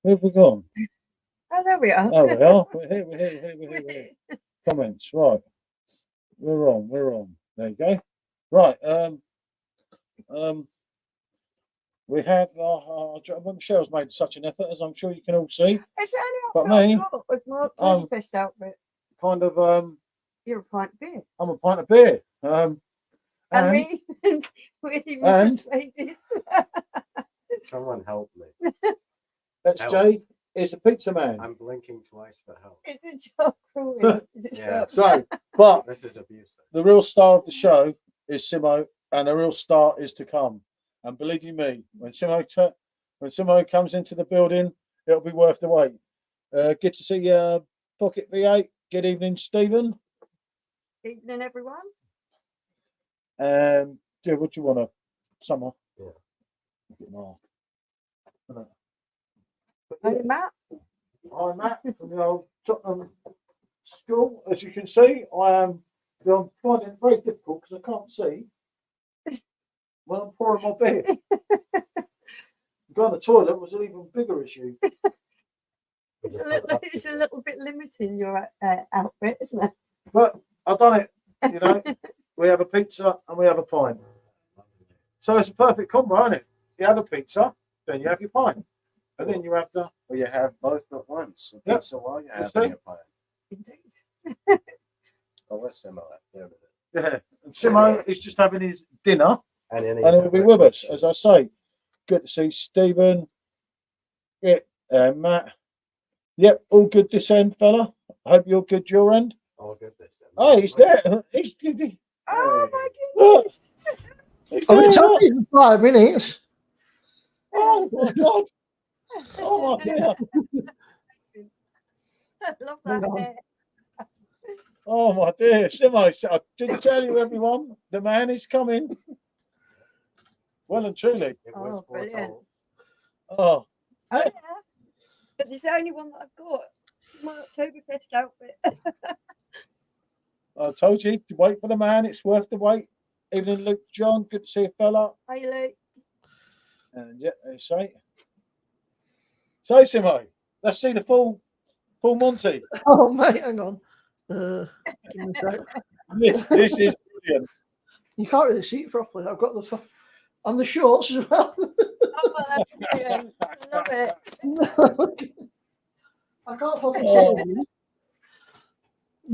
Where have we gone? Oh, there we are. Oh, we are. We're here. Comments, right. We're on. There you go. Right. We have Michelle's made such an effort, as I'm sure you can all see. It's the But only me, outfit I've got with my Oktoberfest outfit. Kind of You're a pint of beer. I'm a pint of beer. And me, really persuaded. Someone help me. That's Help. Jay. It's a pizza man. I'm blinking twice for help. It's a joke, really. Yeah. So, but This is abusive. the real star of the show is Simmo, and the real star is to come. And believe you me, when Simmo comes into the building, it'll be worth the wait. Good to see you, Pocket V8. Good evening, Stephen. Evening, everyone. Yeah, what do you want to Summer? Yeah. Get him off. Hi, Matt. Hi, Matt, from the old Tottenham school. As you can see, I'm finding it very difficult because I can't see when I'm pouring my beer. Going to the toilet was an even bigger issue. It's a little bit limiting, your outfit, isn't it? But I've done it. You know, we have a pizza and we have a pint. So it's a perfect combo, isn't it? You have a pizza, then you have your pint. And then you have the... Well, you have both at once. A pizza while you're having your pint. Indeed. Oh, where's Simmo at? Yeah. And Simmo is just having his dinner. And he'll be with us, as I say. Good to see Stephen. Yeah, Matt. Yep, all good this end, fella. I hope you're good your end. All good this end. Oh, he's there. Oh, my goodness. Oh, it's only in 5 minutes. Oh, my God. Oh, my dear. I love that hair. Oh, my dear. Simmo, I did tell you, everyone, the man is coming. Well and truly. Oh, brilliant. Oh. Oh, yeah. But it's the only one that I've got. It's my Oktoberfest outfit. I told you to wait for the man. It's worth the wait. Evening, Luke, John. Good to see you, fella. Hi, Luke. And yeah, they say. So, Simmo, let's see the full Monty. Oh, mate, hang on. Give me a sec. This is brilliant. You can't really see it properly. I've got and the shorts as well. Oh, well, that's brilliant. Love it. I can't fucking see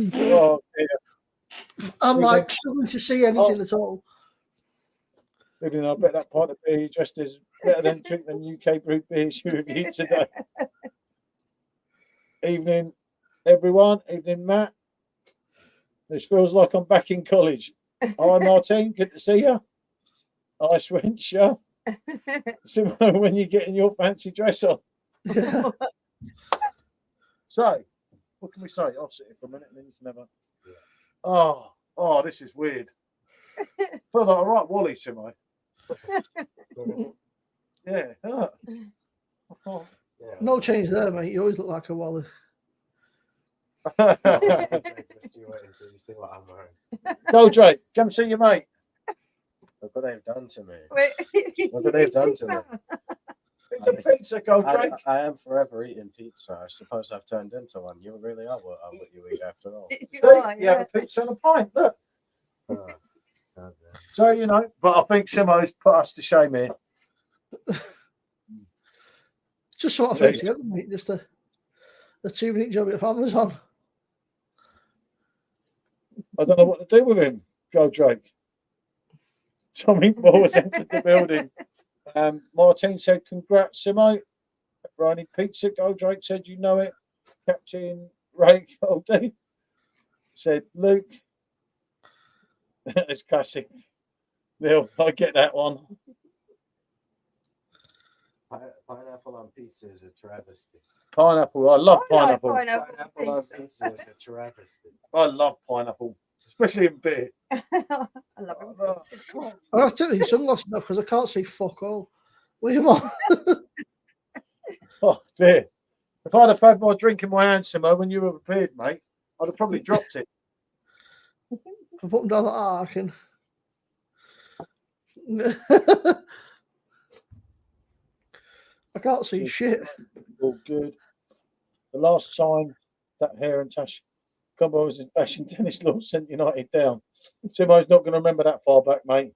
it. Oh, dear. I'm like struggling to see anything at all. Evening, I bet that pint of beer you dressed as better than drink than UK brewed beers you reviewed today. Evening, everyone. Evening, Matt. This feels like I'm back in college. Hi, Martine. Good to see you. Ice wrench, yeah. Similar when you're getting your fancy dress on. So, what can we say? I'll sit here for a minute and then you can have a. Oh, this is weird. Feels like a right Wally, Simmo. Yeah. Oh. No change there, mate. You always look like a Wally. Just you wait until you see what I'm wearing. Go, Drake. Come see your mate. Look what they've done to me. Wait, What have they done to me? It's a pizza, go, Drake. I am forever eating pizza. I suppose I've turned into one. You really are what you eat after all. You have a pizza and a pint. Look. So, you know, but I think Simmo's put us to shame here. Just sort of thing together, mate. Just a 2-minute job at Amazon. I don't know what to do with him. Go, Drake. Tommy Moore has entered the building. Martin said, congrats, Simmo. Briny Pizza, go, Drake said, you know it. Captain Ray Goldie said, Luke. It's classic. Neil, I get that one. Pineapple on pizza is a travesty. Pineapple, I love pineapple. Pineapple on pizza is a travesty. I love pineapple, especially in beer. I love it. I have to take these sunglasses off because I can't see fuck all. What do you want? Oh dear. If I'd have had my drink in my hand, Simmo, when you were prepared, mate, I'd have probably dropped it. I put them down like that, I can. I can't see shit. All good. The last time that hair and Tash combo was in fashion, Dennis Law sent United down. Simmo's not going to remember that far back, mate.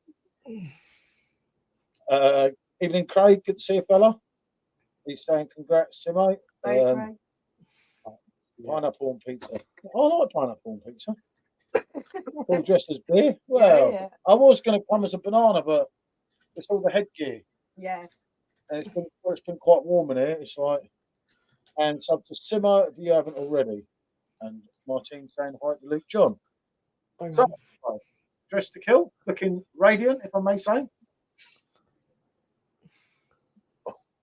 Evening, Craig. Good to see you, fella. He's saying congrats, Simmo. Right. Pineapple on pizza. I like pineapple on pizza. All dressed as beer. Well, Yeah. I was going to come as a banana, but it's all the headgear. Yeah. And it's been quite warm in here. It's like, and sub to Simmo if you haven't already. And Martin saying hi to Luke John. So, dressed to kill, looking radiant, if I may say.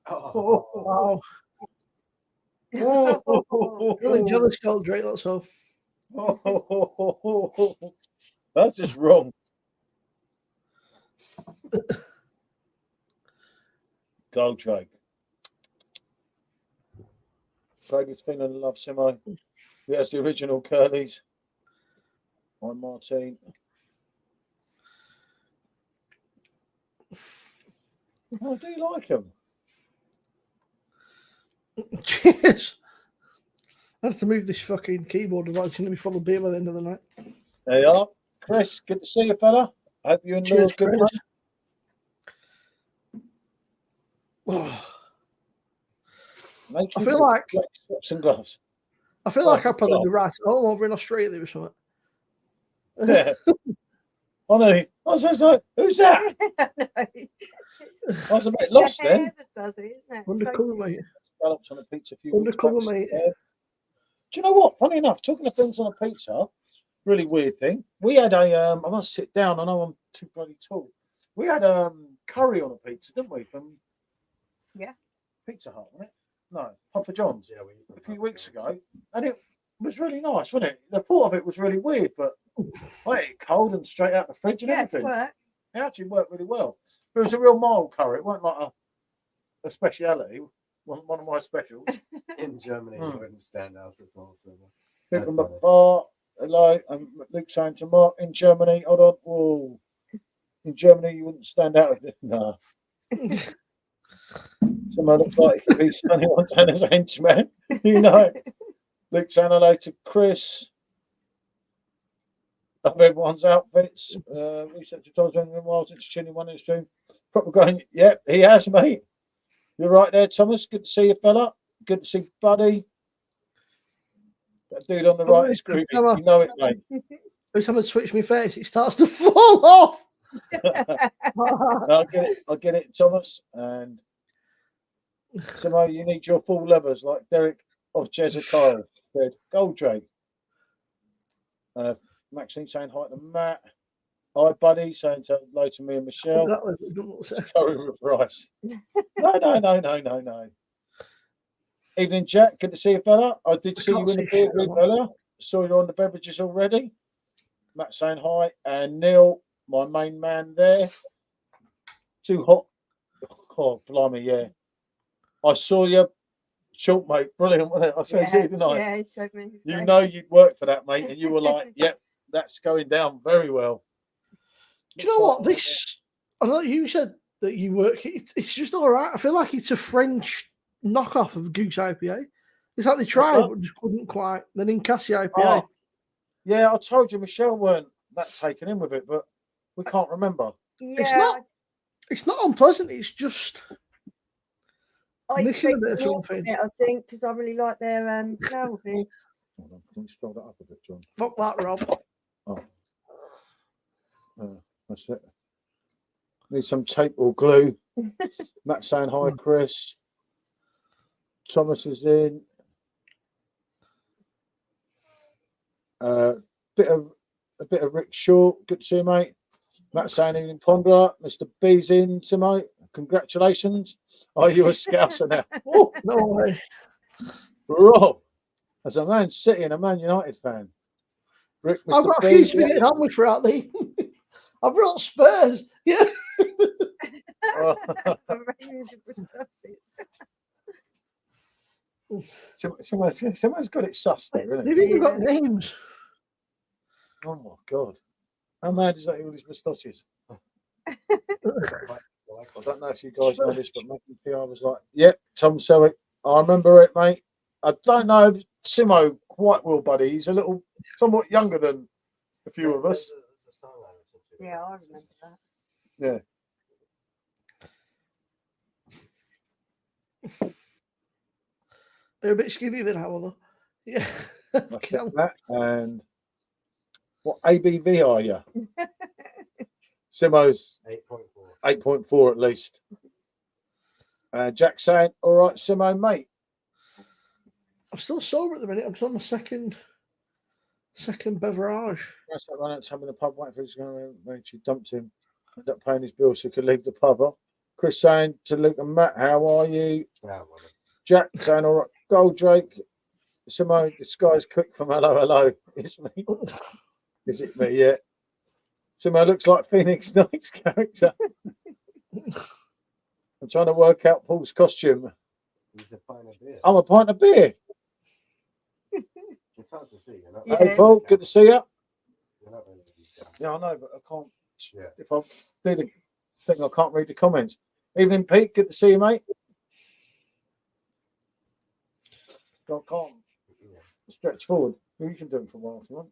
Wow. Oh, Really jealous, Drake, that's all. that's just wrong. Go, Drake. Craig is feeling the love, Simmo. Yes, the original curlies. I'm Martin. Oh, do you like them? Cheers. I have to move this fucking keyboard device. It's going to be full of beer by the end of the night. There you are. Chris, good to see you, fella. Hope you and Laura Cheers, good Chris. night. I feel like socks and gloves. I feel like I'd probably be right at home over in Australia or something. Yeah. I know. I was just like, who's that? No. I was a bit lost the then. hair that does it, isn't it? Undercover, mate. Scallops on a pizza a few weeks Undercover, back. mate. Do you know what? Funny enough, talking of things on a pizza, really weird thing. We had a I must sit down. I know I'm too bloody tall. We had curry on a pizza, didn't we? From Pizza Hut, wasn't it? No, Papa John's. Yeah, A few weeks ago, and it was really nice, wasn't it? The thought of it was really weird, but I ate it cold and straight out the fridge and Yeah, everything. work. It actually worked really well. But it was a real mild curry. It wasn't like a speciality. One of my specials. In Germany, you wouldn't stand out at all. So People from the bar, hello, and Luke saying to Mark in Germany, hold on, whoa. In Germany, you wouldn't stand out. No. Someone looks like it could be Sonny Montana's henchman. You know. Luke saying hello to Chris. Of everyone's outfits. Research times when while since tuning one in the stream. Proper going, yep, he has, mate. You're right there, Thomas. Good to see you, fella. Good to see Buddy. That dude on the right is groovy. You know it, mate. Every time I switch my face, it starts to fall off. No, I get it, Thomas. And Simmo, you need your full levers like Derek of Jezekyle said. Goldrake. Maxine saying hi to Matt. Hi, Buddy, saying hello to me and Michelle. It's curry with rice. No. Evening, Jack. Good to see you, fella. I did see you in the beer group earlier. Saw you on the beverages already. Matt saying hi. And Neil, my main man there. Too hot. Oh, blimey, yeah. I saw you. Short, mate. Brilliant, wasn't it? I said to you tonight. Yeah, he showed me. You know you'd work for that, mate. And you were like, yep, that's going down very well. Do you know what? This, I know you said that you work, it's just all right. I feel like it's a French knockoff of Goose IPA. It's like they tried, but just couldn't quite. Then in Cassie IPA. Oh, yeah, I told you Michelle weren't that taken in with it, but we can't remember. Yeah, It's not unpleasant. It's just I missing a bit of expected more something. from it, I think, because I really like their flower beer. Hold on, can you scroll that up a bit, John? Fuck that, Rob. That's it. Need some tape or glue. Matt saying hi, Chris. Thomas is in. A bit of Rick Shaw. Good to see you, mate. Matt saying in Pondra. Mr. B's in, Timo. Congratulations. Are you a Scouser now? Oh, No way. Rob, as a Man City and a Man United fan. Rick, Mr. I've got a few to be getting on with throughout the. I've brought Spurs. Yeah. A range of pistachios. Someone's got it sussed there, isn't They've it? even got names. Oh my God. How mad is that all these pistachios? I don't know if you guys know this, but Matthew PR was like, yep, Tom Selleck, I remember it, mate. I don't know if Simmo quite will, buddy. He's a little, somewhat younger than a few of us. Yeah, I remember that. Yeah. They're a bit skinny than how though. Yeah. That's that. And what ABV are you? Simmo's 8.4. 8.4 at least. Jack saying, all right, Simmo, mate. I'm still sober at the minute. I'm still on my second beverage. That's that run out having the pub waiting for his going to she dumped him. Ended up paying his bill so he could leave the pub off. Chris saying to Luke and Matt, how are you? Jack saying, all right, Goldrake. Simone, this guy's quick from hello. It's me. Is it me? Yeah. Simone looks like Phoenix Knight's character. I'm trying to work out Paul's costume. He's a pint of beer. I'm a pint of beer. It's hard to see, you know. Yeah. Hey, Paul, good to see you. You're not really Yeah, I know, but I can't. Yeah. If I do the thing, I can't read the comments. Evening, Pete. Good to see you, mate. I can't stretch forward. You can do it for a while if you want.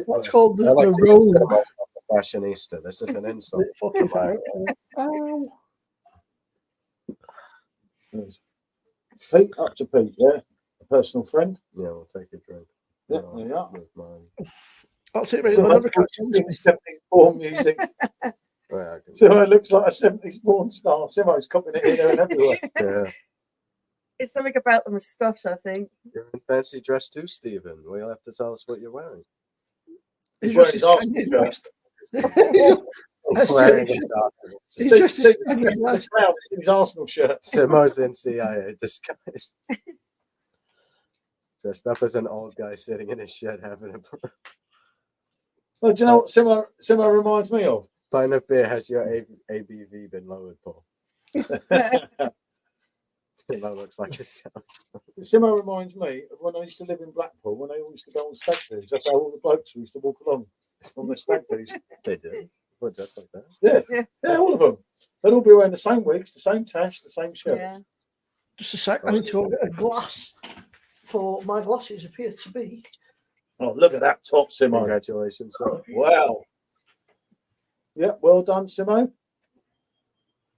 What's called I like the to consider road. myself a fashionista. This is an insult. Fucking fire. Ow. Pete, up to Pete, yeah. A personal friend. Yeah, we'll take a drink. Yeah, there you are. With mine. That's it, really. So I'll never catch on to me. 70s porn music. Well, I So it looks like a 70s porn star. Simo's copying it here and everywhere. yeah. It's something about the moustache, I think. You're in fancy dress too, Stephen. We'll have to tell us what you're wearing. He's wearing his Arsenal shirt. He's wearing his Arsenal. He's just Steve- Steve's proud in his Arsenal shirt. Simo's in CIA disguise. Dressed up as an old guy sitting in his shed having a Oh, do you know what Simo reminds me of? pint of beer. Has your ABV been lowered, Paul? Simo looks like his house. Simo reminds me of when I used to live in Blackpool, when they all used to go on stag do's. That's how all the blokes used to walk along on their stag do's. They did. Well, just like that. Yeah, all of them. They'd all be wearing the same wigs, the same tash, the same shirts. Yeah. Just a sec. I need to go get a glass for my glasses appear to be. Oh, look at that top, Simo. Congratulations, sir. Wow. Yeah, well done, Simo.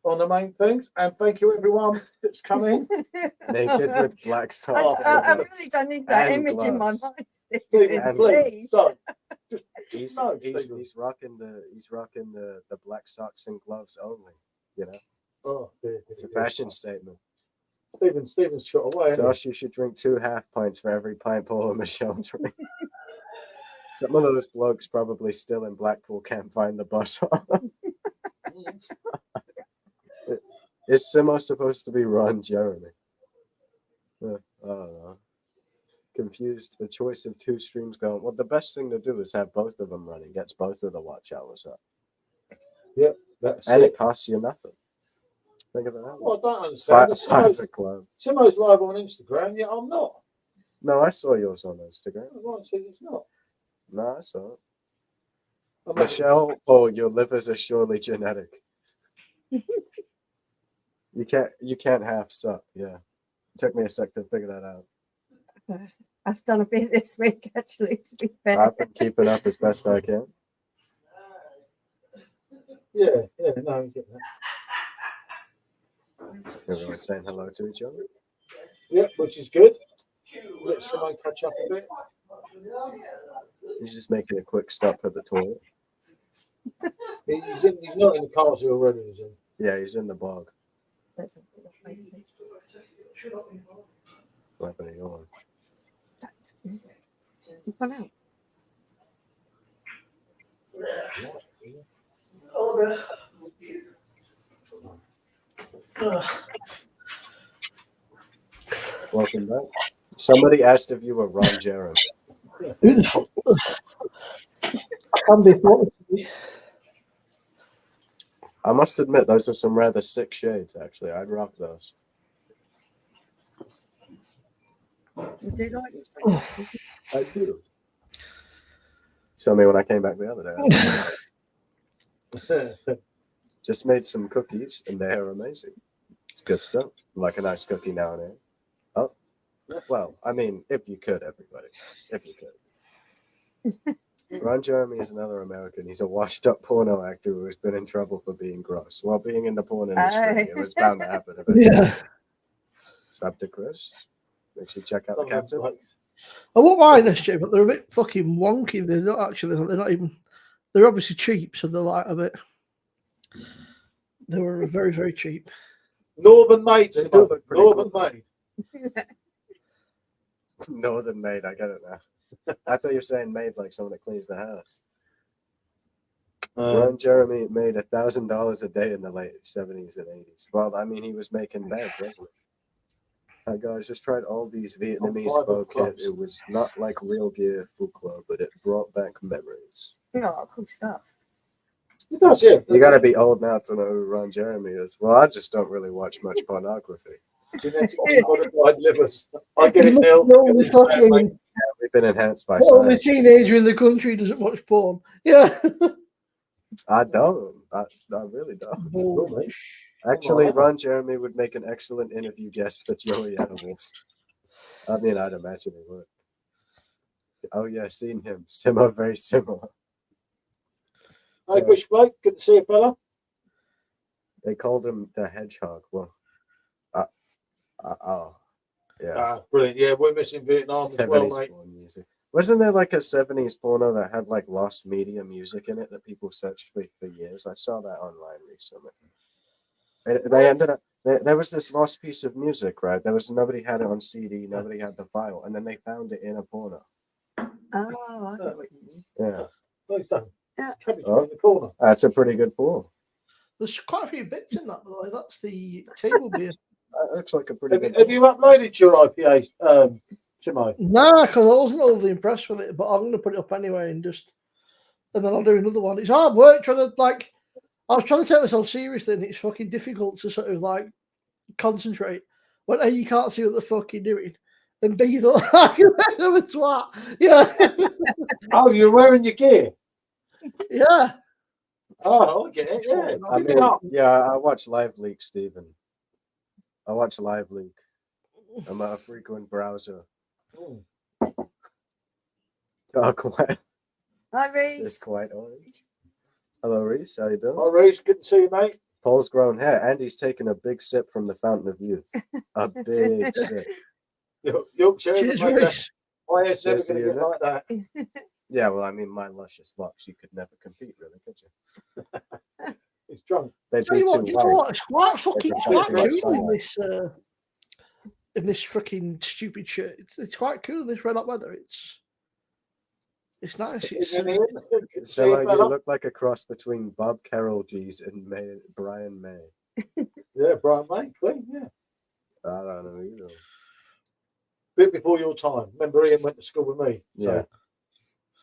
On the main things. And thank you, everyone that's come in. Naked with black I, socks. I really don't need that And image in my gloves. mind. Steve. Stephen, And please. So, just He's, no, he's, Stephen. he's rocking the black socks and gloves only. You know, Oh, dear, it's a fashion statement. Stephen's shot away. hasn't he? Josh, you should drink 2 half pints for every pint Paul and Michelle drink. Some of those blokes probably still in Blackpool can't find the bus. Is Simmo supposed to be Ron Jeremy? I don't know. Confused. A choice of 2 streams going. Well, the best thing to do is have both of them running. Gets both of the watch hours up. That's And it. it costs you nothing. Think of it that way. Well, I don't understand. Private club. Simo's live on Instagram, yet I'm not. No, I saw yours on Instagram. Right, so it's not. No, I saw it. I mean, Michelle, Paul, your livers are surely genetic. You can't half suck. Yeah, it took me a sec to figure that out. I've done a bit this week, actually, to be fair. I've been keeping up as best I can. yeah, no, you get that. Everyone's saying hello to each other. Yeah, which is good. Let Simo catch up a bit. He's just making a quick stop at the toilet. He's not in the cars already, is he? Yeah, he's in the bog. That's What happened to your one? good. You've gone out. Welcome back. Somebody asked if you were Ron Jeremy. Who the fuck? I can be thought to be. I must admit, those are some rather sick shades, actually. I'd rock those. You do like your sunglasses? I do. Tell me when I came back the other day. Just made some cookies, and they are amazing. It's good stuff. Like a nice cookie now and then. Oh, well, I mean, if you could, everybody. If you could. Ron Jeremy is another American. He's a washed-up porno actor who has been in trouble for being gross. While being in the porn industry, it was bound to happen eventually. Yeah. Sup to Chris. Make sure you check out the captain. I won't mind SJ, but they're a bit fucking wonky. They're not actually. They're not even. They're obviously cheap, so they're like a bit. They were very, very cheap. Northern Maid, They do look pretty Northern cool. Maid. Northern maid, I get it now. I thought you were saying maid like someone that cleans the house. Ron Jeremy made $1,000 a day in the late 70s and 80s. Well, I mean, he was making bank, wasn't he? Guys, just tried all these Vietnamese bow kit. It was not like real gear full club, but it brought back memories. Oh, cool stuff. It does, yeah. You got to be old now to know who Ron Jeremy is. Well, I just don't really watch much pornography. Genetically modified livers. I get it The now. only fucking- We've been enhanced by the only science. teenager in the country doesn't watch porn. Yeah. I don't. I really don't. Normally. Actually, Ron Jeremy would make an excellent interview guest for Joey Animals. I mean, I'd imagine he would. Oh, yeah, seen him. Simmo, very similar. Hey, Bush Blake, good to see you, fella. They called him the Hedgehog. Well, oh, yeah. Ah, brilliant. Yeah, we're missing Vietnam as well, 70s mate. porn music. Wasn't there like a 70s porno that had like lost media music in it that people searched for years? I saw that online recently. They ended up, there was this lost piece of music, right? Nobody had it on CD, nobody had the file, and then they found it in a porno. Oh, I know what you mean. Yeah. Well done. Yeah. Cabbage Oh. in the corner. That's a pretty good porn. There's quite a few bits in that, by the way. That's the table beer. That looks like a pretty good Have you uploaded your IPA, Simmo? Nah, because I wasn't overly impressed with it, but I'm going to put it up anyway and then I'll do another one. It's hard work trying to, like, I was trying to take myself seriously and it's fucking difficult to sort of, like, concentrate when A, you can't see what the fuck you're doing, and B, you look like a bit of a twat. Yeah. Oh, you're wearing your gear? Yeah. Oh, I get it, yeah. I Pick it mean, up. yeah, I watch Live Leak, Stephen. I watch Live Leak. I'm a frequent browser. Oh. Dark web Hi, is Reese. quite orange. Hello, Reese. How you doing? Hi, Reece, good to see you, mate. Paul's grown hair. Andy's taken a big sip from the fountain of youth. A big sip. Yorkshire. Cheers, mate, Reese. My hair's never Cheers to going to you, get like that. Yeah, well, I mean, my luscious locks, you could never compete, really, could you? It's drunk. They'd Tell be you too what, do you know white. what? It's quite fucking, it's quite They'd be cool like in this freaking stupid shirt. It's quite cool in this red hot weather. It's nice. It's So you look like a cross between Bob Carroll G's and Brian May. Yeah, Brian May, Queen, yeah. I don't know either. Bit before your time. Remember, Ian went to school with me. So, Yeah.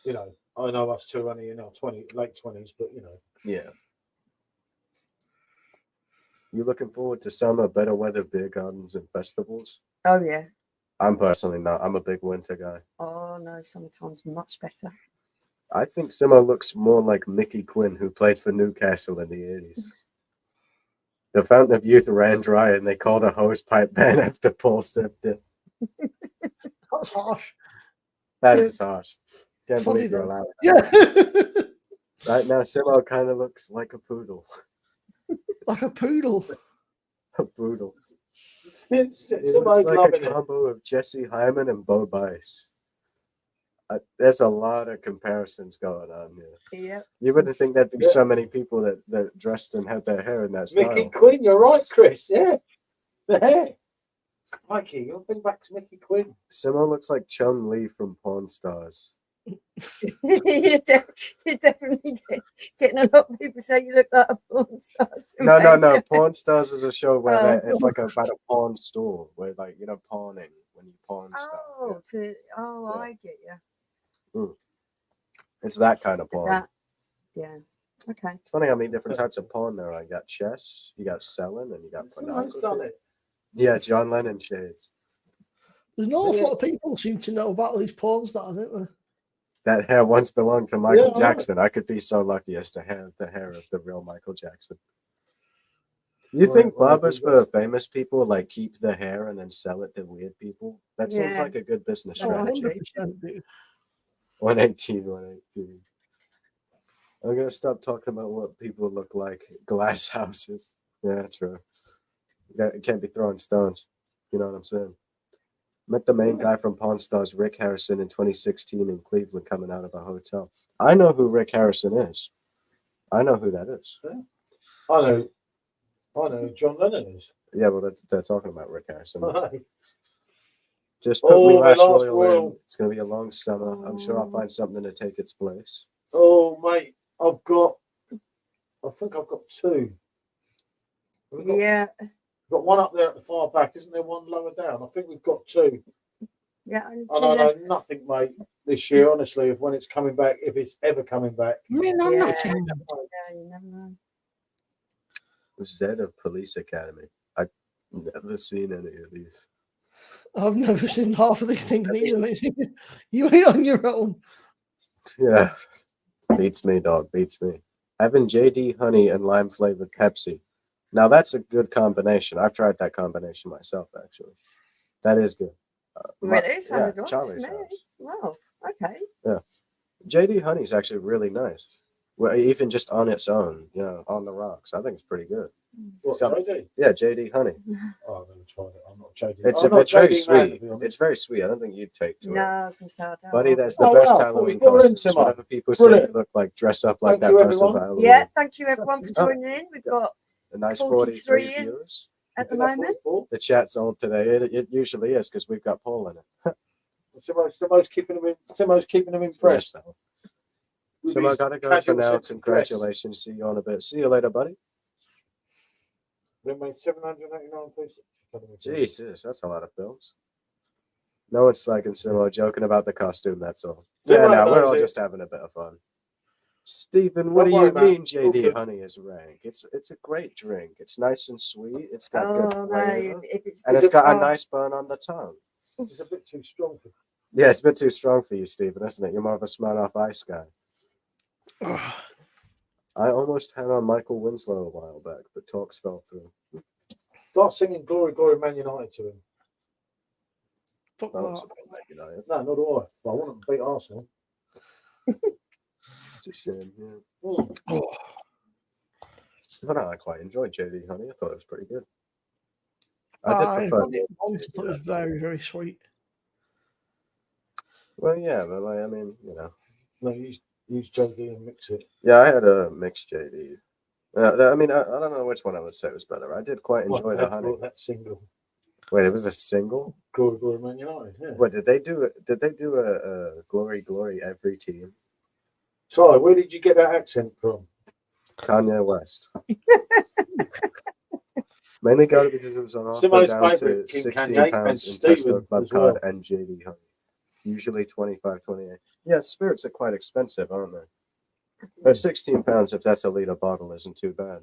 you know, I know us two only in our late 20s, but, you know. Yeah. You looking forward to summer, better weather, beer gardens, and festivals? Oh, yeah. I'm personally not. I'm a big winter guy. Oh, no, summertime's much better. I think Simmo looks more like Mickey Quinn, who played for Newcastle in the 80s. The fountain of youth ran dry, and they called a hosepipe ban after Paul sipped it. That's harsh. That Yeah. is harsh. Can't Funny believe you're though. allowed. Yeah. Right now, Simmo kind of looks like a poodle. Like a poodle. A poodle. He looks Somebody's like loving a it. combo of Jesse Hyman and Bo Bice. There's a lot of comparisons going on here. Yep. You wouldn't think there'd be Yeah. so many people that dressed and had their hair in that style. Mickey Quinn, you're right, Chris. Yeah. The hair. Mikey, you'll think back to Mickey Quinn. Simmo looks like Chun Li from Pawn Stars. you're definitely getting a lot of people say you look like a porn star. No. Pawn Stars is a show where Oh. it's like about a pawn store where, like, you know, pawning when you pawn stuff. Oh, Yeah. yeah. Yeah. I get you. It's that kind of pawn. That, yeah. Okay. It's funny how many different types of pawn there are. You got chess, you got selling, and you got Someone's done pornography. it. Yeah, John Lennon shades. There's an awful Yeah. lot of people seem to know about these porn stars, isn't there? That hair once belonged to Michael Yeah, I know. Jackson. I could be so lucky as to have the hair of the real Michael Jackson. You Right, think right, barbers good for famous people like keep the hair and then sell it to weird people? That seems Yeah. like a good business Oh, strategy. 100%, dude. 118, 118. I'm gonna stop talking about what people look like. Glass houses. Yeah, true. You can't be throwing stones. You know what I'm saying? Met the main guy from Pawn Stars, Rick Harrison, in 2016 in Cleveland, coming out of a hotel. I know who Rick Harrison is. I know who that is. I know who John Lennon is. Yeah, well, they're talking about Rick Harrison. Oh, Just put me my last last royal royal. in. It's gonna be a long summer. I'm sure I'll find something to take its place. Oh, mate, I think I've got two. We've got, Yeah. got one up there at the far back. Isn't there one lower down? I think we've got two. Yeah. Only two And I left. know nothing, mate, this year, honestly, of when it's coming back, if it's ever coming back. Yeah. No. Yeah, you never know. Zed of Police Academy. I've never seen any of these. I've never seen half of these things either. Mate. You ain't on your own. Yeah. Beats me, dog. Beats me. Having JD honey and lime flavored Pepsi. Now that's a good combination. I've tried that combination myself, actually. That is good. Really? Sounded nice to Charlie's me. house. Wow. Okay. JD honey is actually really nice. Well, even just on its own, on the rocks. I think it's pretty good. What, got- JD? Yeah, JD honey. Oh, I've never tried it. I'm not JD. It's I'm not it's very JD man, sweet. to be honest. It's very sweet. I don't think you'd take to No, it. I was going to say I don't. Buddy, like that's it. the Oh, best wow, Halloween cool. We're in, costumes. Simmo. Whatever people say Brilliant. look like, dress up like Thank that you, person everyone. for Halloween. Yeah. Thank you, everyone, for Oh. joining in. We've got A nice 43 43 in. viewers. at the Did I moment. 44? The chat's old today. It usually is because we've got Paul in it. Simo's keeping them impressed. With So I his gotta go for casual now. sense of dress. Congratulations. See you on a bit. See you later, buddy. They made 789 pieces. Jesus, that's a lot of films. No one's slagging Simo, joking about the costume, that's all. Simo Yeah, no, we're knows all it. just having a bit of fun. Stephen, what Don't do you worry, man. mean All JD good. Honey is rank? It's a great drink. It's nice and sweet. It's got Oh good no! flavor. If it's And it's got a oh, nice burn on the tongue. It's a bit too strong for Yeah, it's a bit too strong for you, Stephen, isn't it? You're more of a smart off ice guy. I almost had on Michael Winslow a while back, but talks fell through. Start singing Glory, Glory, Man United to him. Fuck I don't that. support Man United. No, not do I. But I want them to beat Arsenal. It's a shame, yeah. Mm. Oh, But I quite enjoyed JD Honey. I thought it was pretty good. I I did prefer. thought it was very, very sweet. Well, yeah, but I mean, No, use JD and mix it. yeah, I had a mixed JD. I mean, I don't know which one I would say was better. I did quite enjoy Well, the honey. that single. Wait, it was a single. Glory, Glory, Man United. Yeah. What did they do? Did they do a glory, glory every team? Sorry, where did you get that accent from? Kanye West. Mainly got it because it was on offer Simo's down to favourite, King £16 Kanye, and in Stephen Tesco Club as Card well. and JD Honey. Usually 25, 28. Yeah, spirits are quite expensive, aren't they? But £16 if that's a litre bottle isn't too bad.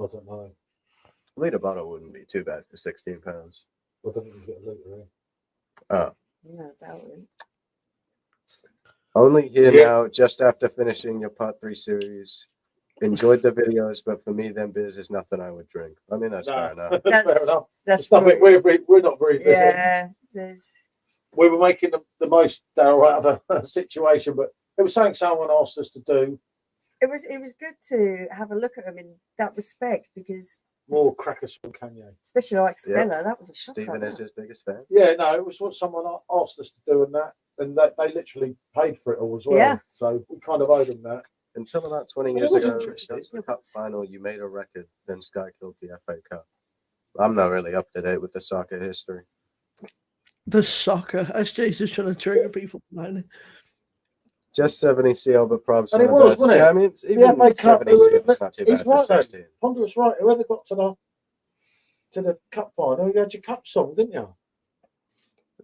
I don't know. A litre bottle wouldn't be too bad for £16. I don't think you get a litre in. Oh. no, I doubt it. Only here Yeah. now, just after finishing your part 3 series. Enjoyed the videos, but for me, them beers is nothing I would drink. I mean, that's fair enough. That's fair enough. That's It's nothing. We're not very busy. yeah. There's We were making the most out of a situation, but it was something someone asked us to do. it was good to have a look at them in that respect because More crackers from Kanye. especially like Yeah. Stella, that was a shocker. Stephen is that. his biggest fan. Yeah, no, it was what someone asked us to do, and they literally paid for it all as well. Yeah. So we kind of owed them that. Until about 20 Well, years it was ago, interesting. since the Cup final, you made a record, then Sky killed the FA Cup. I'm not really up to date with the soccer history. The soccer. SJ's just trying to trigger people tonight. Just 70 CL, but probs. And it was, wasn't it? Yeah, I mean, it's FA even Cup, 70 CL. It's not too he's bad for right, though. 16. Ponda was right. Whoever got to the cup final, you had your cup song, didn't you?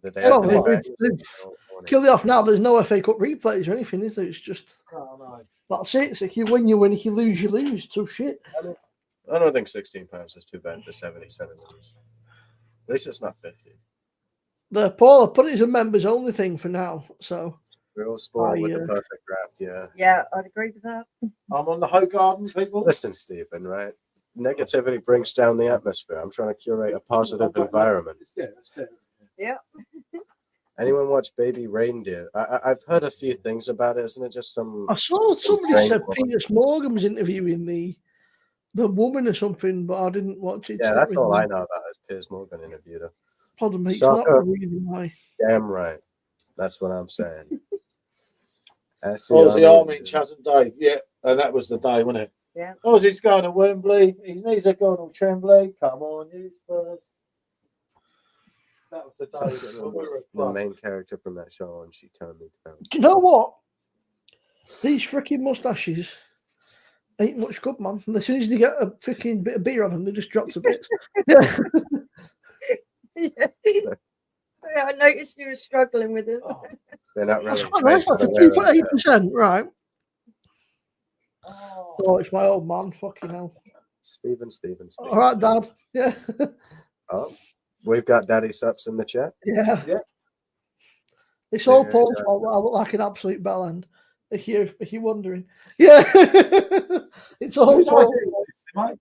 Did they Well, have they've- any bangers? they've Kill it off now. There's no FA Cup replays or anything, is there? It's just Oh, no. that's it. It's like you win, you win. If you lose, you lose. So shit. I don't think £16 is too bad for 70 centimeters. At least it's not 50. The Paul, I put it as a members only thing for now. So We're all spoiled with the I, perfect draft, yeah. Yeah, I'd agree with that. I'm on the Hoe Garden, people. Listen, Stephen, right? Negativity brings down the atmosphere. I'm trying to curate a positive environment. Yeah, that's it. Yeah. Anyone watch Baby Reindeer? I've heard a few things about it. Isn't it just some? I saw some somebody train said boy? Piers Morgan was interviewing the woman or something, but I didn't watch it. Yeah, that's all I know about is Piers Morgan interviewed her. Pardon me, it's not Soccer. really my. Damn right. That's what I'm saying. Aussie Army, Chaz and Dave. Yeah, and that was the day, wasn't it? Yeah. Aussie's going to Wembley. His knees are going all trembly. Come on, you Spurs. That was the day when we were at The club. main character from that show, and she turned me down. Do you know what? These freaking mustaches ain't much good, man. And as soon as they get a freaking bit of beer on them, they just drop to bits. Yeah. Yeah. Yeah, I noticed you were struggling with it. Oh, They're not really. That's quite nice. For 2.8%, right? oh. Oh, it's my old man. Fucking hell. Stephen. All right, Dad. Yeah. Oh, we've got Daddy Sups in the chat. Yeah. Yeah. It's all Yeah, Paul's yeah. fault. I look like an absolute bellend. If you're wondering. Yeah. It's all Whose Paul. idea was this, mate?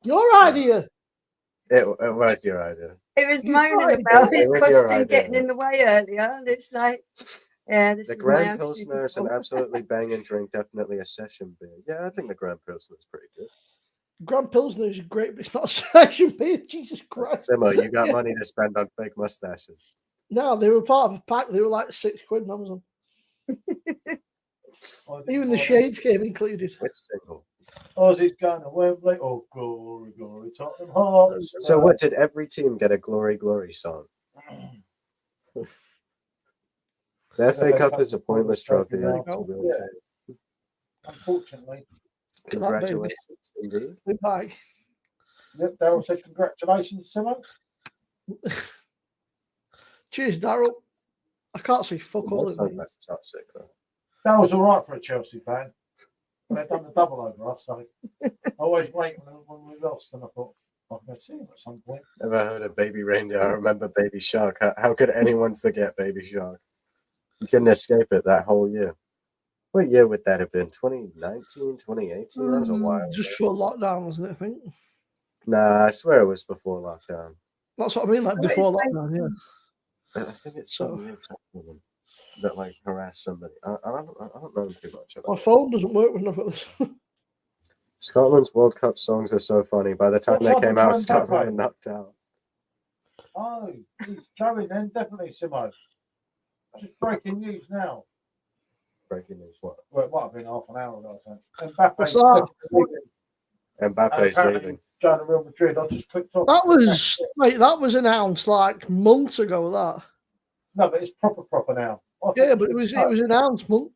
Your idea. It was your idea. It was You moaning tried. about his It was your costume idea. getting in the way earlier, and it's like, yeah, this The is my Grand attitude Pilsner is an before. absolutely banging drink, definitely a session beer. Yeah, I think the Grand Pilsner is pretty good. Grand Pilsner is great, but it's not a session beer. Jesus Christ. Simmo, you got Yeah. money to spend on fake mustaches. No, they were part of a pack. They were like £6 on Amazon. Even the shades came included. Which single? Aussie's going to Wembley. Oh, glory, glory, Tottenham Hearts. So what, did every team get a Glory Glory song? The FA Cup is a pointless trophy. now. It's a real Yeah. shame. Unfortunately. Look at that, baby. Congratulations, indeed. Goodbye. Yep, Daryl said congratulations, Simmo. Cheers, Daryl. I can't see fuck all of me. That's toxic, though. That was all right for a Chelsea fan. They've done the double over us, so I always wait when we lost, and I thought, I'm going to see him at some point. Never heard of Baby Reindeer. I remember Baby Shark. How could anyone forget Baby Shark? You couldn't escape it that whole year. What year would that have been? 2019, 2018? That was a while. Just ago. before lockdown, wasn't it? I think. Nah, I swear it was before lockdown. That's what I mean, like before lockdown, yeah. I think it's So- some new woman that like harassed somebody. I don't know too much My about it. phone doesn't work when I've got this. Scotland's World Cup songs are so funny. By the time What's they up came with out, Van Scotland Bappe? were knocked out. Oh, he's going then, definitely, Simmo. Just breaking news now. Breaking news. What? Well, it might have been half an hour ago, I think. Mbappe's What's that? Mbappe's apparently leaving. going to Real Madrid. I just clicked off. That was announced like months ago. That. No, but it's proper now. I think Yeah, but it was announced month.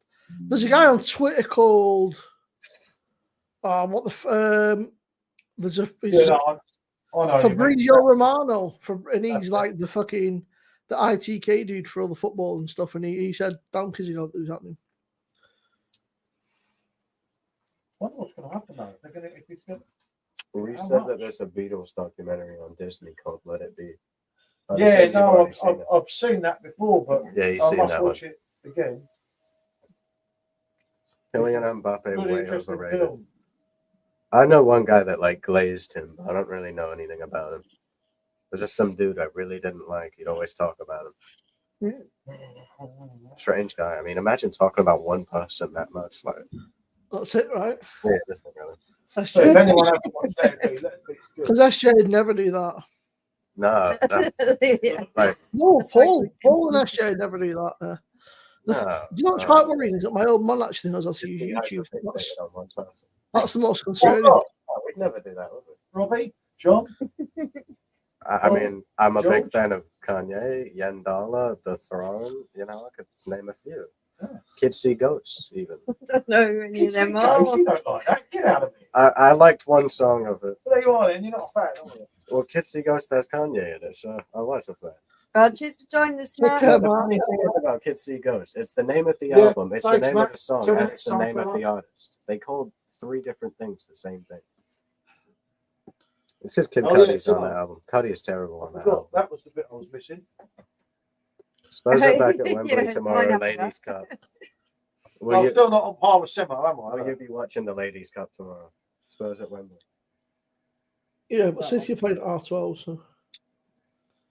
There's a guy on Twitter called there's a Yeah, no, I know. Fabrizio Romano and he's That's it. like the ITK dude for all the football and stuff, and he said donkeys ago that was happening. I wonder what's going to happen though. They're going to, if it's going We How said much? that there's a Beatles documentary on Disney called Let It Be. yeah, no, I've seen that before, but Yeah, you've I seen must that one. watch it again. Kylian Mbappe Really way interesting overrated. film. I know one guy that like glazed him, but I don't really know anything about him. There's just some dude I really didn't like. He'd always talk about him. Strange guy. I mean, imagine talking about one person that much. Like, That's it, right? yeah, this not really. So if SJ, anyone hasn't watched that, let it be good. because SJ would never do that. No, Yeah. like, No, That's why we Paul can- and SJ would never do that. no. Do you know what's quite worrying is that my old man actually knows how to use YouTube. Hyperfixated on one person. That's the most Oh, concerning. God. Oh, we'd never do that, would we? Robbie, John, I mean, I'm a big George? fan of Kanye, Yandala, The Throne. You know, I could name a few. Yeah. Kids See Ghosts, even. I don't know who any of Kids See them Ghosts, are. you don't like that. Get out of here. I liked one song of it. Well, there you are then. You're not a fan, are you? Well, Kids See Ghosts has Kanye in it, so I was a fan. Cheers for joining us, Matt. Okay. The funny thing is about Kids See Ghosts, it's the name of the Yeah, album, it's the thanks, name Matt. of the song, Till and next it's the time, name of fella. the artist. They called 3 different things the same thing. It's because Kid Oh, yeah, Cudi's so on the album. Cudi is terrible I on that forgot. album. That was the bit I was missing. Spurs are back at Wembley Yeah, I tomorrow, know Ladies' that. Cup. I'm Will you, still not on par with Simmo, am I? will you be watching the Ladies' Cup tomorrow? Spurs at Wembley. Yeah, but City played at R12, so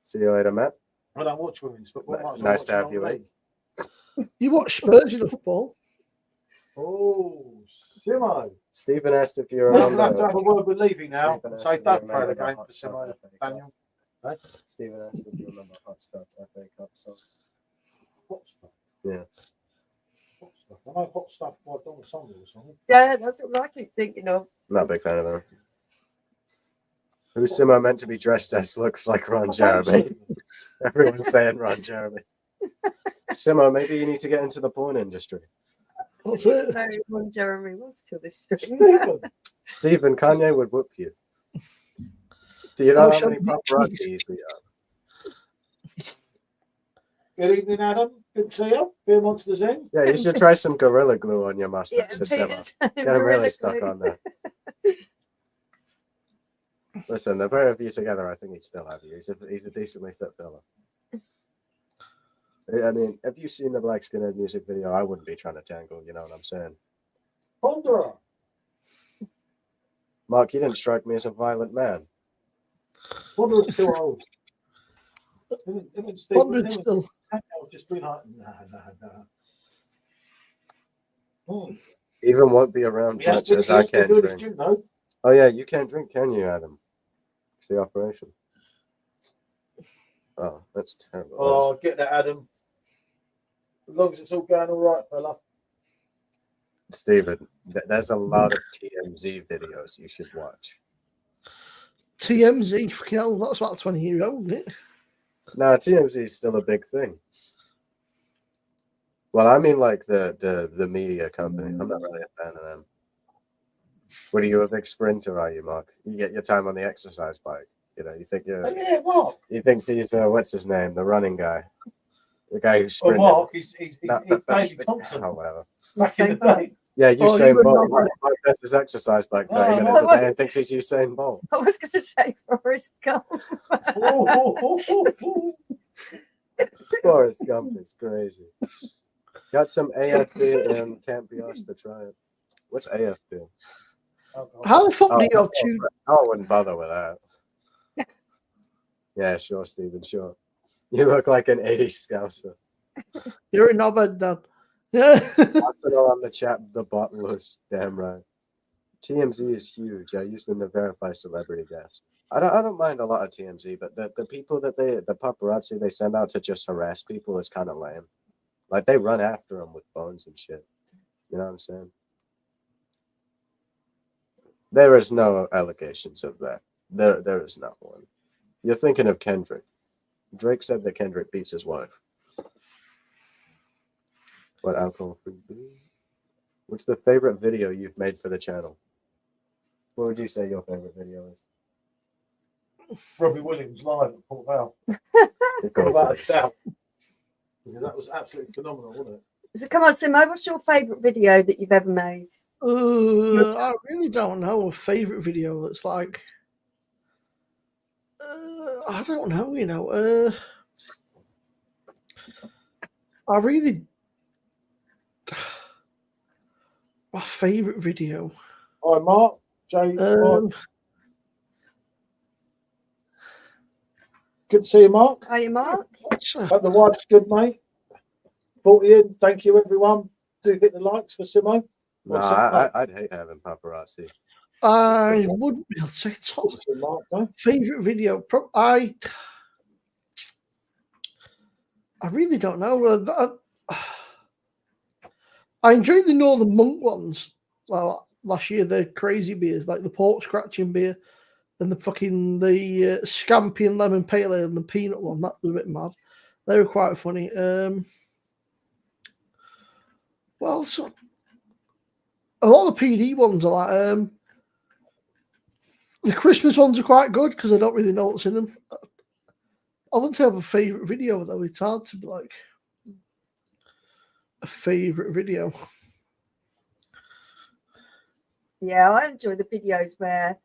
See you later, Matt. I don't watch women's football. Nice might as well to watch have you, non-league. you watch Spurs enough, Paul. Oh, Simmo. Stephen asked if you're We're on going to have to the. have a word with Levy now Stephen and asked say if you don't play the remember game Hot for Stuff Simmo. FA Cup. Daniel. Stephen asked if you remember Hot Stuff FA Cup. So Hot stuff. yeah, Hot stuff. I know hot stuff by Donald Sanders or something. Yeah, that's what I keep thinking of. not a big fan of him. Who's Simmo meant to be dressed as? Looks like Ron I don't Jeremy. see. Everyone's saying Ron Jeremy. Simmo, maybe you need to get into the porn industry. That's Didn't it. know when Jeremy was till this stream. Stephen. Stephen, Kanye would whoop you. Do you I know wish how I many could be paparazzi he's beat up? Good evening, Adam. Good to see you. Beer Monsters in. Yeah, you should try some Gorilla Glue on your Yeah, mustache. to Simmo. Peter's Get him really really stuck glue. on there. Listen, the pair of you together, I think he'd still have you. He's a decently fit fella. I mean, have you seen the Black Skinhead music video? I wouldn't be trying to tangle, you know what I'm saying? Ponderer. Mark, you didn't strike me as a violent man. Ponderer's too old. Him and Steve, Pondered still. I've just been like, nah. Hmm. Even won't be around He has much been, as he I has been can't doing his drink. gym, though. Oh yeah, you can't drink, can you, Adam? It's the operation. Oh, that's terrible. Oh, get that, Adam. As long as it's all going all right, fella. Stephen, there's a lot of TMZ videos you should watch. TMZ, fucking hell, that's about 20 years old, isn't it? No, TMZ is still a big thing. Well, I mean, like the media company. I'm not really a fan of them. What are you, a big sprinter? Are you, Mark? You get your time on the exercise bike. You know, you think you're. Oh, yeah, Mark. He thinks he's what's his name, the running guy, the guy who's Well, sprinting. Mark, he's No, Daley Thompson. Oh, whatever. Back in the day. Yeah, Oh, Usain you were Bolt. not- Mark does his exercise bike 30 Oh, minutes a what? day and thinks he's Usain Bolt. I was going to say Forrest Gump. Forrest Gump is crazy. Got some AF beer and can't be asked to try it. What's AF beer? How the fuck do you have two? I wouldn't bother with that. Yeah, sure, Stephen, sure. You look like an 80s scouser. You're a knobhead, Dad. Yeah. Arsenal on the chat, the bottlers. Damn right. TMZ is huge. I use them to verify celebrity guests. I don't mind a lot of TMZ, but the people that the paparazzi they send out to just harass people is kind of lame. Like they run after them with phones and shit. You know what I'm saying? There is no allegations of that. There is not one. You're thinking of Kendrick. Drake said that Kendrick beats his wife. What alcohol-free beer? What's the favorite video you've made for the channel? What would you say your favorite video is? Robbie Williams live at Port Vale. It goes Without like a doubt. Yeah, that was absolutely phenomenal, wasn't it? So come on, Simmo, what's your favourite video that you've ever made? I really don't know a favorite video that's like. I don't know, you know. I really. My favorite video. Hi, Mark. Jay. Mark. Good to see you, Mark. Are you, Mark? Hope the wife's good, mate. 40 in. Thank you, everyone. Do hit the likes for Simmo. No, I'd hate having paparazzi. I wouldn't be able to say top Mark, no? favorite video. I really don't know. I enjoyed the Northern Monk ones. Well, last year the crazy beers like the pork scratching beer and the scampi and lemon pale ale and the peanut one. That was a bit mad. They were quite funny. Well, so a lot of the PD ones are like the Christmas ones are quite good because I don't really know what's in them. I wouldn't say I have a favourite video though. It's hard to be like a favourite video. Yeah, I enjoy the videos where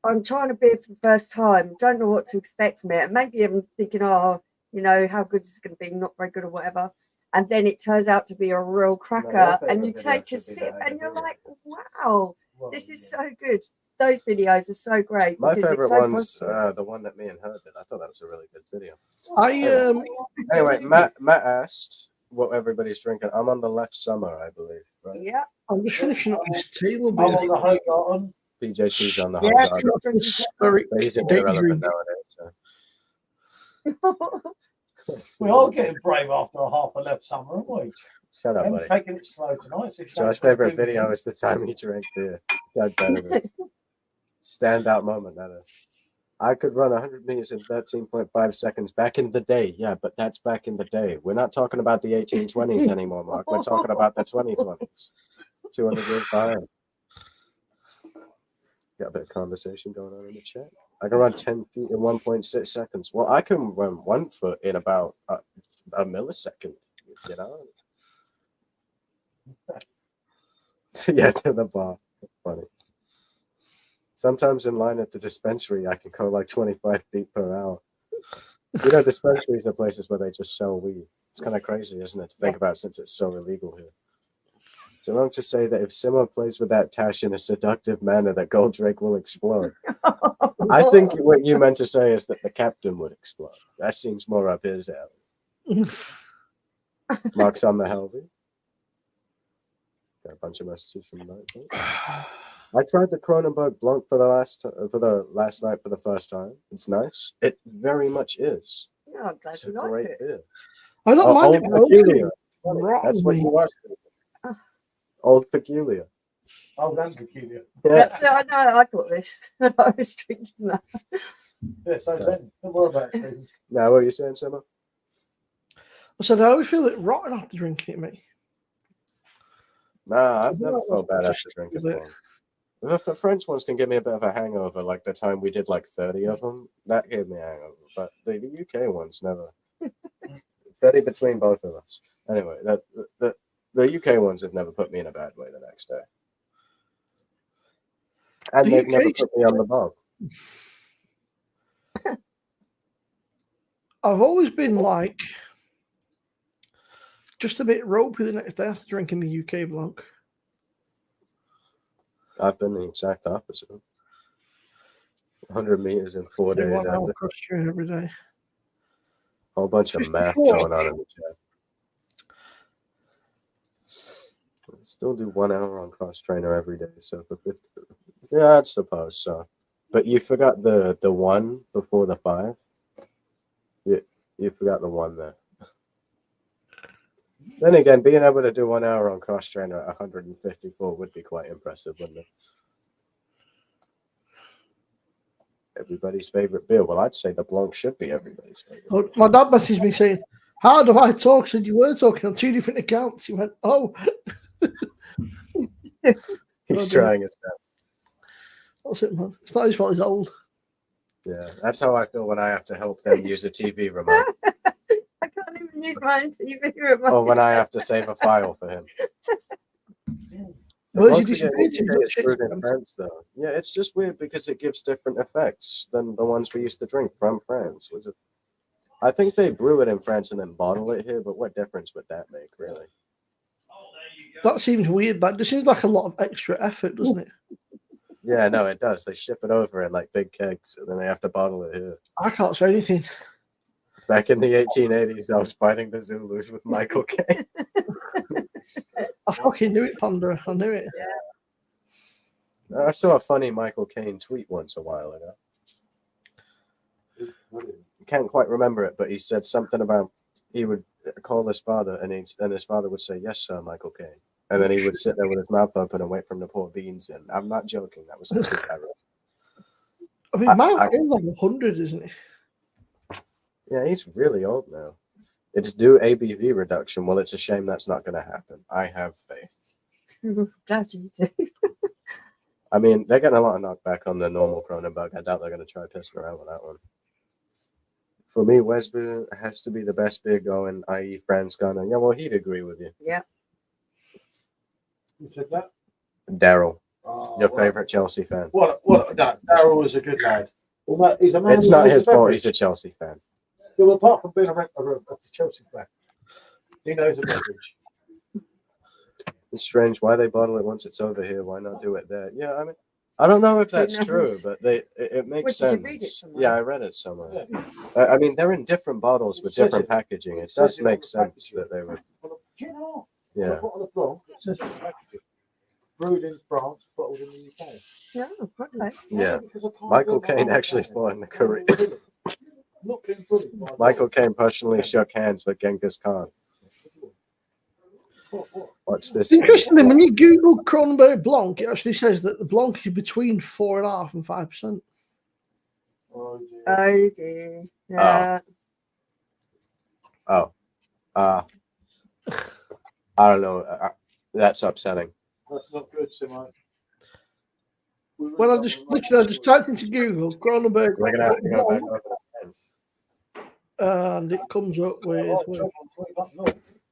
I'm trying to beer for the first time, don't know what to expect from it. And maybe I'm thinking, oh, you know, how good is it going to be, not very good or whatever. And then it turns out to be a real cracker, and you take a sip and you're like, wow, this is so good. Those videos are so great. My because favorite it's so one's positive. the one that me and her did. I thought that was a really good video. I Anyway, Matt asked what everybody's drinking. I'm on the left summer, I believe. Right? Yeah. I'm just finishing up this table I'm beer. on the high garden. PJT's on the Yeah, hot garden. just drinking Very Basically irrelevant nowadays. So. We are getting brave after a half a left summer, aren't we? Shut up, I'm buddy. taking it slow tonight. So Josh's favorite video is the time he drank beer. That is. Standout moment, that is. I could run 100 meters in 13.5 seconds back in the day. Yeah, but that's back in the day. We're not talking about the 1820s anymore, Mark. We're talking about the 2020s. 200 years behind. Got a bit of conversation going on in the chat. I can run 10 feet in 1.6 seconds. Well, I can run 1 foot in about a millisecond, you know? Yeah, to the bar. Funny. Sometimes in line at the dispensary, I can go like 25 feet per hour. You know, dispensaries are places where they just sell weed. It's kind of crazy, isn't it, to think about since it's so illegal here. So wrong to say that if Simmo plays with that Tash in a seductive manner, that Goldrake will explode. I think what you meant to say is that the captain would explode. That seems more up his alley. Mark's on the Helvey. Got a bunch of messages from Night. I tried the Kronenberg Blanc for the last night for the first time. It's nice. It very much is. Yeah, I'm glad It's you a liked great it. beer. don't mind it. Old Peculiar. Right, That's what me. you watched. Old Peculiar. Oh, that's peculiar. Yeah. That's I know. I got this. I was drinking that. Yeah, so then, don't worry about it, Stephen. Now, what are you saying, Simmo? I said I always feel it rotten after drinking it, mate. Nah, I've never felt bad Just after drinking a bit. one. The French ones can give me a bit of a hangover, like the time we did like 30 of them. That gave me a hangover. But the UK ones never. 30 between both of us. Anyway, the UK ones have never put me in a bad way the next day. And The they've never UK put me on the bog. I've always been like just a bit ropey the next day after drinking the UK Blanc. I've been the exact opposite. 100 meters in 4 So days. 1 hour After. cross train every day. Whole bunch of math 54. going on in the chat. Still do 1 hour on cross trainer every day. So for 50, yeah, I suppose so. But you forgot the 1 before the 5. You forgot the 1 there. Then again, being able to do 1 hour on cross trainer at 154 would be quite impressive, wouldn't it? Everybody's favorite beer. Well, I'd say the Blanc should be everybody's favorite. Oh, my dad messaged me saying, "How do I talk?" I said, "You were talking on 2 different accounts." He went, "Oh." He's trying his best. That's it, man. It's not his fault. He's old. Yeah, that's how I feel when I have to help them use a TV remote. I can't even use my own TV remote. Or when I have to save a file for him. Where's your Once again, disappeared? it's brewed in France, though. Yeah, it's just weird because it gives different effects than the ones we used to drink from France. I think they brew it in France and then bottle it here, but what difference would that make, really? That seems weird. That just seems like a lot of extra effort, doesn't it? Yeah, no, it does. They ship it over in like big kegs, and then they have to bottle it here. I can't say anything. Back in the 1880s, I was fighting the Zulus with Michael Caine. I fucking knew it, Panda. I knew it. I saw a funny Michael Caine tweet once a while ago. I can't quite remember it, but he said something about he would call his father, and his father would say, "Yes, sir, Michael Caine." And then he would sit there with his mouth open and wait for him to pour beans in. I'm not joking. That was a tweet I wrote. I mean, Michael Caine's like 100, isn't he? Yeah, he's really old now. It's due ABV reduction. Well, it's a shame that's not going to happen. I have faith. Glad you do. I mean, they're getting a lot of knockback on the normal Kronenberg. I doubt they're going to try pissing around with that one. For me, Wesbeer has to be the best beer going, i.e. Franz Ghana. Yeah, well, he'd agree with you. Yeah. Who said that? Daryl, Oh, your favorite Chelsea fan. What? No, Darryl was a good lad. Well, he's a man. It's not his fault. He's a Chelsea fan. Well, apart from being a regular of the Chelsea fan, he knows a beverage. It's strange why they bottle it once it's over here. Why not do it there? Yeah, I mean, I don't know if that's true, knows? but it makes Where, sense. did you read it somewhere? Yeah, I read it somewhere. Yeah. I mean, they're in different bottles with It says different it. packaging. It It does says it on make the sense packaging. that they would. Get off. Yeah. The bottle of Blanc, it says on the packaging. Brewed in France, bottled in the UK. Yeah, okay. Yeah. Because I can't Michael do my Caine own actually thing. fought in the I'm Korea. not being bullied by Michael Caine personally shook hands with Genghis Khan. What? Watch this. Interestingly, when you Google Kronenberg Blanc, it actually says that the Blanc is between 4.5% and 5%. Oh, dear. Oh dear. Yeah. Oh. I don't know. That's upsetting. That's not good, Simon. When I just typed into Google Kronenberg We're gonna have to go back Blanc, over the fence. and it comes up with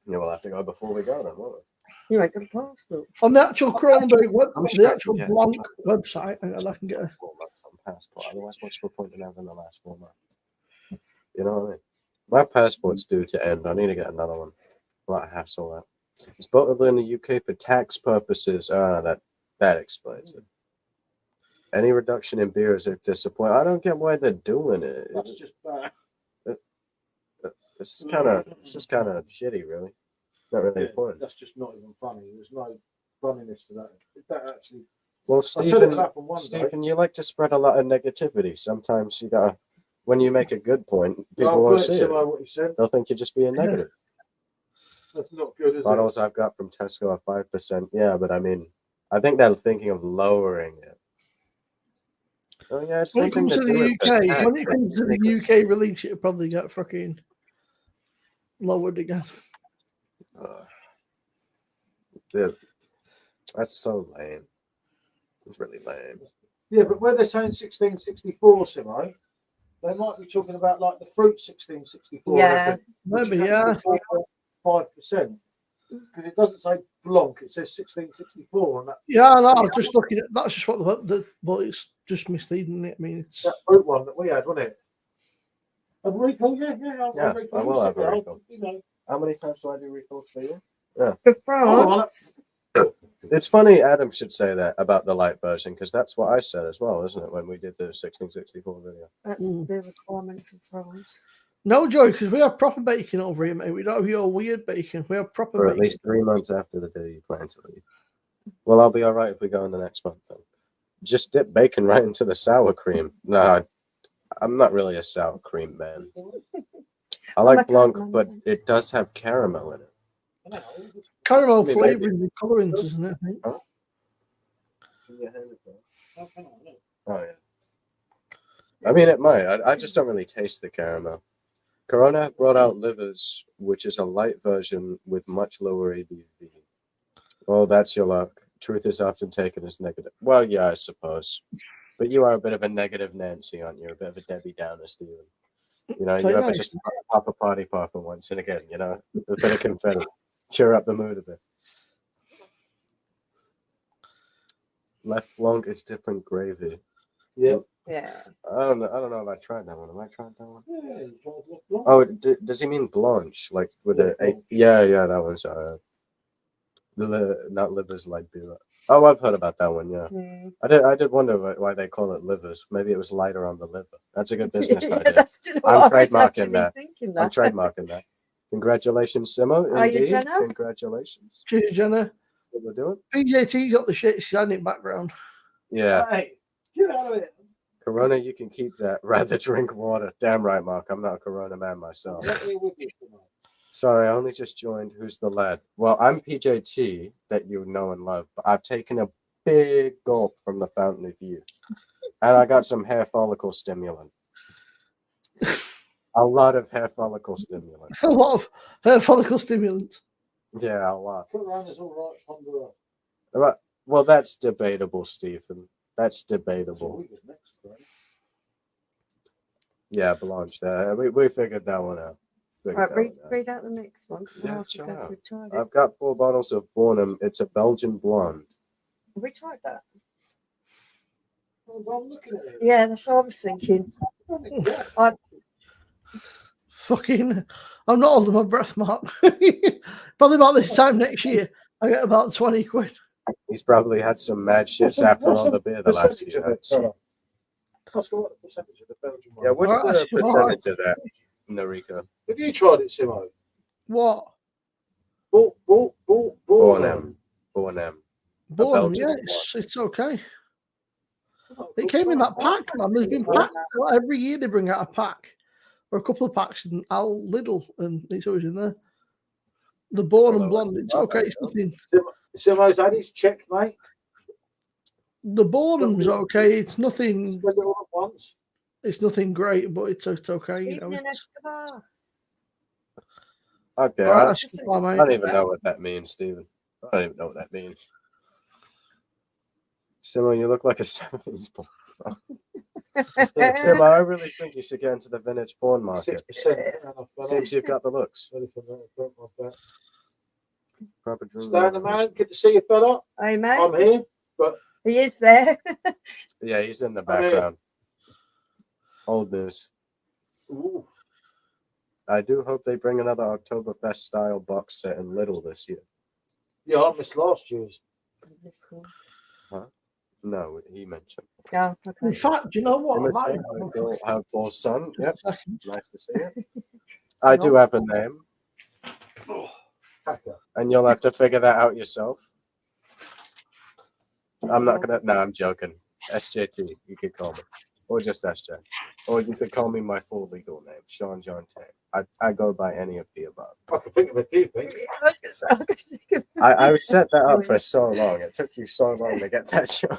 Yeah, we'll have to go before we go then, won't we? You ain't got a passport. on the actual Kronenberg I'm sure the I actual can get Blanc website. Hang on, I can get a 4 months on passport. Otherwise, what's the point in having the last 4 months? You know what I mean? My passport's due to end. I need to get another one. A lot of hassle that. It's bottled in the UK for tax purposes. That explains it. Any reduction in beers are disappointing. I don't get why they're doing it. That's just bad. It's just kind of shitty, really. Not really important. That's just not even funny. There's no funniness to that. That actually. Well, I said it would happen one day. Stephen, you like to spread a lot of negativity. Sometimes you gotta, when you make a good point, people I'll won't put it see it. similar what you said. They'll think you're just being negative. That's not good, is Bottles I've got from Tesco are 5%. Yeah, but I mean, I think they're thinking of lowering it. Oh yeah, it's when it nothing comes to do the with UK. tax. When it comes to the Because- UK release, it'll probably get fucking lowered again. Dude, that's so lame. It's really lame. Yeah, but where they're saying 1664, Simo, they might be talking about like the fruit 1664. Yeah. Maybe, yeah. 5%. Because it doesn't say Blanc, it says 1664 on that. Yeah, no, I was just looking at that's just what but it's just misleading it. I mean, it's That fruit one that we had, wasn't it? A refill, yeah. Yeah, refill. I will have a refill. You know. How many times do I do refills for you? For France. It's funny Adam should say that about the light version, because that's what I said as well, isn't it, when we did the 1664 video? That's the requirements for France. no joke because we have proper bacon over here, mate. We don't have your weird bacon. We have proper For bacon. at least 3 months after the day you plan to leave. Well, I'll be all right if we go in the next month, then. Just dip bacon right into the sour cream. No, I'm not really a sour cream man. I like Blanc, but it does have caramel in it. Caramel Maybe. flavouring and colorings, isn't it? I think. Oh, yeah. I mean, it might. I just don't really taste the caramel. Corona have brought out livers, which is a light version with much lower ABV. Well, that's your luck. Truth is often taken as negative. Well, yeah, I suppose. But you are a bit of a negative Nancy, aren't you? A bit of a Debbie Downer, Steven. You know, you ever just pop a party popper once and again, you know, a bit of confetti. Cheer up the mood a bit. Left Blanc is different gravy. Yeah. Yeah. I don't know if I tried that one. Have I tried that one? Yeah, you tried Left Blanc. Oh, does he mean Blanche? Like with yeah, that one's not livers like beer. Oh, I've heard about that one. Yeah, I did wonder why they call it livers. Maybe it was lighter on the liver. That's a good business idea. I'm trademarking that. I'm trademarking that. Congratulations, Simmo. Are you, Indeed. Jenna? Congratulations. Cheers, Jenna. What we're doing? PJT's got the shit shining background. Yeah. Hey, get out of it. Corona, you can keep that. Rather drink water. Damn right, Mark. I'm not a Corona man myself. Let me with you tonight. Sorry, I only just joined. Who's the lad? Well, I'm PJT, that you know and love, but I've taken a big gulp from the Fountain of Youth. And I got some hair follicle stimulant. A lot of hair follicle stimulant. A lot of hair follicle stimulant. Yeah, a lot. Corona's all right, ponder up. Well, that's debatable, Stephen. That's debatable. Yeah, Blanche. We figured that one out. Right, read out the next one. Yeah, Have I've got 4 bottles of Bornum. It's a Belgian blonde. we tried that? I'm looking at it. Yeah, that's what I was thinking. Fucking, I'm not holding my breath, Mark. Probably about this time next year, I get about 20 quid. He's probably had some mad shits after all the beer the last percentage few of it, nights. fella? What's the percentage of the Belgian one? Yeah, what's Alright, the that's alright. percentage of that, Narika? Have you tried it, Simmo? What? Bornham. Bornham, Belgian yeah, one. it's okay. It came in that pack, man. There's been pack every year. They bring out a pack or a couple of packs in Lidl, and it's always in there. The Bornham blonde, it's okay. It's nothing. Simmo's had his check, mate. The Bornham's okay. It's nothing. Spend it all at once. It's nothing great, but it's okay. You know. Evening Escobar. Okay, Right, I that's just fine, mate. don't even know what that means, Stephen. I don't even know what that means. Simmo, you look like a 70s porn star. Simmo, I really think you should get into the vintage porn market. 6%. Seems you've got the looks. Proper drink. Stan the man, good to see you, fella. Hey, mate. I'm here, but He is there. Yeah, he's in the I'm here. background. Old news. ooh, I do hope they bring another Oktoberfest style box set in Lidl this year. yeah, I missed last year's. No, he mentioned. Oh, In okay. fact, do you know what? I might Have Paul's son. Yep, second. nice to see you. I do have a name, Hacker. and you'll have to figure that out yourself. I'm not gonna. No, I'm joking. SJT, you could call me, or just SJ, or you could call me my full legal name, Sean John Tay. I go by any of the above. I can think of a few things. I was gonna say, I could think of- I set that up for so long. It took you so long to get that show.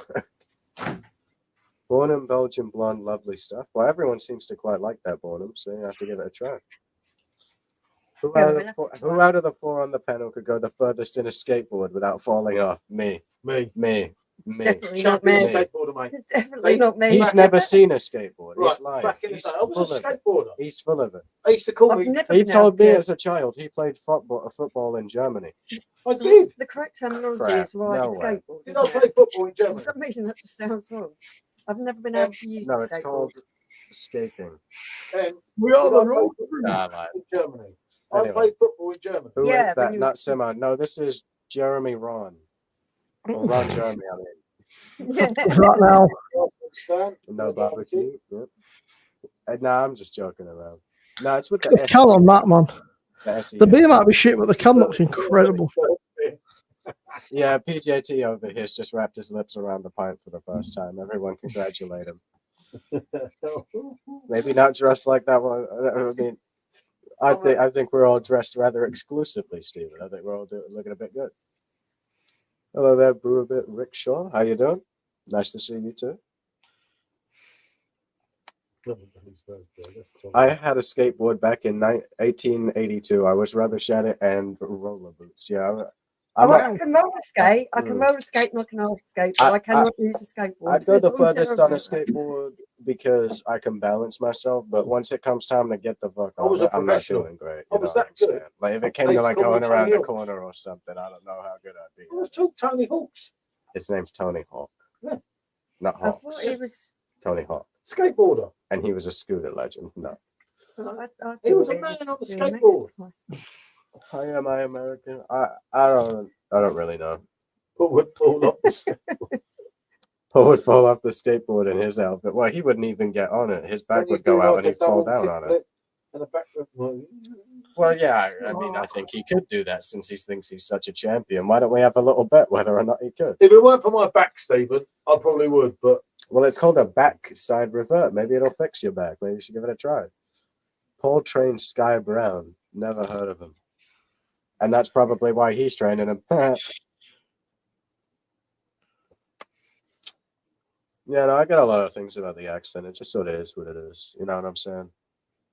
Bornham Belgian blonde, lovely stuff. Well, everyone seems to quite like that Bornham, so you have to give it a try. Who Yeah, out, we'll of have four, to try. who out of the four on the panel could go the furthest in a skateboard without falling off? Me. Me. Definitely not Champion me. skateboarder, mate. Definitely not me. He's never seen a skateboard. Right, He's lying. back in the He's day, I was full a of it. skateboarder. He's full of it. I used to call I've me. never He been told able me to- as a child he played football in Germany. I did. The correct terminology Crap, is ride a no way. skateboard. Did I isn't play it? football in For Germany? some reason, that just sounds wrong. I've never been able to use No, the it's skateboard. called skating. We are Did the I play road. Nah, like, in Germany. Anyway. I played football in Germany. who is Yeah, when that? you Not was- Simmo. No, this is Jeremy Ron. Or Ron Jeremy, I mean. Yeah. Right now. Stan, No barbecue. Yep. Nah, I'm just joking around. No, it's with the The can on that, man. SE. The beer might be shit, but the can looks incredible. Yeah, PJT over here's just wrapped his lips around the pint for the first time. Everyone congratulate him. Maybe not dressed like that one. I mean, I think we're all dressed rather exclusively, Stephen. I think we're all looking a bit good. Hello there, brew a bit, Rick Shaw. How you doing? Nice to see you too. I had a skateboard back in 1882. I was rubber shed and roller boots. Yeah, I can roller skate. I can Mm. roller skate and I can roller skate, but I cannot use a skateboard. I'd go the I'm furthest on a terrible. skateboard because I can balance myself, but once it comes time to get the fuck I was off, a I'm not professional. doing great. I You was know that what I'm saying? good. Like if it came They to like call me going around Tony the Hawk. corner or something, I don't know how good I'd be. I was told Tony Hawk's His name's Tony Hawk. Yeah. Not I thought Hawks. it was. Tony Hawk. skateboarder. And he was a scooter legend. No. I He was thought a it man on the BMX skateboard. player. Hi, am I American? I don't really know. Paul would fall off the skateboard. Paul would fall off the skateboard in his outfit. Well, he wouldn't even get on it. His back When you would go do out like and a he'd fall double down on it. kickflip and a backflip. Well, yeah, I mean, I think he could do that since he thinks he's such a champion. Why don't we have a little bet whether or not he could? If it weren't for my back, Stephen, I probably would. But Well, it's called a backside revert. Maybe it'll fix your back. Maybe you should give it a try. Paul trains Sky Brown. Never heard of him. And that's probably why he's training him. Yeah, no, I got a lot of things about the accent. It just sort of is what it is. You know what I'm saying?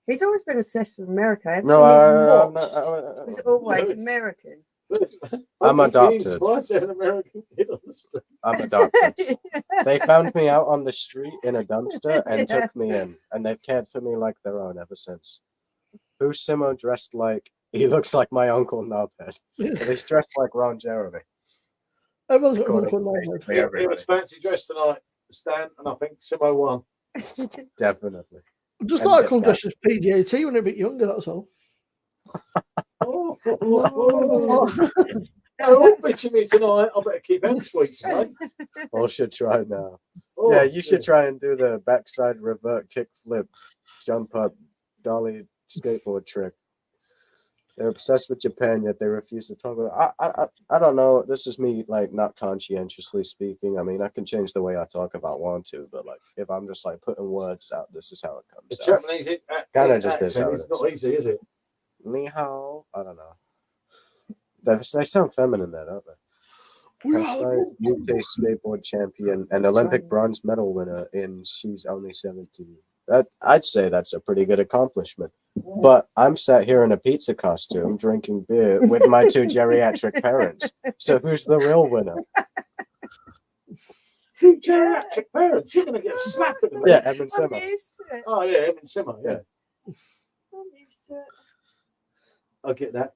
He's always been obsessed with America. Everything No, he I'm watched not. was always Yes. American. I'm adopted. Why is there an American kid on the street? I'm adopted. They found me out on the street in a dumpster and Yeah. took me in, and they've cared for me like their own ever since. Who's Simmo dressed like? He looks like my uncle Knobhead. But he's dressed like Ron Jeremy. Everyone's got According one to called basically He everybody. was fancy dressed tonight, Stan, and I think Simmo won. Definitely. I just And thought I'd gets come that. dressed as PGAT when I'm a bit younger, that's all. They're all bitching me tonight. I better keep them sweets, mate. All should try now. Oh, Yeah, you should try and do the backside revert kick flip, jump up, dolly skateboard trick. They're obsessed with Japan, yet they refuse to talk about it. I don't know. This is me, like, not conscientiously speaking. I mean, I can change the way I talk if I want to, but, like, if I'm just, like, putting words out, this is how it comes The out. Japanese Kinda just is how it it's is. not easy, is it? Ni hao. I don't know. They sound feminine there, don't they? Caskai's UK skateboard champion and Olympic bronze medal winner in She's Only 17. I'd say that's a pretty good accomplishment. But I'm sat here in a pizza costume drinking beer with my two geriatric parents. So who's the real winner? Two geriatric parents. You're going to get slapped at the minute. Yeah, Evan I'm Simmo. used to it. Oh, yeah, Evan Simmo, yeah. I'm used to it. I get that.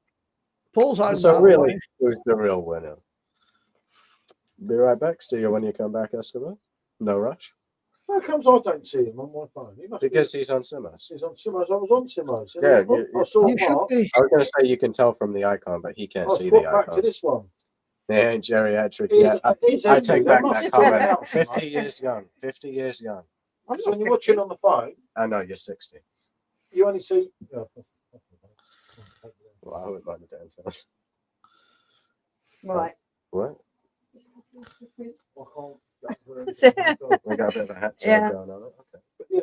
Paul's out So now, really, who's the real winner? Be right back. See you when you come back, Escobar. No rush. How comes I don't see him on my phone? He must Because he's on Simmos. he's on Simmo's. I was on Simmo's. Yeah, I saw You should Mark. be. I was going to say you can tell from the icon, but he can't I see the swapped back to icon. this one. They ain't geriatric He- yet. he's I empty. take They back must that sort it comment. out, 50 mate. years young. 50 years young. I'm Because when not you're watching on the phone, I know you're 60. you only see. Oh. Well, I wouldn't mind the damn thing. right. What? Yeah. We got a bit of a hat joke Yeah. going on. Okay. Yeah.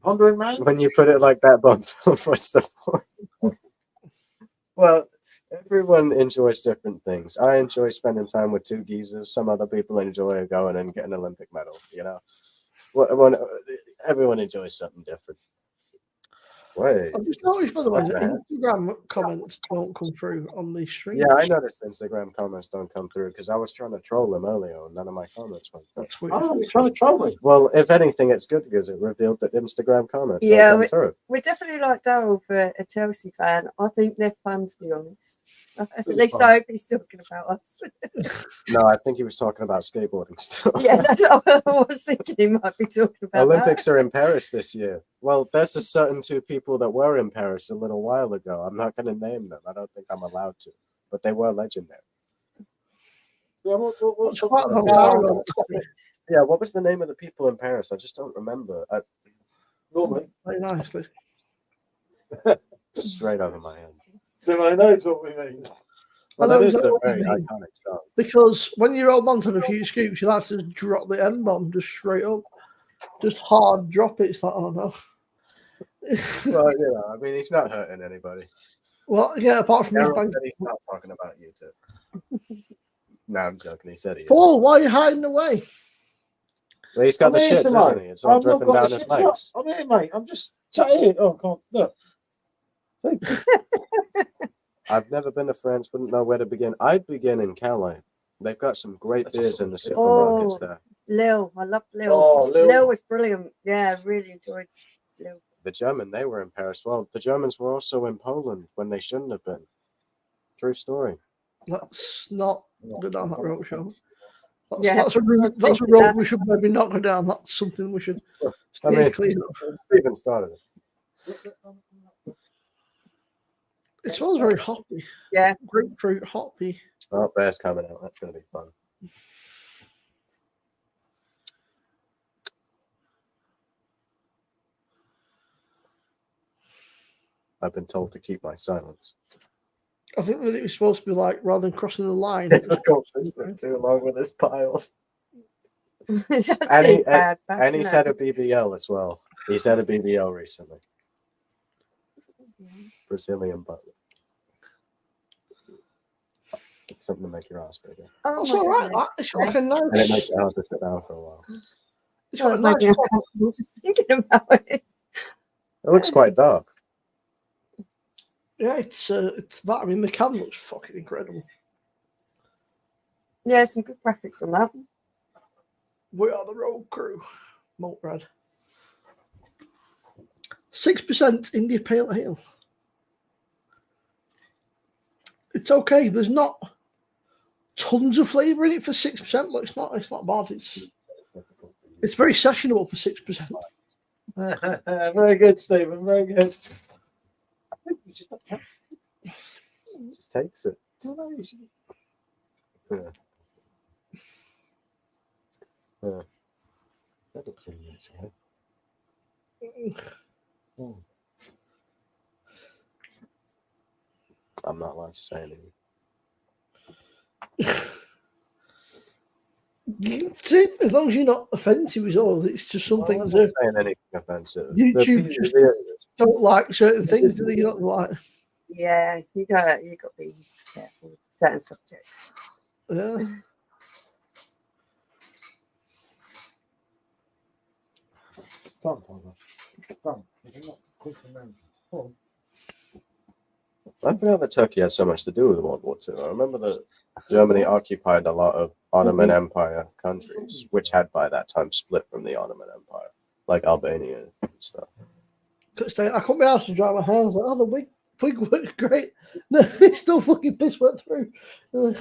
Pondering man. When you put it like that, Bob, what's the point? Well, everyone enjoys different things. I enjoy spending time with two geezers. Some other people enjoy going and getting Olympic medals, you know? Everyone enjoys something different. Wait. I've just noticed, by the way, What's that that? Instagram comments don't come through on the stream. Yeah, I noticed Instagram comments don't come through because I was trying to troll them earlier and none of my comments went through. That's weird. Oh, you're trying to troll me. Well, if anything, it's good because it revealed that Instagram comments Yeah, don't come through. We're definitely like Daryl for a Chelsea fan. I think they're fun, to be honest. At Really least fun. I hope he's talking about us. No, I think he was talking about skateboarding still. Yeah, that's what I was thinking. He might be talking about. Olympics are in Paris this year. Well, there's a certain two people that were in Paris a little while ago. I'm not going to name them. I don't think I'm allowed to, but they were legendary. Yeah, what's Quite a up? lot. Yeah, what was the name of the people in Paris? I just don't remember. Norman. Very nicely. Straight over my head. Simmo knows what we mean. Well, I know that is a exactly what very you mean. iconic song. Because when you're old man to a few scoops, you'll have to drop the N bomb just straight up. Just hard drop it. It's like, oh no. Well, you know, I mean, he's not hurting anybody. Well, yeah, apart from his Errol bank. said he's not talking about you two. No, I'm joking. He said he is. Paul, why are you hiding away? Well, he's got I'm the here, shits, Simmo. hasn't he? It's all I've not dripping got down the his shit. legs. I'm here, mate. I'm just sat here. Oh, God. Look. I've never been to France, wouldn't know where to begin. I'd begin in Calais. They've got some great beers in the supermarkets there. Lil, I love Lil. Oh, Lil. Lil was brilliant. Yeah, I really enjoyed Lil. The German, they were in Paris. Well, the Germans were also in Poland when they shouldn't have been. True story. Let's not go down that road, shall we? Yeah, That's a road we should maybe not go down. That's something we should I stay mean, clear of. Stephen started it. It smells very hoppy. Yeah. Grapefruit hoppy. Oh, bear's coming out. That's going to be fun. I've been told to keep my silence. I think that it was supposed to be like, rather than crossing the line. Difficult to sit too long with his piles. It's And, actually bad. and he's had a BBL as well. He's had a BBL recently. Brazilian butt. It's something to make your ass bigger. Oh, That's my all right. goodness. It's like a And it nice. makes it hard to sit down for a while. It's Well, got it's a nice making me pop. uncomfortable just thinking about it. It looks quite dark. Yeah, it's that. I mean, the can looks fucking incredible. Yeah, some good graphics on that. We are the road crew. Malt red. 6% India Pale Ale. It's okay. There's not tons of flavour in it for 6%, but it's not bad. It's very sessionable for 6%. Very good, Stephen. Very good. Just takes it. Yeah. Yeah. That'll clean it, yeah. I'm not allowed to say anything. As long as you're not offensive, is all. It's just something I'm that not saying anything offensive. YouTube just don't like certain things that you don't like. Yeah, you got to be careful with certain subjects. Yeah. I forgot that Turkey had so much to do with World War II. I remember that Germany occupied a lot of Ottoman Empire countries, which had by that time split from the Ottoman Empire, like Albania and stuff. I couldn't be asked to dry my hands. Like, oh, the wig worked great. No, it's still fucking piss wet through. Would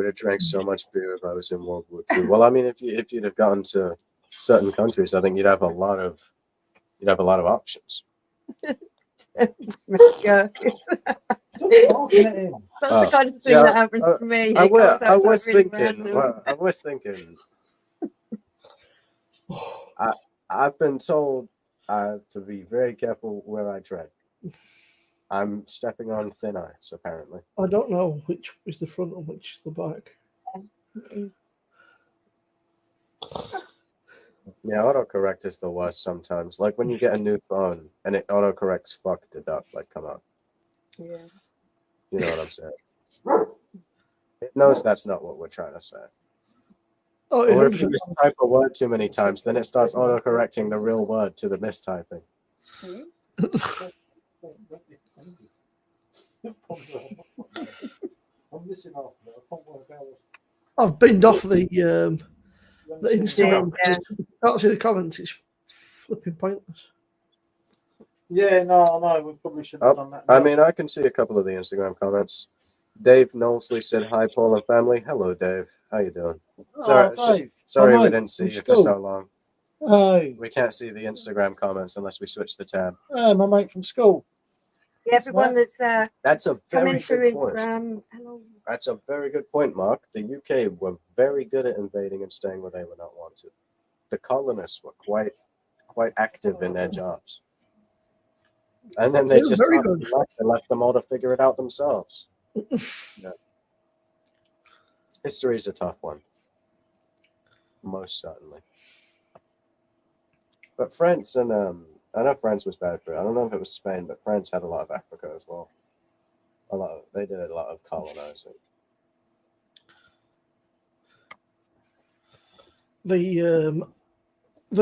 have drank so much beer if I was in World War II. Well, I mean, if you'd have gone to certain countries, I think you'd have a lot of options. Yeah. That's the kind of thing that happens to me. I was Really thinking. I've been told to be very careful where I tread. I'm stepping on thin ice, apparently. I don't know which is the front and which is the back. Yeah, autocorrect is the worst sometimes. Like when you get a new phone and it autocorrects fuck to duck, like, come on. Yeah. You know what I'm saying? It knows that's not what we're trying to say. Oh, Or if you mistype a word too many times, then it starts autocorrecting the real word to the mistyping. I've binned off the Instagram. Yeah. Can't see the comments. It's flipping pointless. Yeah, no, we probably shouldn't have done that. I mean, I can see a couple of the Instagram comments. Dave Knowlesley said, "Hi, Paul and family." Hello, Dave. How you doing? Sorry, we didn't see you for so long. Hey. We can't see the Instagram comments unless we switch the tab. Hey, my mate from school. Yeah, everyone that's That's a coming very through good point. Instagram. Hello. That's a very good point, Mark. The UK were very good at invading and staying where they were not wanted. The colonists were quite active in their jobs. And then they just left them all to figure it out themselves. Yeah. History is a tough one. Most certainly. But France and I know France was bad for it. I don't know if it was Spain, but France had a lot of Africa as well. They did a lot of colonizing. The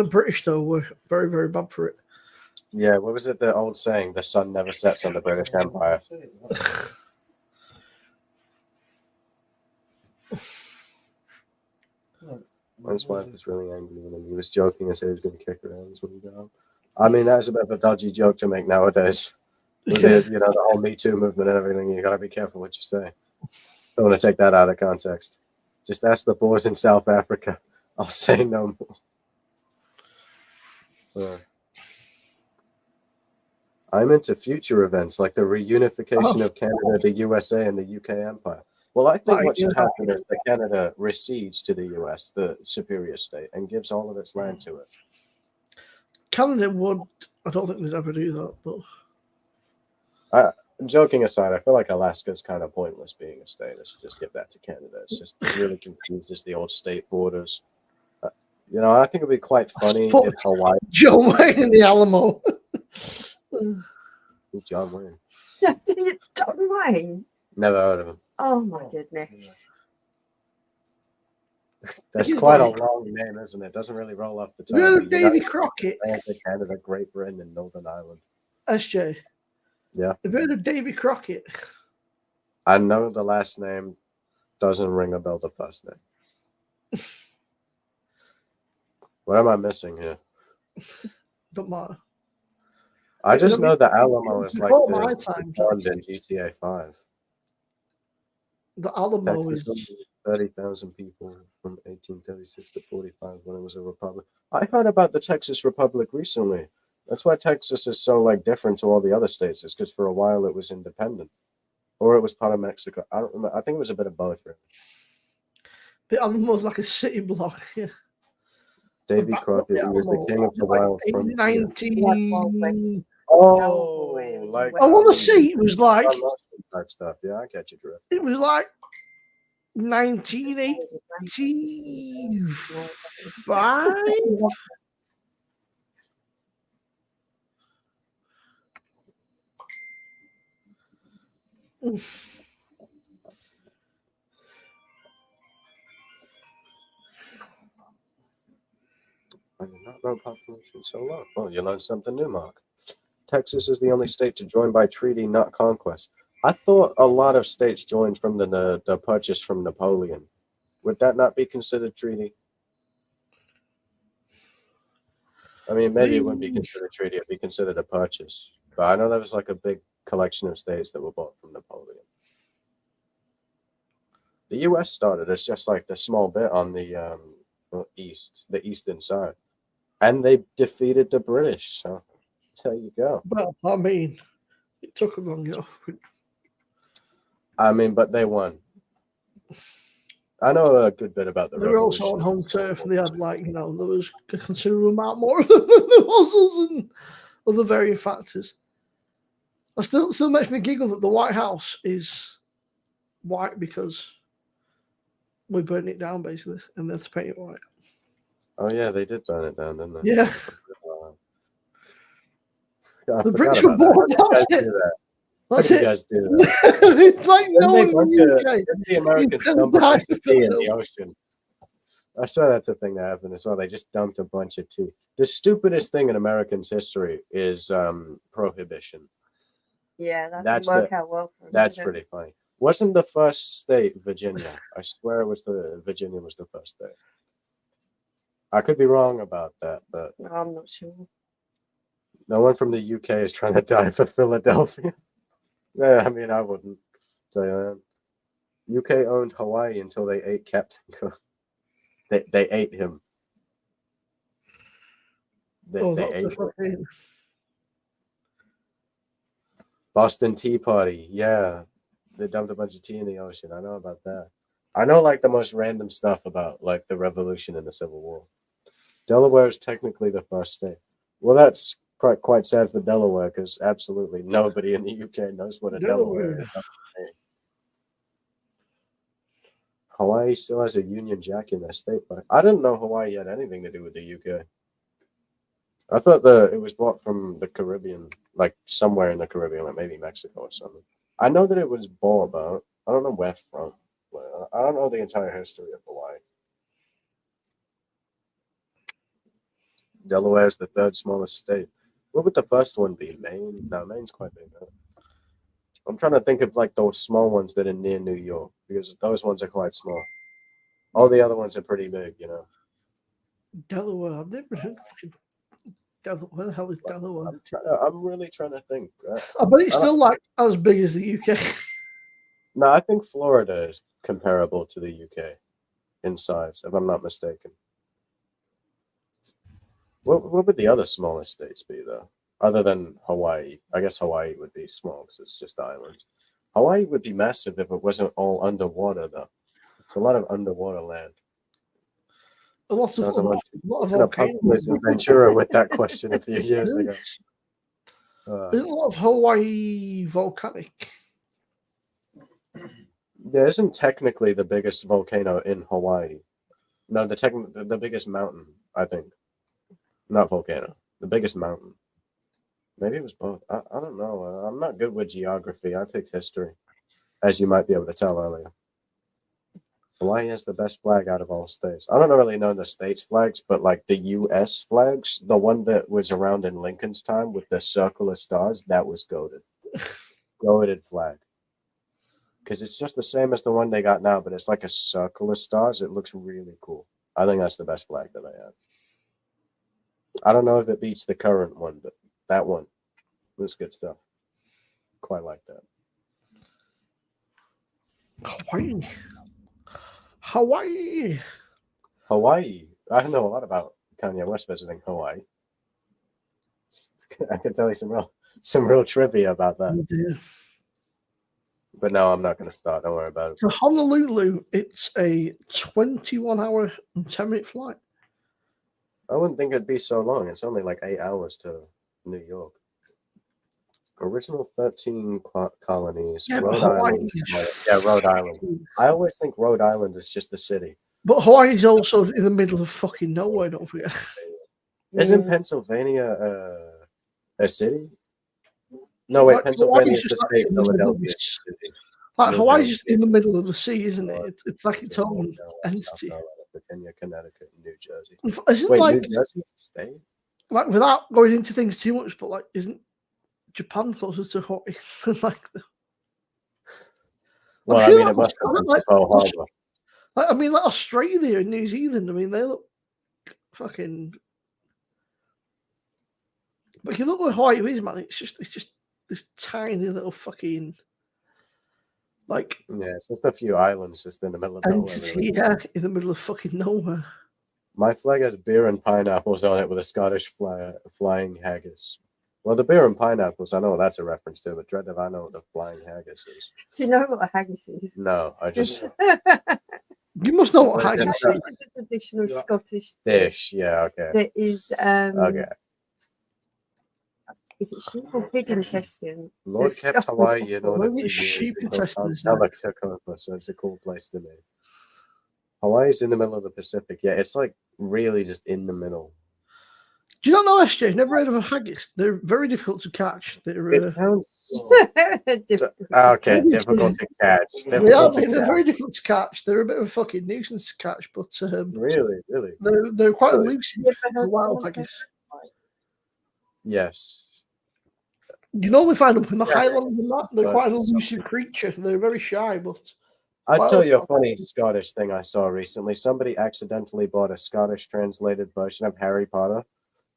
British though were very, very bad for it. Yeah, what was it? The old saying: "The sun never sets on the British Empire." Man's wife was really angry with him. He was joking and said he was going to kick her ass when he got home. I mean, that's a bit of a dodgy joke to make nowadays. With the whole Me Too movement and everything, you got to be careful what you say. Don't want to take that out of context. Just ask the boys in South Africa. I'll say no more. I'm into future events like the reunification of Canada, the USA, and the UK Empire. Well, I think what should happen is that Canada recedes to the US, the superior state, and gives all of its land to it. Canada would. I don't think they'd ever do that, but. Joking aside, I feel like Alaska's kind of pointless being a state. Let's just give that to Canada. It's just really confuses the old state borders. I think it'd be quite funny if Hawaii. John Wayne in the Alamo. Who's John Wayne? John Wayne? Never heard of him. Oh my goodness. That's quite a long name, isn't it? Doesn't really roll off the tongue. You know Davy Crockett? Canada, Great Britain, and Northern Ireland. SJ. Yeah. Have you heard of Davy Crockett? I know the last name. Doesn't ring a bell the first name. What am I missing here? Don't matter. I just know the Alamo is like the the pond in GTA 5. The Alamo Texas is. only 30,000 people from 1836 to 45 when it was a republic. I heard about the Texas Republic recently. That's why Texas is so like different to all the other states. It's because for a while it was independent, or it was part of Mexico. I don't remember. I think it was a bit of both. Really. The Alamo was like a city block. Yeah. Davy Back up Crockett, the he was the Alamo, king of the like wild frontier. 19. Oh, like I want to say it was like. type stuff. Yeah, I catch you, drift. It was like 1985. I did not know population so low. Oh, you learned something new, Mark. Texas is the only state to join by treaty, not conquest. I thought a lot of states joined from the purchase from Napoleon. Would that not be considered treaty? I mean, maybe it wouldn't be considered treaty. It'd be considered a purchase. But I know there was like a big collection of states that were bought from Napoleon. The U.S. started as just like the small bit on the eastern side, and they defeated the British. So there you go. Well, I mean, it took them long enough. I mean, but they won. I know a good bit about the They were also on home turf. They had like there was a considerable amount more of them than there was and other varying factors. I still makes me giggle that the White House is white because we burned it down basically, and they have to paint it white. Oh yeah, they did burn it down, didn't they? Yeah. The British were born. That's it. That's it. You guys do that? It's like no one in the UK. The Americans dump a bunch of tea in the ocean. I swear that's a thing that happened as well. They just dumped a bunch of tea. The stupidest thing in Americans' history is prohibition. Yeah, that didn't work out well for them. That's pretty funny. Wasn't the first state Virginia? I swear it was Virginia was the first state. I could be wrong about that, but No, I'm not sure. No one from the UK is trying to die for Philadelphia. Yeah, I mean, I wouldn't say that. UK owned Hawaii until they ate Captain Cook. They ate him. They ate him. Boston Tea Party, yeah. They dumped a bunch of tea in the ocean. I know about that. I know like the most random stuff about like the Revolution and the Civil War. Delaware is technically the first state. Well, that's quite sad for Delaware because absolutely nobody in the UK knows what a Delaware is. Hawaii still has a Union Jack in their state flag. I didn't know Hawaii had anything to do with the UK. I thought it was bought from the Caribbean, like somewhere in the Caribbean, like maybe Mexico or something. I know that it was bought, but I don't know where from. I don't know the entire history of Hawaii. Delaware is the third smallest state. What would the first one be? Maine? No, Maine's quite big. Huh? I'm trying to think of like those small ones that are near New York because those ones are quite small. All the other ones are pretty big, you know. Delaware. I've never heard of Delaware. Where the hell is Delaware? I'm really trying to think. I bet it's still like as big as the UK. No, I think Florida is comparable to the UK in size, if I'm not mistaken. What would the other smallest states be, though? Other than Hawaii. I guess Hawaii would be small because it's just islands. Hawaii would be massive if it wasn't all underwater, though. It's a lot of underwater land. A lot of volcanoes in Ventura with that question a few years ago. Isn't a lot of Hawaii volcanic? Yeah, isn't technically the biggest volcano in Hawaii? No, the biggest mountain, I think. Not volcano. The biggest mountain. Maybe it was both. I don't know. I'm not good with geography. I picked history, as you might be able to tell earlier. Hawaii has the best flag out of all states. I don't really know the states' flags, but like the U.S. flags, the one that was around in Lincoln's time with the circle of stars, that was goated. Goated flag. Because it's just the same as the one they got now, but it's like a circle of stars. It looks really cool. I think that's the best flag that I have. I don't know if it beats the current one, but that one was good stuff. Quite like that. Hawaii. Hawaii. Hawaii. I know a lot about Kanye West visiting Hawaii. I can tell you some real trivia about that. Oh dear. But no, I'm not going to start. Don't worry about it. To Honolulu, it's a 21-hour and 10-minute flight. I wouldn't think it'd be so long. It's only like 8 hours to New York. Original 13 colonies. Yeah, Rhode but Hawaii Island. is Yeah, Rhode Island. I always think Rhode Island is just the city. But Hawaii's also in the middle of fucking nowhere, don't forget. Isn't Pennsylvania a city? No, wait, Like, Pennsylvania Hawaii's is the just like state. in the middle of Philadelphia the is the city. Like New Hawaii's Hampshire, just in the middle of the sea, isn't it? It's like its own North Carolina, entity. South Carolina, Virginia, Connecticut, and New Jersey. Isn't Wait, like New Jersey is a state? like without going into things too much, but like isn't Japan closer to Hawaii than like the? Well, I'm I sure mean, like it must have been like, Pearl Harbor. I mean, like Australia and New Zealand. I mean, they look fucking. But if you look where Hawaii is, man, it's just this tiny little fucking like Yeah, it's just a few islands just in the middle of nowhere. entity, Really. in the middle of fucking nowhere. My flag has beer and pineapples on it with a Scottish flying haggis. Well, the beer and pineapples, I know what that's a reference to, but Dread, if I know what the flying haggis is. Do you know what a haggis is? No, I just You must know what But haggis it's is. It's a traditional Scottish dish. Yeah, okay. that is Okay. is it sheep or pig intestine? Lord There's kept stuff Hawaii with in offal. order Maybe for it's years sheep until intestines, Alec took over, so it's a cool place to be. Hawaii's in the middle of the Pacific. Yeah, it's like really just in the middle. Do you not know, SJ? Never heard of a haggis. They're very difficult to catch. They're It sounds Difficult. okay. Maybe difficult to catch. they are, Difficult to mate, they're catch. very difficult to catch. They're a bit of a fucking nuisance to catch, but Really. they're quite Really? elusive. You ever heard Wild someone haggis. Yes. You normally find them in the Yeah, Highlands and that. They're but quite an elusive something. creature. They're very shy, but I'll tell you a funny Scottish thing I saw recently. Somebody accidentally bought a Scottish translated version of Harry Potter,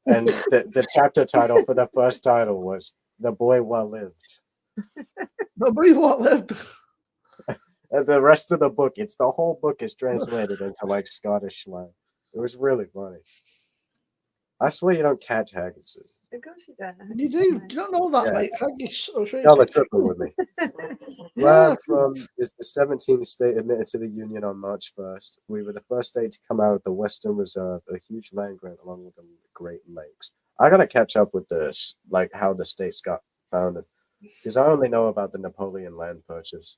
and the chapter title for the first title was "The Boy Well Lived." nobody what lived. And the rest of the book, the whole book is translated into like Scottish slang. It was really funny. I swear you don't catch haggises. Of course you don't. You do. You don't know that, Yeah. mate. Haggis. I'll show you. Y'all took it with me. Yeah. Land from is the 17th state admitted to the Union on March 1st. We were the first state to come out of the Western Reserve, a huge land grant along with the Great Lakes. I gotta catch up with this, like how the states got founded, because I only know about the Napoleon land purchase.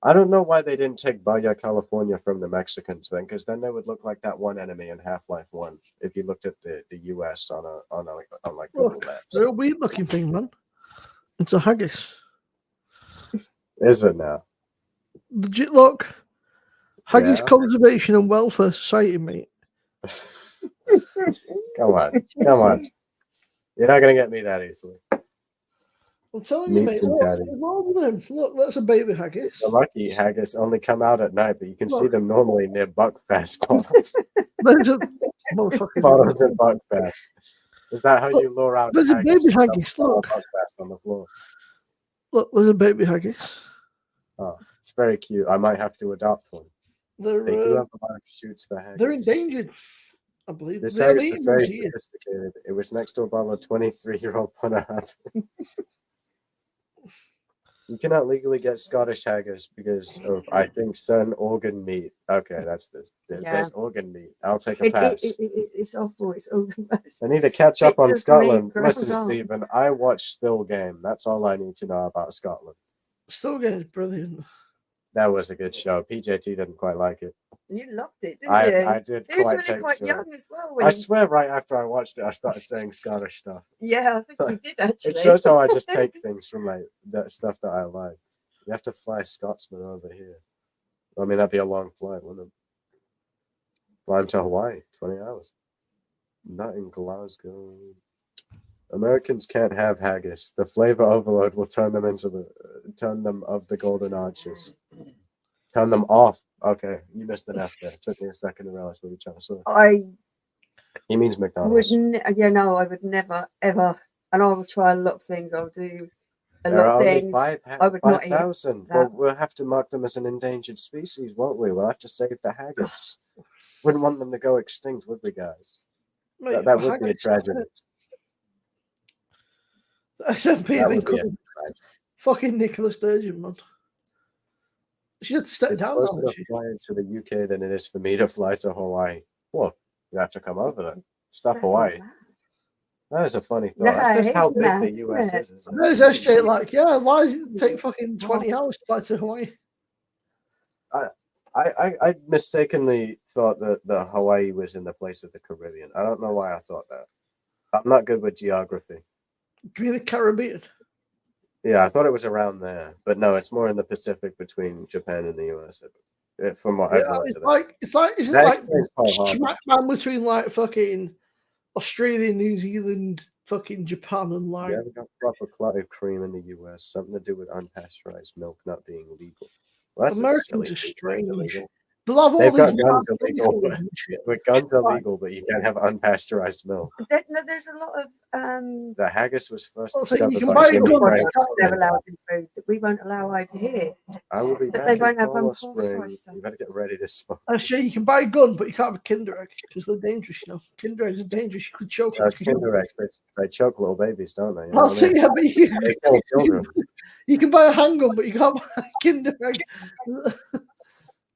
I don't know why they didn't take Baja California from the Mexicans then, because then they would look like that one enemy in Half-Life 1. If you looked at the US on like Google Look, Maps, they're a weird looking thing, man. It's a haggis. is it now? Legit look. Haggis Yeah. Conservation and Welfare Society, mate. Come on. You're not gonna get me that easily. I'm telling you, Meats mate. and Look, tatties. look, that's a baby haggis. The lucky haggis only come out at night, but you can see Look. them normally near Buckfast bottles. There's a motherfucking Bottles at Buckfast. Is that how you lure out There's a haggis? baby haggis, look. Buckfast on the floor. Look, there's a baby haggis. Oh, it's very cute. I might have to adopt one. They do They're have a lot of shoots for haggis. they're endangered, I believe. This They haggis only is eat very once a year. sophisticated. It was next to a bottle of 23-year-old punter. You cannot legally get Scottish haggis because of, I think, certain organ meat. Okay, that's this. There's organ meat. I'll take a pass. It's awful. It's all the worst. I need to catch up Bits on of Scotland. meat ground Listen, up. Stephen, I watched Still Game. That's all I need to know about Scotland. Still getting brilliant. That was a good show. PJT didn't quite like it. You loved it, didn't you? I did He was quite really take quite to young it. as well. I swear, right after I watched it, I started saying Scottish stuff. Yeah, I think you did actually. It shows how I just take things from like that stuff that I like. You have to fly Scotsman over here. I mean, that'd be a long flight, wouldn't it? Flying to Hawaii, 20 hours. Not in Glasgow. Americans can't have haggis. The flavor overload will turn them of the golden arches. Turn them off. Okay, you missed an F there. It took me a second to realize what you're trying to say. He means McDonald's. I would never, ever, and I will try a lot of things. I'll do a There lot are of only things. five I would not eat 5,000. that. Well, we'll have to mark them as an endangered species, won't we? We'll have to save the haggis. Wouldn't want them to go extinct, would we, guys? Mate, That would be a tragedy. SMP That have been would be a cutting tragedy. fucking Nicola Sturgeon, man. She had to step It's down closer now. to She? flying to the UK than it is for me to fly to Hawaii. Well, you have to come over there. Stop That's not Hawaii. bad. That is a funny No, thought. That's just how it's big mad, the isn't US it? is, isn't There's it? that shit like, yeah, why does it take fucking 20 hours to fly to Hawaii? I mistakenly thought that Hawaii was in the place of the Caribbean. I don't know why I thought that. I'm not good with geography. Give me the Caribbean. Yeah, I thought it was around there, but no, it's more in the Pacific between Japan and the US. From what I've learned today. It's like, isn't That it like explains Pearl Harbor. smack bang between like fucking Australia, New Zealand, fucking Japan, and like. You haven't got proper clotted cream in the US. Something to do with unpasteurized milk not being legal. Well, that's Americans a are silly strange. illegal. They'll have all They've got these guns mad illegal, chemicals and shit. but guns are legal, but you can't have unpasteurized milk. No, there's a lot of The haggis was first I'll say you discovered can by buy Jimmy it on Craig. products they're allowed in food that we won't allow over here. I will be But back they in won't have fall or unpasteurized spring. stuff. You better get ready to smoke. Actually, you can buy a gun, but you can't have a Kinder Egg because they're dangerous. You know, Kinder Eggs are dangerous. You could choke. Kinder eggs, they choke little babies, don't they? You know I'll what I say, mean? yeah, but They kill children. you can buy a handgun, but you can't buy a Kinder Egg.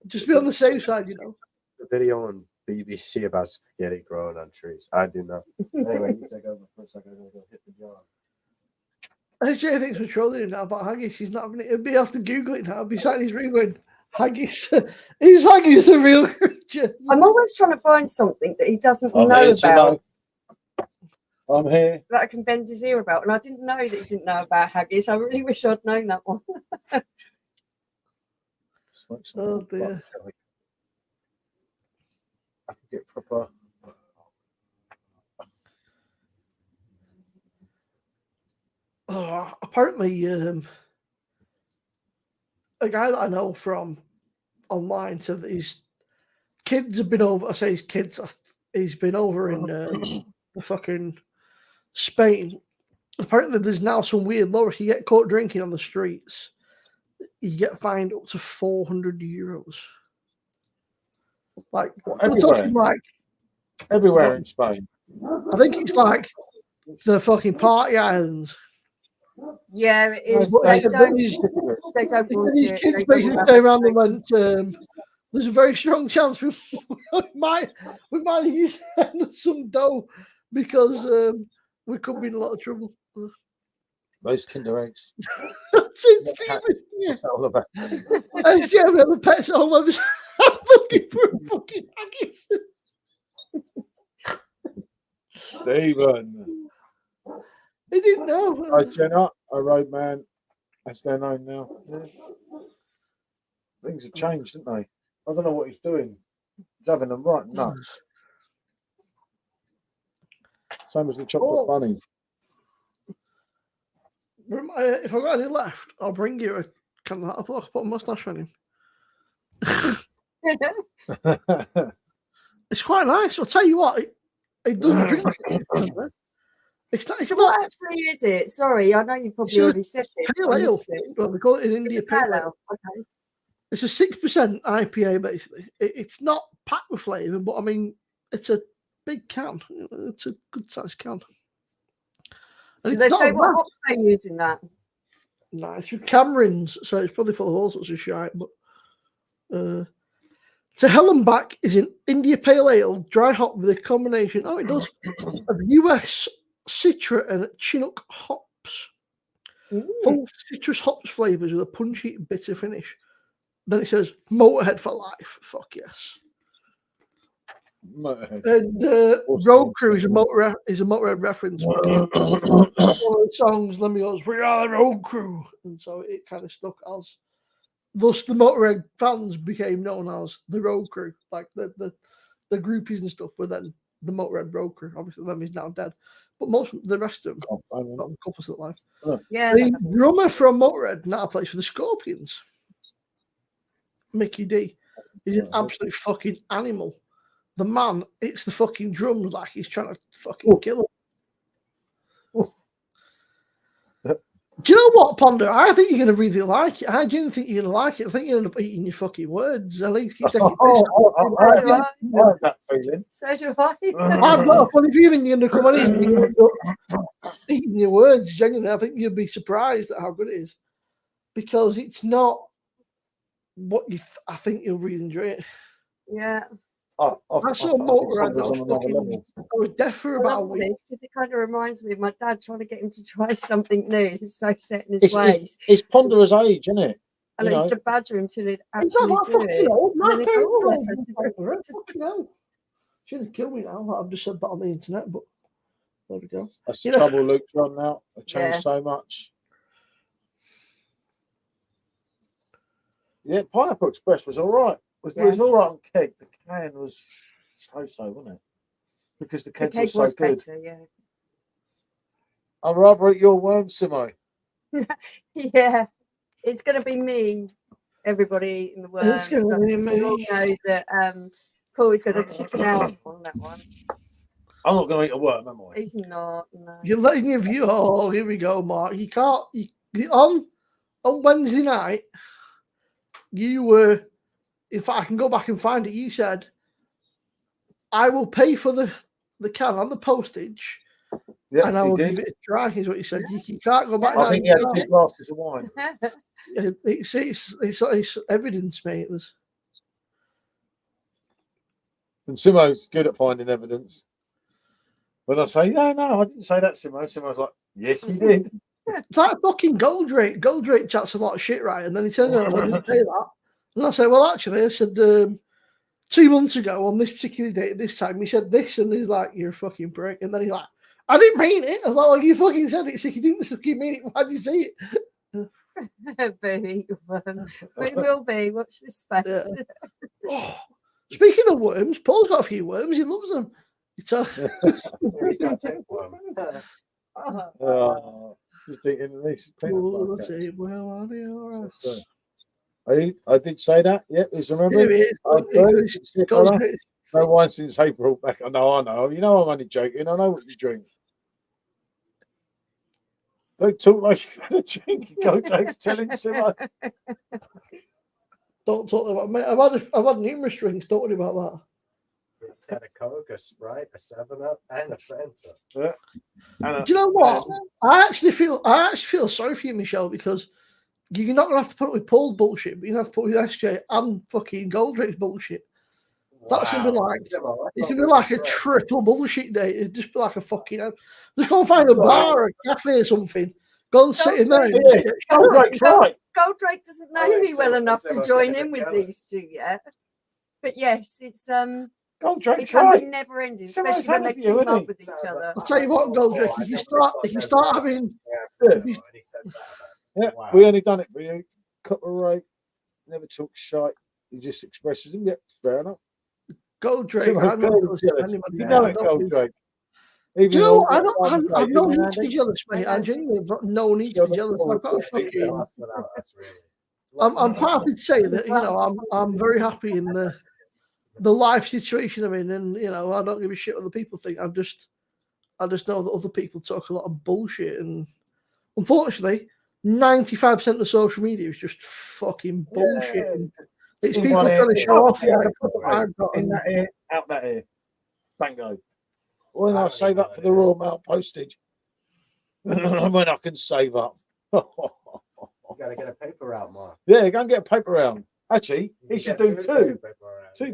Just be on the safe side, you know. The video on BBC about spaghetti growing on trees. I do not. Anyway, you take over for a second. I'm going to go hit the job. SJ thinks we're trolling him now about haggis. He's not having it. He'll be have to Google it now. He'll be sat in his room going, haggis. Is haggis a real creature? I'm always trying to find something that he doesn't I'm know here, about, I'm here. that I can bend his ear about. And I didn't know that he didn't know about haggis. I really wish I'd known that one. Oh dear. I can get proper. Apparently, a guy that I know from online said that his kids have been over. I say his kids. He's been over in the fucking Spain. Apparently, there's now some weird law. If you get caught drinking on the streets, you get fined up to €400. Like we're talking like Everywhere in Spain. I think it's like the fucking party islands. Yeah, it is. But They he said that don't, his- they don't want These it. kids They don't basically want came around and representation. went, there's a very strong chance we might use some dough because we could be in a lot of trouble. Those Kinder eggs. That's it, Stephen. Yeah. What's that all about? Yeah, we have a pets at home. I was looking for a fucking haggis. Stephen. He didn't know. Hi, Jenna, a roadman. That's their name now. Yeah. Things have changed, haven't they? I don't know what he's doing. He's having them right nuts. Same as the chocolate bunny. If I've got any left, I'll bring you a can of that. I'll put a mustache on him. It's quite nice. I'll tell you what, it doesn't drink. It's not. It's So not. what actually is it? Sorry, I know you probably It's a already said this. Pale I ale. missed it. Well, they call it in It's India a pale pale ale. ale. Okay. It's a 6% IPA basically. It's not packed with flavour, but I mean, it's a big can. It's a good sized can. And Did they not say a what bad- hops they use in that? No, it's with Camerons, so it's probably full of all sorts of shite. But so Hellenbach is an India Pale Ale, dry hop with a combination. Oh, it does of US Citra and Chinook hops, full citrus hops flavors with a punchy, bitter finish. Then it says Motorhead for life. Fuck yes. Motorhead. And Road Crew is a Motorhead reference. One of the songs, Lemmy goes, "We are the Road Crew," and so it kind of stuck as. Thus, the Motorhead fans became known as the Road Crew, like the groupies and stuff. But then the Motorhead Road Crew, obviously, them is now dead. But most of the rest of them, not the couples that live. Yeah. The drummer from Motorhead now plays for the Scorpions. Mickey D. He's an absolute fucking animal. The man hits the fucking drums like he's trying to fucking kill him. Do you know what, Ponder? I think you're going to really like it. I genuinely think you're going to like it. I think you're going to end up eating your fucking words. At least keep taking piss. I have that feeling. So do I. I've got a funny feeling you're going to come on in and you're going to end up eating your words. Genuinely, I think you'll be surprised at how good it is. Because it's not what you I think you'll really enjoy it. Yeah. I saw Motor and I was deaf for about a week. Because it kind of reminds me of my dad trying to get him to try something new. He's so set in his ways. It's Ponderer's age, isn't it? And I used to badger him till he'd actually do it. Should have killed me now. I've just said that on the internet, but there we go. That's the trouble Luke's on now. I changed so much. Yeah, Pineapple Express was all right. It was all right on keg. The can was so, wasn't it? Because the keg was so good. Better, yeah. I'd rather eat your worms, Simmo. Yeah. It's going to be me, everybody in the world. It's going to be me. We all know that Paul is going to kick out on that one. I'm not going to eat a worm, am I? He's not. No. You're letting your view. Oh, here we go, Mark. You can't. On Wednesday night, you were. In fact, I can go back and find it. You said, "I will pay for the can and the postage, and I will give it a try." Is what you said. You can't go back. I think he had 2 glasses of wine. It's evidence, mate. And Simo's good at finding evidence. When I say, no, I didn't say that, Simo's like, yes, you did. It's like fucking Goldrake. Goldrake chats a lot of shit, right? And then he turns out I didn't say that. And I say, well, actually, I said 2 months ago on this particular date at this time, he said this, and he's like, you're a fucking prick. And then he's like, I didn't mean it. I was like, well, you fucking said it. So you didn't fucking mean it. Why'd you say it? Baby, it will be. Watch this space. Yeah. Oh, speaking of worms, Paul's got a few worms. He loves them. He's got to take one. Just eating the least. Let's see. Well, I'll be all right. I did say that. Yeah, is remember? Here it is. No wine since April back. I know. You know I'm only joking. I know what you drink. Don't talk like you've had a drink. Go Jake's telling Simmo. Don't talk about me. I've had numerous drinks. Don't worry about that. It's had a Coke, a Sprite, a 7-Up, and a Fanta. Yeah. Do you know what? I actually feel sorry for you, Michelle, because you're not gonna have to put up with Paul's bullshit, but you have to put up with SJ and fucking Goldrake's bullshit. That's gonna be like it's gonna be like a triple bullshit day. It'd just be like a fucking. Just go and find a bar or a cafe or something. Go and sit in there. Goldrake's right. Goldrake doesn't know me well enough to join in with these two yet. But yes, it's Goldrake's it can right. be never ending, especially when they team up with each other. I'll tell you what, Goldrake, if you start having we only done it for you. Copyright, never talk shite. He just expresses them. Yeah, fair enough. Goldrake, Goldrake. Do you know what? I've no need to be jealous, mate. I genuinely have got no need to be jealous. I've got a fucking. I'm quite happy to say that, you know, I'm very happy in the life situation I'm in, and you know, I don't give a shit what the people think. I just know that other people talk a lot of bullshit, and unfortunately, 95% of social media is just fucking bullshit. Yeah. It's people trying to show off. In that ear, out that ear. Bango. When I save up for the Royal Mail postage, when I can save up. You got to get a paper round, Mark. Yeah, go and get a paper round. Actually, he should do two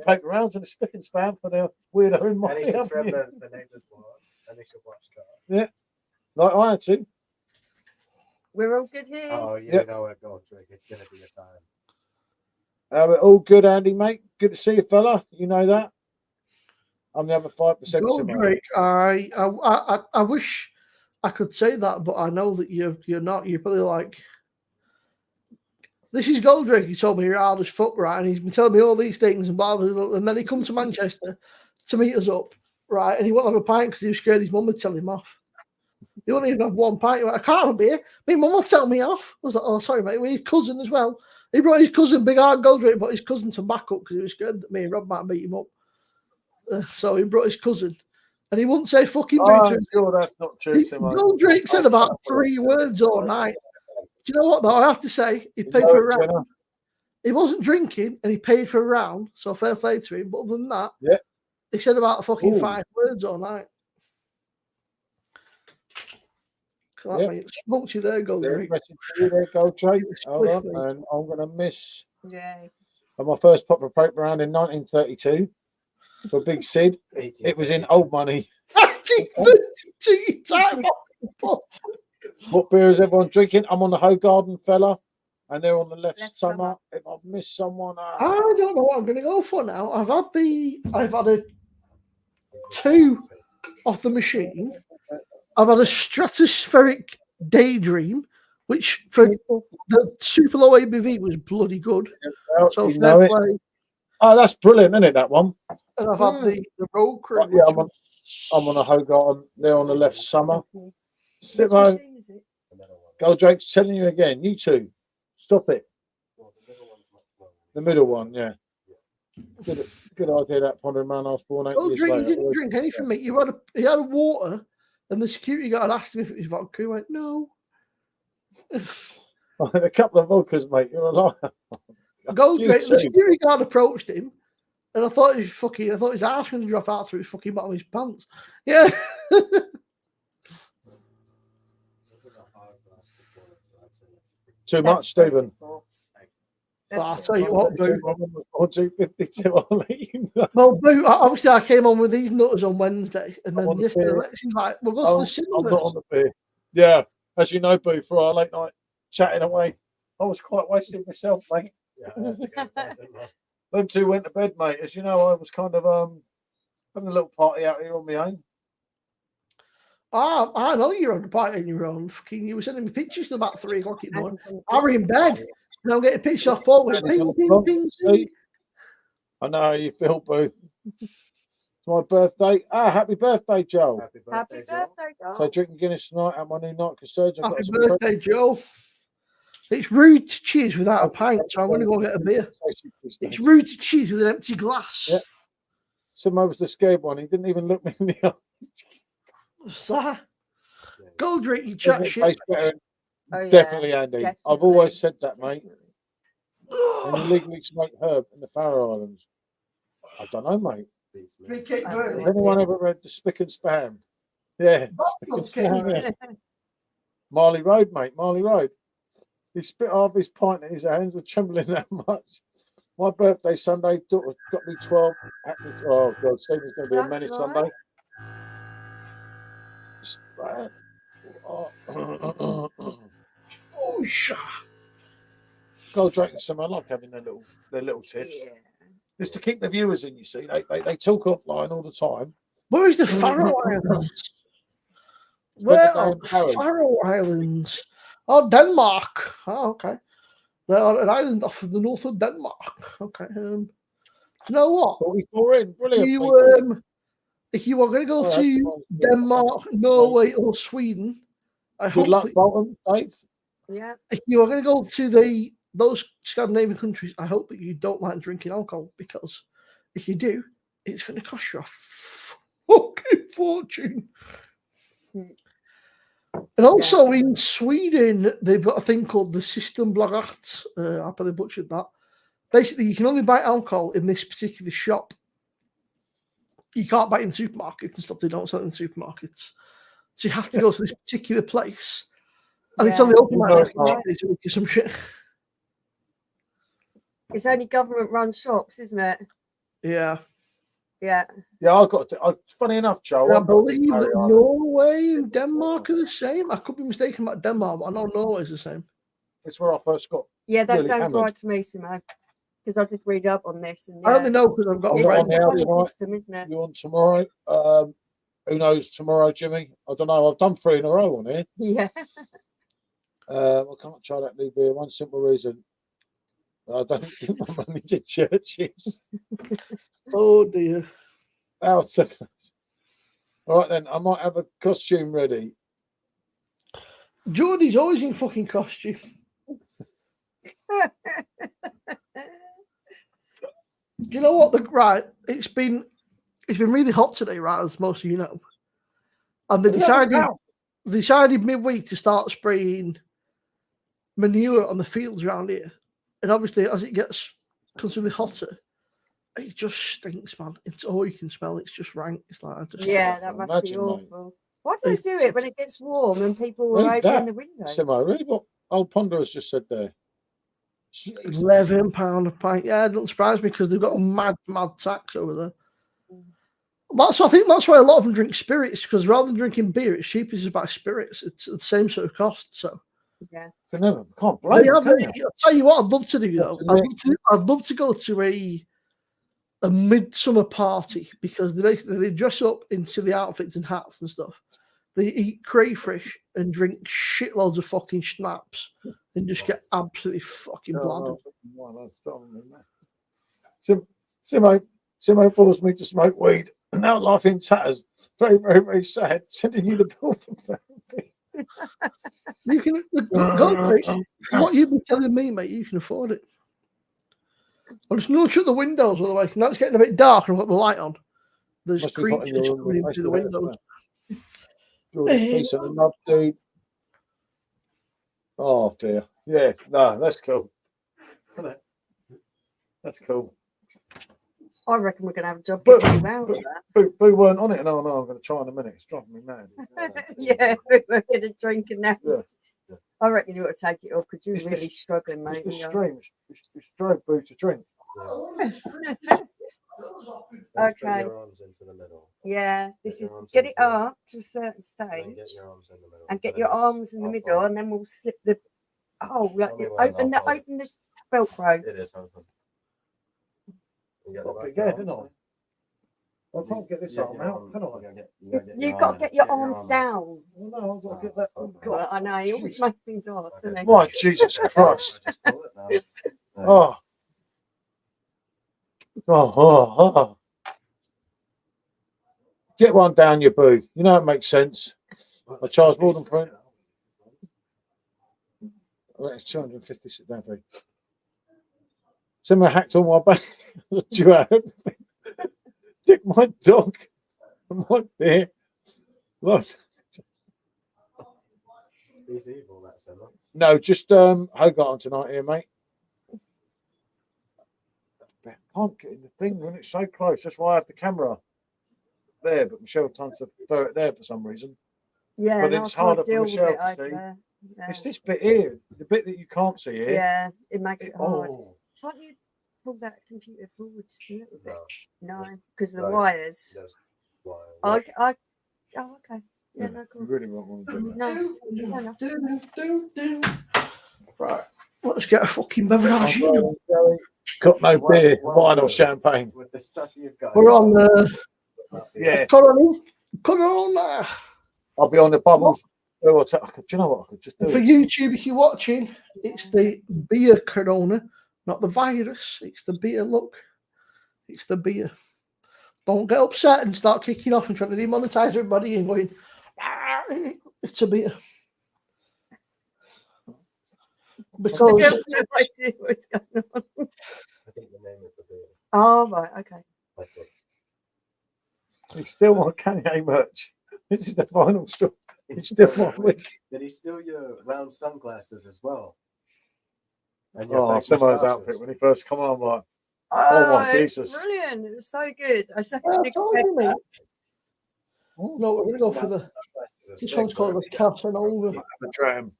paper rounds and a spick and span for the weirdo in my. And he should trim the neighbour's lawns, and he should watch cars. Yeah, like I had to. We're all good here. Oh, you know it, Goldrake. It's going to be a time. We're all good, Andy, mate. Good to see you, fella. You know that. I'm the other 5%. Goldrake, I wish I could say that, but I know that you're not. You're probably like, this is Goldrake. He told me you're hard as fuck, right? And he's been telling me all these things and blah, blah, blah. And then he comes to Manchester to meet us up, right? And he won't have a pint because he was scared his mum would tell him off. He won't even have one pint. I can't have a beer. My mum will tell me off. I was like, oh, sorry, mate. With his cousin as well. He brought his cousin, big hard Goldrake, but his cousin to back up because he was scared that me and Rob might beat him up. So he brought his cousin. And he wouldn't say fucking I'm sure that's not true, Simon. Goldrake said about 3 words all night. you know what though? I have to say, he paid for a round. He wasn't drinking, and he paid for a round. So fair play to him. But other than that, Yeah, he said about fucking 5 words all night. Smoked you there, go Drake. There, go Drake. Hold on, and I'm gonna miss. Yeah. My first proper paper round in 1932 for Big Sid. It was in old money. 1932 What beer is everyone drinking? I'm on the Hoe Garden fella, and they're on the left summer. If I've missed someone, I don't know what I'm going to go for now. I've had a 2 off the machine. I've had a stratospheric daydream, which for the super low ABV was bloody good. So fair play. Oh, that's brilliant, isn't it? That one. And I've had the road crew. Yeah, I'm on a Hoe Garden. They're on the left summer. Simmo, Gold Drake's telling you again. You two, stop it. The middle one, yeah. Good idea. That pondering man I was born 8 years later. He didn't drink anything, mate. He had a water, and the security guard asked him if it was vodka. He went, no. A couple of vodkas, mate. You're a liar. Gold Drake. The security guard approached him, and I thought his ass was going to drop out through his fucking bottom of his pants. Yeah. Too much, Stephen. I'll tell you what, Boo. 252. I'll let you know. Well, Boo, obviously I came on with these nutters on Wednesday, and then yesterday Lexi's like, we'll go to the cinema. I'm not on the beer. Yeah, as you know, Boo, for our late night chatting away, I was quite wasted myself, mate. Yeah, them two went to bed, mate. As you know, I was kind of having a little party out here on my own. I know you're on the party on your own. Fucking, you were sending me pictures till about 3 o'clock in the morning. I were in bed. And I'm getting pictures off Paul with ping, ping, ping. I know how you feel, Boo. It's my birthday. Happy birthday, Joe. Happy birthday, Joe. So drinking Guinness tonight at my new night surge. Happy birthday, Joe. It's rude to cheers without a pint, so I'm going to go get a beer. It's rude to cheers with an empty glass. Yeah. Simmo was the scared one. He didn't even look me in the eye. What's that? Go drink your chat shit. Definitely, Andy. Definitely. I've always said that, mate. And you legally smoke herb in the Faroe Islands. I don't know, mate. Has anyone ever read the Spick and Spam? Yeah. Marley Road, mate. Marley Road. He spit half his pint and his hands were trembling that much. My birthday Sunday got me 12. Oh, God. Stephen's going to be a menace Sunday. Oh, shit. Gold Drake and some. I like having their little tips. Yeah. It's to keep the viewers in, you see. They talk offline all the time. Where is the Faroe Islands? Where are the Faroe Islands? Oh, Denmark. Oh, okay. They're an island off of the north of Denmark. Okay. You know what? 44 in. Brilliant. If you are going to go to Denmark, Norway, or Sweden, good luck, Bolton, Dave. Yeah. If you are going to go to those Scandinavian countries, I hope that you don't like drinking alcohol, because if you do, it's going to cost you a fucking fortune. And also in Sweden, they've got a thing called the Systembolaget. I probably butchered that. Basically, you can only buy alcohol in this particular shop. You can't buy it in supermarkets and stuff. They don't sell it in supermarkets. So you have to go to this particular place. And it's only open like 2 days a week or some shit. It's only government-run shops, isn't it? Yeah. Yeah. Yeah, I got to, funny enough, Joe. I believe that Norway and Denmark are the same. I could be mistaken about Denmark, but I know Norway is the same. It's where I first got. Yeah, that sounds right to me, Simmo. Because I did read up on this. And I only know because I've got a friend. System, isn't it? You on tomorrow? Who knows tomorrow, Jimmy? I don't know. I've done 3 in a row on here. Yeah. I can't try that new beer. One simple reason. I don't think my money to churches. Oh dear. All right then, I might have a costume ready. Geordie's always in fucking costume. Do you know what? Right, it's been really hot today, right? As most of you know, and they decided midweek to start spraying manure on the fields around here, and obviously as it gets considerably hotter, it just stinks, man. It's all you can smell. It's just rank. It's like I just Yeah, that must be Imagine, mate. awful. Why do they do it when it gets warm and people are Read opening that, the windows? Simmo. Read what old Ponder has just said there. Jeez. £11 a pint. Yeah, it doesn't surprise me because they've got a mad tax over there. I think that's why a lot of them drink spirits, because rather than drinking beer, it's cheapest to buy spirits. It's the same sort of cost. So Yeah. Can't blame them, can you? I'll tell you what I'd love to do though. I'd love to go to a midsummer party, because they dress up into the outfits and hats and stuff. They eat crayfish and drink shitloads of fucking schnapps and just get absolutely fucking bladdered. Simmo forced me to smoke weed, and now life in tatters. Very, very, very sad. Sending you the bill for therapy. You can go, mate. What you've been telling me, mate, you can afford it. I'm just going to shut the windows, by the way, and that's getting a bit dark, and I've got the light on. There's Must be hot in your creatures room, coming mate. into the windows. Decent enough, dude. Oh dear. Yeah, no, that's cool. That's cool. I reckon we're going to have a job But- getting you out of that. Boo weren't on it. No, I'm going to try in a minute. It's driving me mad. Yeah, we're going to drink and now. Yeah. I reckon you ought to take it off because you're It's the- really struggling, It's mate. the you know. stream. It's drove Boo to drink. Okay. Your arms into the middle. Yeah, this Get is your arms get into it the middle. up to a certain And stage then get your arms in the middle. and get And your then arms in the up, middle, up. and then we'll slip the like Tell me when open I'll hold. open this Velcro. It is open. You get the Got right big head, arms. didn't I? I can't get this Yeah, arm your out, can I? You've got to get your arms arm out. down. Well, no, I've got to get that. Oh, Well, God. I know he always Jeez. makes things off, doesn't he? Why, Jesus Christ. Just pull it now. There you Oh. Oh. Get one down your Boo. You know it makes sense. go. I charge more than for it. Well, it's 250 sit down fee. Someone hacked on my back. Took my dog and my beer. Look. He's evil, that Simmo. No, just Hogarth on tonight here, mate. I can't get in the thing when it's so close. That's why I have the camera there, but Michelle tends to throw it there for some reason. Yeah, But no, it's I can't harder for deal with Michelle it to over see. there. Yeah. It's this bit here, the bit that you can't see here. Yeah, it makes it hard. Oh, Can't you pull that computer forward just a little bit? No. No, because of the No. wires. There's wire. Oh, okay. Yeah, no, you cool. really won't want to do that. No. Right, let's get a fucking beverage. Got no beer, One wine or word. champagne. With the stuff you've got. We're on Yeah, Corona. I'll be on the bubbles. Oh, do you know what? I could just do For it. YouTube, if you're watching, it's the beer Corona, not the virus. It's the beer. Look, it's the beer. Don't get upset and start kicking off and trying to demonetize everybody and going, "Ah, it's a beer." Because I have no idea what's going on. I think the name of the beer. Oh, right, okay. I think. It's still my Kanye merch. This is the final straw. It's still my week. Did he steal your round sunglasses as well? And Oh, fake Simmo's moustaches? outfit when he first come on, I'm like, Oh, my it's Jesus. brilliant. It was so good. I just I didn't told expect you, mate. that. No, we're gonna go for the. Sunglasses are This sick, one's called bro. the Casanova. the tram.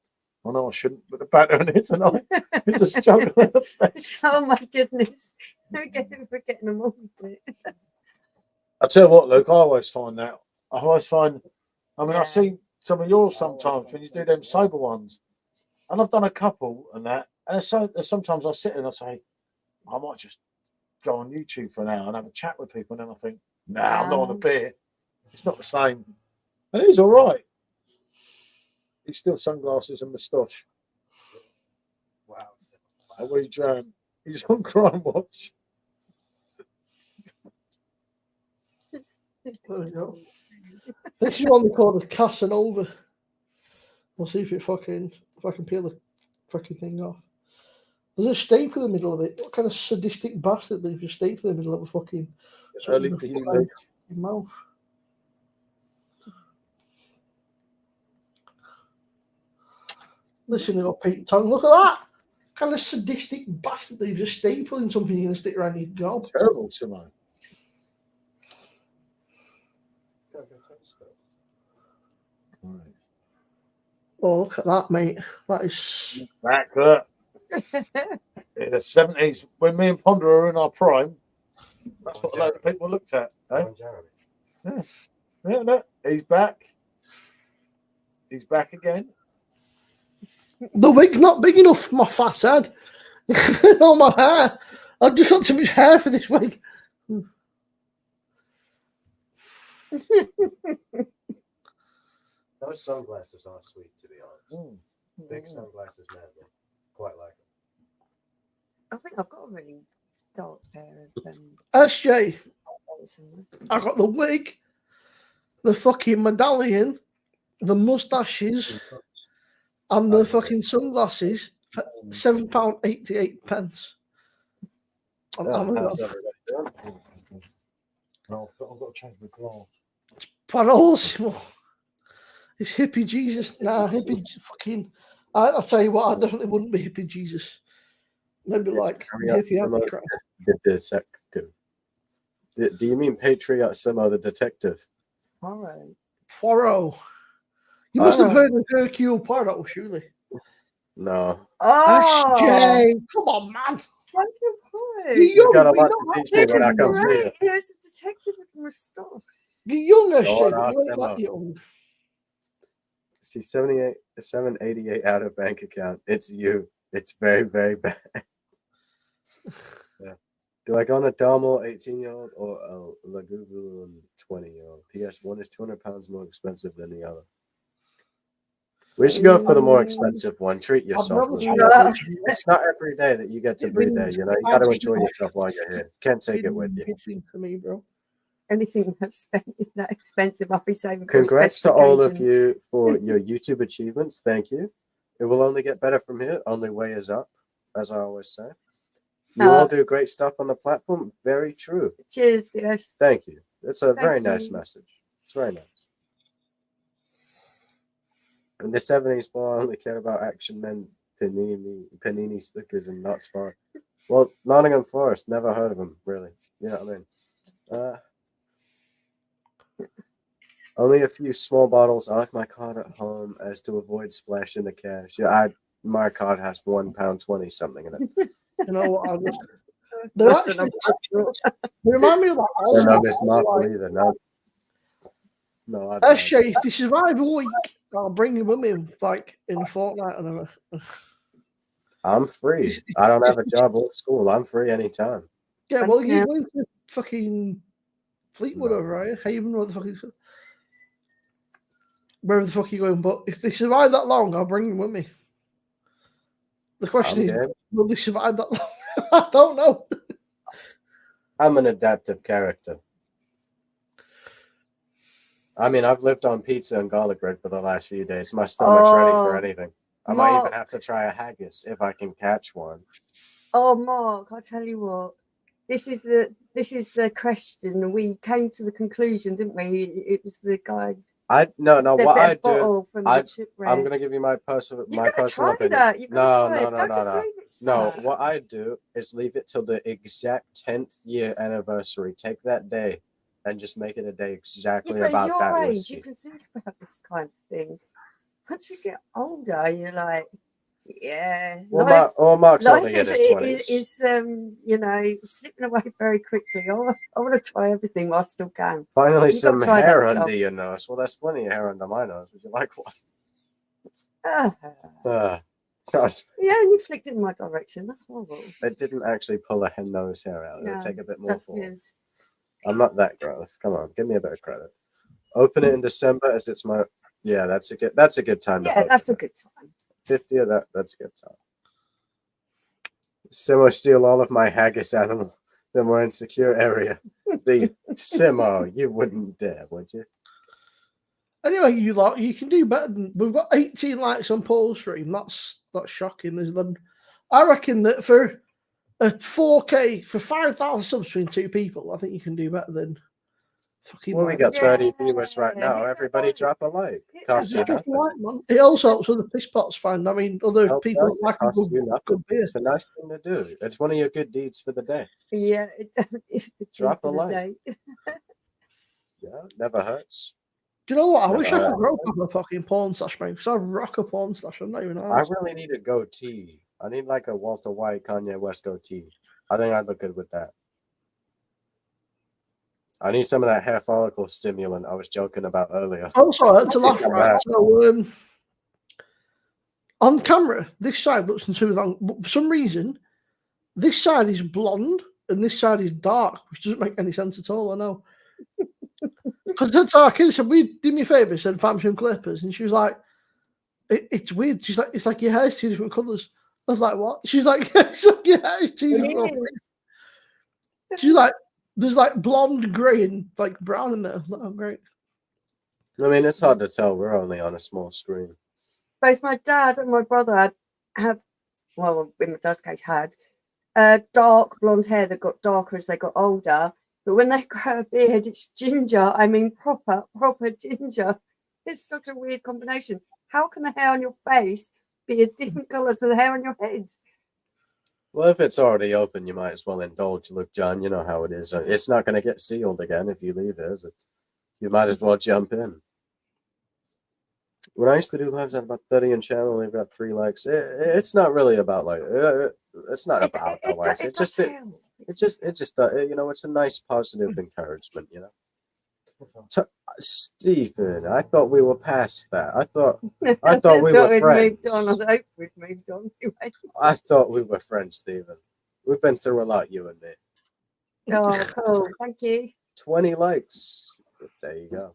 Oh no, I shouldn't. But the banter in it tonight is a struggle at the best. Oh my goodness. We're getting them all. I tell you what, Luke, I always find that. I mean, Yeah. I see some of yours sometimes when you do them sober ones. And I've done a couple and that. And sometimes I sit and I say, I might just go on YouTube for an hour and have a chat with people. And then I think, nah, I'm not on a beer. It's not the same. And he's all right. He's still sunglasses and moustache. Wow. A wee dram. He's on Crime Watch. There we go. This is one we call the Casanova. We'll see if I can peel the fucking thing off. There's a staple in the middle of it. What kind of sadistic bastard leaves a staple in the middle of a fucking Early for you, Luke. mouth? Listen, you got Pete Tongue. Look at that kind of sadistic bastard that you've just stapling something you're going to stick around your gob. Terrible, Simmo. Right. Oh, look at that, mate. That is. Back that. In the 70s, when me and Ponder were in our prime, that's what a load of people looked at. Eh? Yeah, no, he's back. He's back again. The wig's not big enough for my fat head. Oh, my hair. I've just got too much hair for this wig. Those sunglasses are sweet, to be honest. Big Yeah. sunglasses, man. Quite like them. I think I've got a really dark pair of SJ, those. I got the wig, the fucking medallion, the mustaches, and the fucking sunglasses for £7.88. On Amazon. How's everybody doing? No, I've got to change the glass. Parolissimo. It's hippie Jesus. Nah, hippie fucking. I'll tell you what, I definitely wouldn't be hippie Jesus. Maybe It's like Patriot hippie Simmo, Antichrist. the detective. Do you mean Patriot Simmo, the detective? All right. Poirot. You must have heard of Hercule Poirot, surely. No. Oh, SJ, come on, man. You're You got a You're lot young, to teach me when I come see you. right. He was a detective with a moustache. you're young, SJ, Lord, but you ain't Simmo. that young. See, 788 out of bank account. It's you. It's very, very bad. Yeah. Do I go on a Dharma 18-year-old or a Laguvu 20-year-old? PS, one is £200 more expensive than the other. We should go for the more expensive one. Treat yourself. never man. tried It's not every day that you get to breathe there. You know, you got to enjoy yourself while you're here. Can't take it with you. Nothing to me, bro. Anything that's that expensive, I'll be saving for a Congrats to special all of occasion. you for your YouTube achievements. Thank you. It will only get better from here. Only way is up, as I always say. You all do great stuff on the platform. Very true. Cheers, dears. Thank you. It's a very Thank nice you. message. It's very nice. In the 70s, boy, I only cared about Action Men, Panini stickers, and Nuts Far. Well, Nottingham Forest, never heard of them, really. You know what I mean? Only a few small bottles. I left my card at home as to avoid splashing the cash. Yeah, my card has £1.20 something in it. You know what? They're actually. They remind me of that. No, Also, Miss Marple either. No. No, I SJ, if you survive a week, I'll bring you with me, like in a fortnight or whatever. I'm free. I don't have a job or school. I'm free anytime. Yeah, well, you're going to fucking Fleetwood over, right? Haven, what the fuck is it? Wherever the fuck are you going? But if they survive that long, I'll bring them with me. The question is, will they survive that long? I don't know. I'm an adaptive character. I mean, I've lived on pizza and garlic bread for the last few days. My stomach's ready for anything. I might even have to try a haggis if I can catch one. Oh, Mark, I'll tell you what. This is the question. We came to the conclusion, didn't we? It was the guy. No. What I do, I'm gonna give you my personal opinion. That. You've got to try No. Don't just leave it sad. No, what I do is leave it till the exact 10th year anniversary. Take that day and just make it a day exactly about that age, whiskey. you can think about this kind of thing. Once you get older, you're like, yeah. Well, Mark's only life in his 20s. is slipping away very quickly. I want to try everything while I still can. Finally, You've some got to try hair that under stuff. your nose. Well, there's plenty of hair under my nose. Would you like one? Trust me. Yeah, and you flicked it in my direction. That's horrible. It didn't actually pull a nose hair out. It'll take a bit more That's force. good. I'm not that gross. Come on, give me a bit of credit. Open it in December as it's my. Yeah, that's a good time. Yeah, that's a good time. 50 of that's a good time. Simmo steal all of my haggis animal. The more insecure area. The Simmo, you wouldn't dare, would you? Anyway, you can do better than we've got 18 likes on Paul's stream. That's shocking. There's 11. I reckon that for a 4K for 5,000 subs between two people, I think you can do better than Fucking Well, we like, got Yeah, 30 viewers right hit now. that Everybody like. drop a like. Hit Costs that you just drop a nothing. like, man. It also helps with the piss pots fan. I mean, other Helps people us. It like a costs good, you nothing. good beer. It's a nice thing to do. It's one of your good deeds for the day. Yeah, it is the Drop for a the like. day. Yeah, never hurts. Do you know what? It's I wish I never could grow hurt. up a fucking porn stash, man, because I rock a porn stash. I'm not even I honest. really need a goatee. I need like a Walter White, Kanye West goatee. I think I'd look good with that. I need some of that hair follicle stimulant I was joking about earlier. Also, I had to laugh, Some of right? that. So, on camera, this side looks too long. But for some reason, this side is blonde and this side is dark, which doesn't make any sense at all. I know. Because that's our kid said, "We do me a favor," said, "Find some clippers," and she was like, "It's weird." She's like, "It's like your hair's 2 different colors." I was like, "What?" She's like, "Your hair is 2 It different." is. She's like, "There's like blonde, grey, and like brown in there." I'm like, "Oh, great." I mean, it's hard to tell. We're only on a small screen. Both my dad and my brother have, well, in my dad's case, had dark blonde hair that got darker as they got older. But when they grow a beard, it's ginger. I mean, proper ginger. It's such a weird combination. How can the hair on your face be a different colour to the hair on your head? Well, if it's already open, you might as well indulge. Look, John, you know how it is. It's not going to get sealed again if you leave it, is it? You might as well jump in. When I used to do lives at about 30 in channel, they've got 3 likes. It's not really about like. It's not about the likes. It's just you know, it's a nice positive encouragement. You know. Stephen, I thought we were past that. I thought we were friends. Moved on. I hope we've moved on. Anyway. I thought we were friends, Stephen. We've been through a lot, you and me. Oh, cool. Thank you. 20 likes. There you go.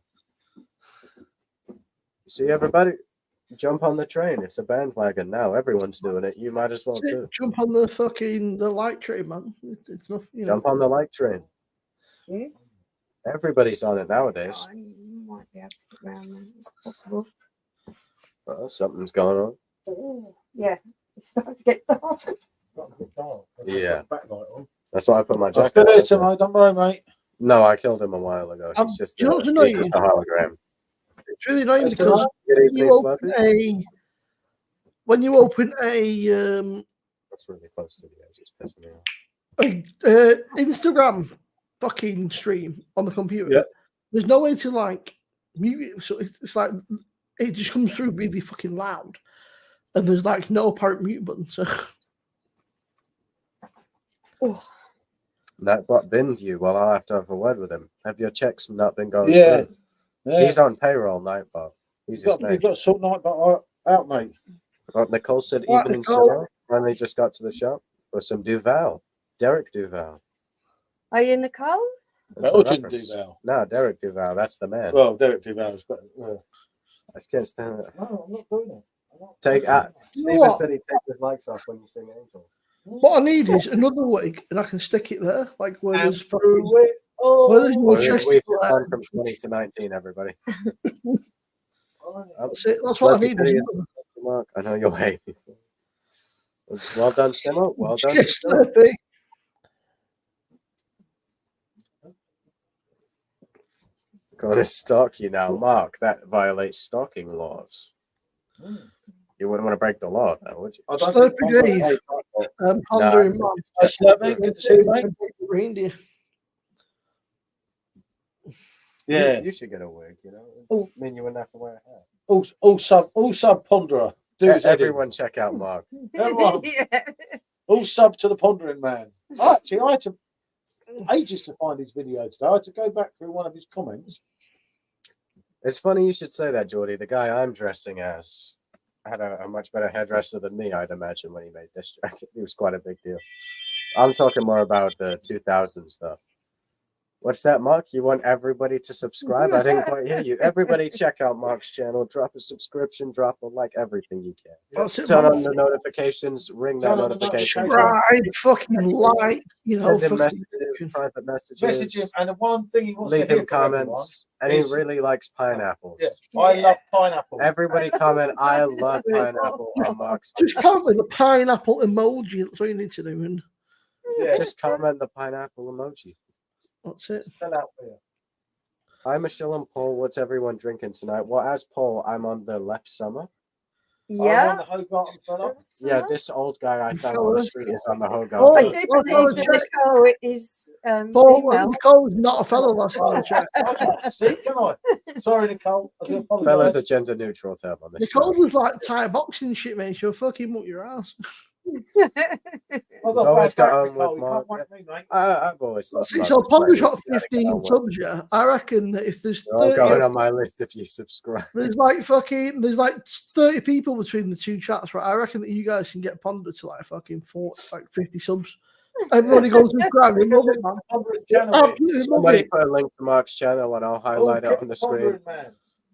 See, everybody, jump on the train. It's a bandwagon now. Everyone's doing it. You might as well too. Jump on the light train, man. It's not, you know. Jump on the like train. Hmm? Everybody's on it nowadays. I might be able to get around that. It's possible. Oh, something's going on. Oh, yeah, it's starting to get dark. Yeah. That's why I put my I'm jacket still here on. tonight, don't worry, mate. No, I killed him a while ago. He's just, do you know what's he's annoying? just a hologram. It's really annoying That's because Good evening, when you open a That's really close to the edge. It's pissing me off. Instagram fucking stream on the computer, Yeah. there's no way to like mute it. So it's like it just comes through really fucking loud, and there's like no apparent mute button. So Oh, That bot binned you. Well, I'll have to have a word with him. Have your checks not been going Yeah. through? Yeah. He's on payroll, Nightbot. He's his name. You've got to sort Nightbot out, mate. Well, Nicole said Right, evening Nicole. Simmo when they just got to the shop for some Duval. Derek Duval. are you Nicole? That's a Belgian reference. Duval. No, Derek Duval. That's the man. Well, Derek Duval is better. I just can't stand it. No, I'm not doing it. Stephen what? said he'd take his likes off when you sing Angel. what I need is another wig, and I can stick it there, like where there's And fucking, through it all. where there's no We've chest. just gone from 20 to 19, everybody. That's it. That's what I need. Mark, I know you'll hate me. Well done, Simmo. Well done. Yes, Simmo. 30. Going to stalk you now, Mark. That violates stalking laws. You wouldn't want to break the law, now, would you? I don't Slurpy think Dave. Nah, Pondering Mike. I slept, mate. Good to see you, mate. Reindeer. Yeah. You should get a wig, you know. Oh. I mean, you wouldn't have to wear a hat. All sub ponderer. Do his head in. Everyone check out Mark. Everyone. Yeah. All sub to the pondering man. Actually, I had to ages to find his video today. I had to go back through one of his comments. It's funny you should say that, Geordie. The guy I'm dressing as had a much better hairdresser than me, I'd imagine, when he made this jacket. It was quite a big deal. I'm talking more about the 2000 stuff. What's that, Mark? You want everybody to subscribe? I didn't quite hear you. Everybody check out Mark's channel. Drop a subscription. Drop a like. Everything you can. That's it, Turn man. on the notifications. Ring that Turn on the notification. notification. Subscribe, fucking like, you know, Send him fucking messages, private messages. Message him, and the one thing he wants Leave to hear him from everyone comments. And he is- really likes pineapples. Yeah, I love pineapple. Everybody comment, I love pineapple on Mark's just videos. comment with the pineapple emoji. That's what you need to do, and Yeah. Just comment the pineapple emoji. that's it. Sell out there. Hi, Michelle and Paul. What's everyone drinking tonight? Well, as Paul, I'm on the left summer. I'm on Yeah. the Hogarten fella. Yeah, this old guy I found on the street is on the Oh, I Hogarten. do Well, believe that check. Nicole is Paul, female. Nicole was not a fellow last time I checked. See, come on. Sorry, Nicole. I do Fella's apologise. a gender neutral term on this. Nicole show. was like Thai boxing shit, mate. She'll fucking muck your ass. I've You've always bad got back, on with Nicole. You can't Mark. whack me, mate. I've always thought. See, Mark so was Ponder's quite got easy to get on 15 with. subs, yeah. I reckon that if there's They're all 30, going on my list if you subscribe. there's like 30 people between the two chats, right? I reckon that you guys can get Ponder to like fucking 40, like 50 subs. Everybody goes to subscribe. We love it, man. Absolutely love Somebody it. put a link to Mark's channel and I'll highlight it on the screen. Man.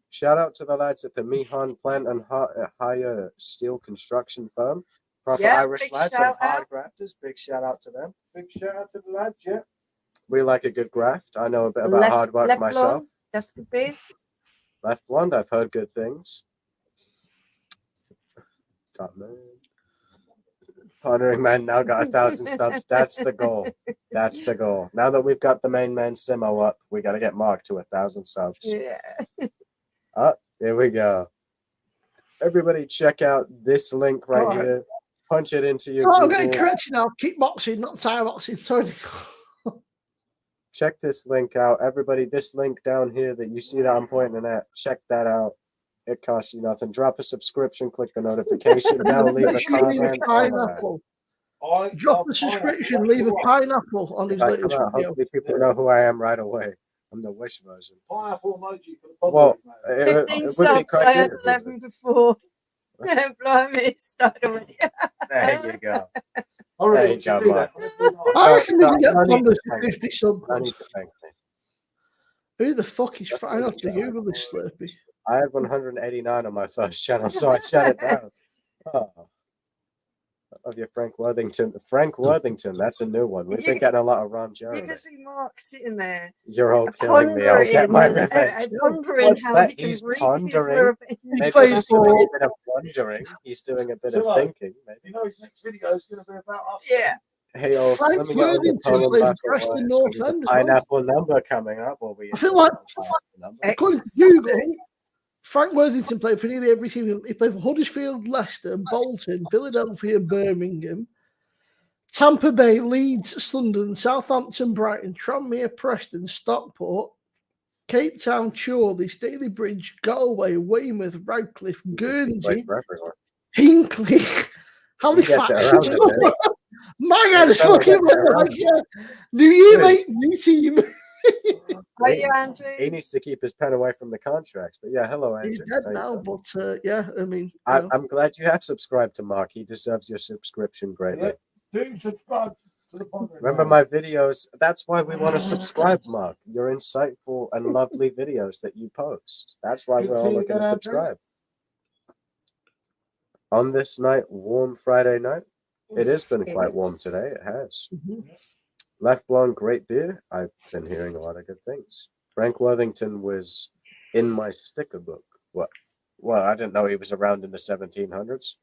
Shout out to the lads at the Mihan Plant and Hire Steel Construction Firm. Proper Yeah, Irish big lads and shout hard out. grafters. Big shout out to them. Big shout out to the lads, yeah. We like a good graft. I know a bit about hard work left myself. blonde, that's good beer. Left blonde, I've heard good things. Top man. Pondering Man now got 1,000 subs. That's the goal. That's the goal. Now that we've got the main man Simmo up, we got to get Mark to 1,000 subs. Yeah. Here we go. Everybody check out this link right Alright. here. Punch it into your So I'm getting Google. corrected now. Kickboxing, not Thai boxing. Sorry. Check this link out. Everybody, this link down here that you see that I'm pointing at, check that out. It costs you nothing. Drop a subscription, click the notification bell, leave a Make sure you leave comment. a pineapple. Drop a subscription, leave a pineapple on his latest video. Hopefully people know who I am right away. I'm the Wish version. Pineapple emoji for the public, Well, man. it 15 would be subs, quite I had good. 11 before. Blimey, it started already. There you go. I really There want you to go, do Mark. that. I reckon we can get No need Ponder to to thank me. 50 subs. I need to thank me. Who the fuck is fine off the Google this Slurpee? I had 189 on my first channel, so I shut it down. Oh. Of your Frank Worthington. Frank Worthington, that's a new one. We've been getting a lot of Ron You Jeremy. can see Mark sitting there. You're all killing me. I'll get my revenge. Pondering What's how that? he can He's read pondering. his revenge. Maybe plays he's doing for- a bit of wondering. He's doing a bit of Simmo, thinking. You Maybe. know his next video is going to be about us. Yeah. Hey, old, Frank let me get on the Worthington poem plays back for Preston away. North There's a End as well. pineapple number coming up. Or we I feel like, number. according to Google, Frank Worthington played for nearly every team. He played for Huddersfield, Leicester, Bolton, Philadelphia, Birmingham, Tampa Bay, Leeds, Sunderland, Southampton, Brighton, Tranmere, Preston, Stockport, Cape Town, Chorley, Staley Bridge, Galway, Weymouth, Radcliffe, Guernsey, Hinkley, Halifax. gets it around a bit. My God, it's Fella fucking gets it around. like, yeah. New year, Good. mate, new team. Are you, Andrew? He needs to keep his pen away from the contracts. But yeah, hello, Andrew. He's dead How you now, doing? but yeah, I mean, you know. I'm glad you have subscribed to Mark. He deserves your subscription greatly. Yeah. Do subscribe to the Pondering Remember Man. my videos? That's why we want to subscribe, Mark. Your insightful and lovely videos that you post. That's why Good we're to all see you looking again, to Andrew. subscribe. On this night, warm Friday night. It has been quite warm Yes. today. It has. Mhm. Left Blonde, great beer. I've been hearing a lot of good things. Frank Worthington was in my sticker book. What? Well, I didn't know he was around in the 1700s.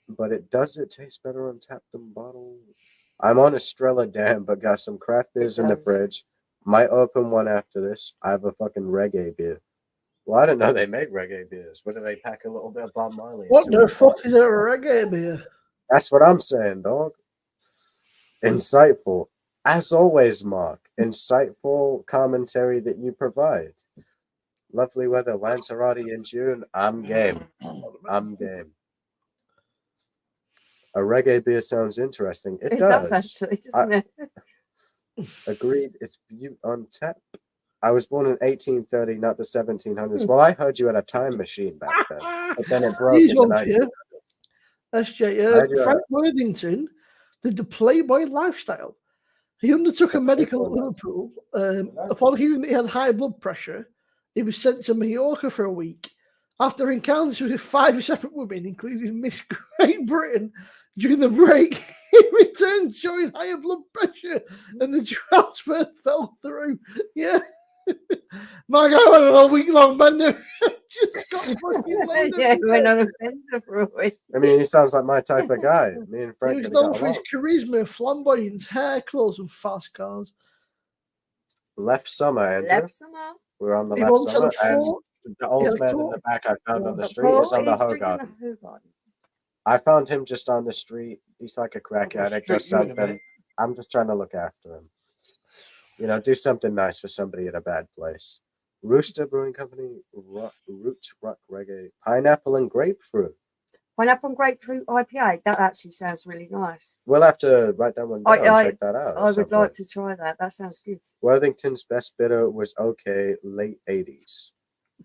But it taste better on tap than bottle? I'm on Estrella Dam, but got some craft beers in the does. fridge. Might open one after this. I have a fucking reggae beer. Well, I didn't know they made reggae beers. What do they pack a little bit of Bob Marley What into the it? fuck is a reggae beer? That's what I'm saying, dog. Insightful. As always, Mark. Insightful commentary that you provide. Lovely weather. Lanzarote in June. I'm game. I'm game. A reggae beer sounds interesting. It, It does. does actually, doesn't it? Agreed. It's on tap. I was born in 1830, not the 1700s. Well, I heard you had a time machine back then, but then it broke Here's in the one for 90s. you. SJ, I do, Frank Worthington did the Playboy lifestyle. He undertook a medical at Liverpool. Upon hearing that he had high blood pressure, he was sent to Mallorca for a week. After encounters with 5 separate women, including Miss Great Britain, during the break, he returned showing higher blood pressure and the transfer fell through. Yeah. My guy went on a week-long bender. Just got fucking laid Yeah, up. he went on a bender for a week. I mean, he sounds like my type of guy. Me and He Frank was could have known got for his along. charisma, flamboyance, hair, clothes, and fast cars. Left summer, Andrew. Left summer. We're on the He left wants summer, a and four. the old Yeah, man in cool. the back I found on the But street Paul is on the is drinking Hogarden. the Hogarden. I found him just on the street. He's like a crack I'll addict or street you in a something. minute. I'm just trying to look after him. You know, do something nice for somebody at a bad place. Rooster Brewing Company, Roots Rock Reggae, pineapple and grapefruit. Pineapple and grapefruit IPA. That actually sounds really nice. We'll have to write that one down and check that out. I would like to try that. That sounds good. Worthington's best bitter was okay, late 80s.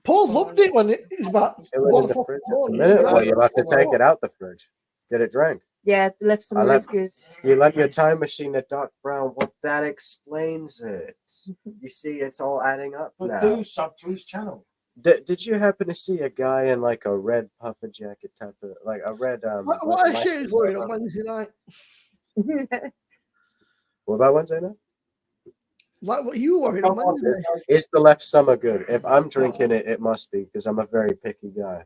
Paul loved it when it was about Chill it 1 in the o'clock fridge in the at the morning. minute. He Well, drank you'll have to before take I it out the fridge. Get it drank. Yeah, the left summer is good. You left your time machine at dark brown. Well, that explains it. You see, it's all adding up But now. do sub to his channel. Did you happen to see a guy in like a red puffer jacket type of like a red What a shit is worried on Wednesday night. What about Wednesday night? Like what you were worried on Wednesday. Is the left summer good? If I'm drinking it, it must be because I'm a very picky guy.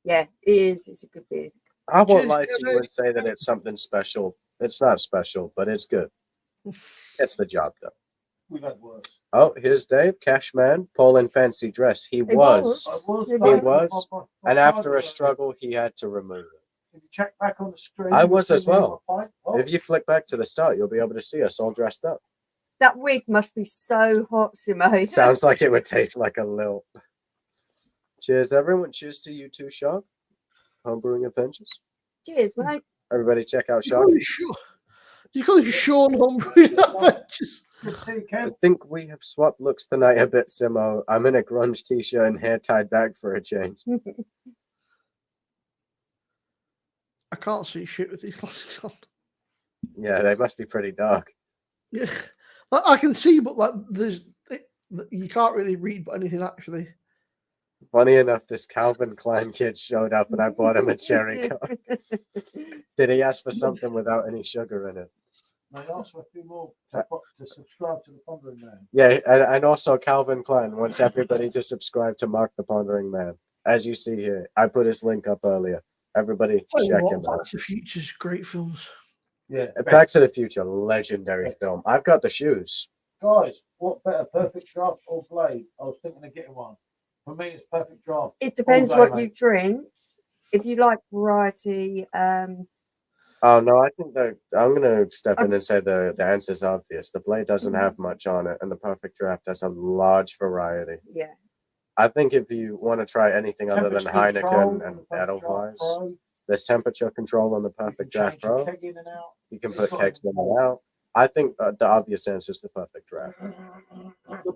Yeah, it is. It's a good beer. I won't Cheers, lie to you and say that it's something special. It's not special, but it's good. Gets the job done. We've had worse. Oh, here's Dave, Cashman, Paul in fancy dress. He was. And after a struggle, he had to remove it. If you check back on the screen, I was as well. Oh, If you flick back to the start, you'll be able to see us all dressed up. That wig must be so hot, Simmo. Sounds like it would taste like a little. Cheers, everyone. Cheers to you too, Shark. Homebrewing Adventures. Cheers, mate. Everybody check out You Shark. call him Sean Homebrewing Adventures. I think we have swapped looks tonight a bit, Simmo. I'm in a grunge t-shirt and hair tied back for a change. I can't see shit with these glasses on. Yeah, they must be pretty dark. Yeah, like, I can see, but like you can't really read anything actually. Funny enough, this Calvin Klein kid showed up and I bought him a cherry coke. Did he ask for something without any sugar in it? They asked for a few more to subscribe to the Pondering Man. Yeah, and also Calvin Klein wants everybody to subscribe to Mark the Pondering Man. As you see here, I put his link up earlier. Everybody check him out. Back to the Future's great films. Yeah. Back to the Future, legendary film. I've got the shoes. Guys, what better, Perfect Draft or Blade? I was thinking of getting one. For me, it's Perfect Draft. It depends all day, what you mate. drink. If you like variety, Oh no, I think that I'm gonna step in and say the answer's obvious. The Blade doesn't have much on it, and the Perfect Draft has a large variety. yeah. I think if you want to try anything other than Temperature control Heineken on and the Perfect Draft Edelweiss, Pro. there's temperature control on the You can Perfect Draft change the Pro. keg in and out. You can put kegs in and out. I think the obvious answer is the Perfect Draft.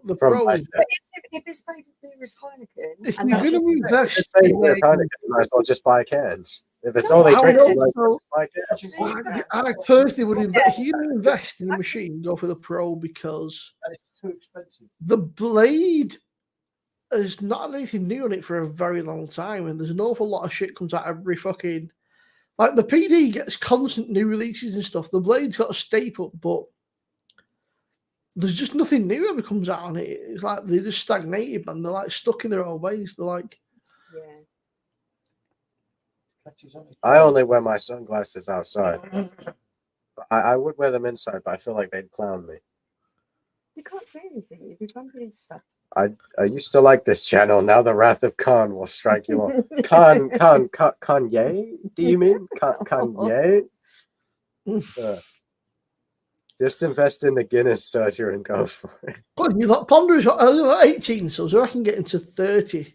The From pro my is But step. if his favourite beer is Heineken, if and you're that's going to your invest If in it's Heineken, you might as well just buy cans. If it's only I drinks, would you might as well also- just buy cans. I personally would invest. If you're going to invest in a machine, go for the pro because And it's too expensive. the Blade has not had anything new on it for a very long time, and there's an awful lot of shit comes out every fucking. Like the PD gets constant new releases and stuff. The Blade's got a staple, but there's just nothing new ever comes out on it. It's like they're just stagnated, man. They're like stuck in their old ways. They're like, yeah. Catches on his I only wear my sunglasses outside. I would wear them inside, but I feel like they'd clown me. You can't say anything. You'd be bumping into stuff. I used to like this channel. Now the wrath of Khan will strike you on. Kanye? Do you mean Kanye? Just invest in the Guinness surgery and go for it. God, you lot Ponder's got 18 subs, so I can get into 30.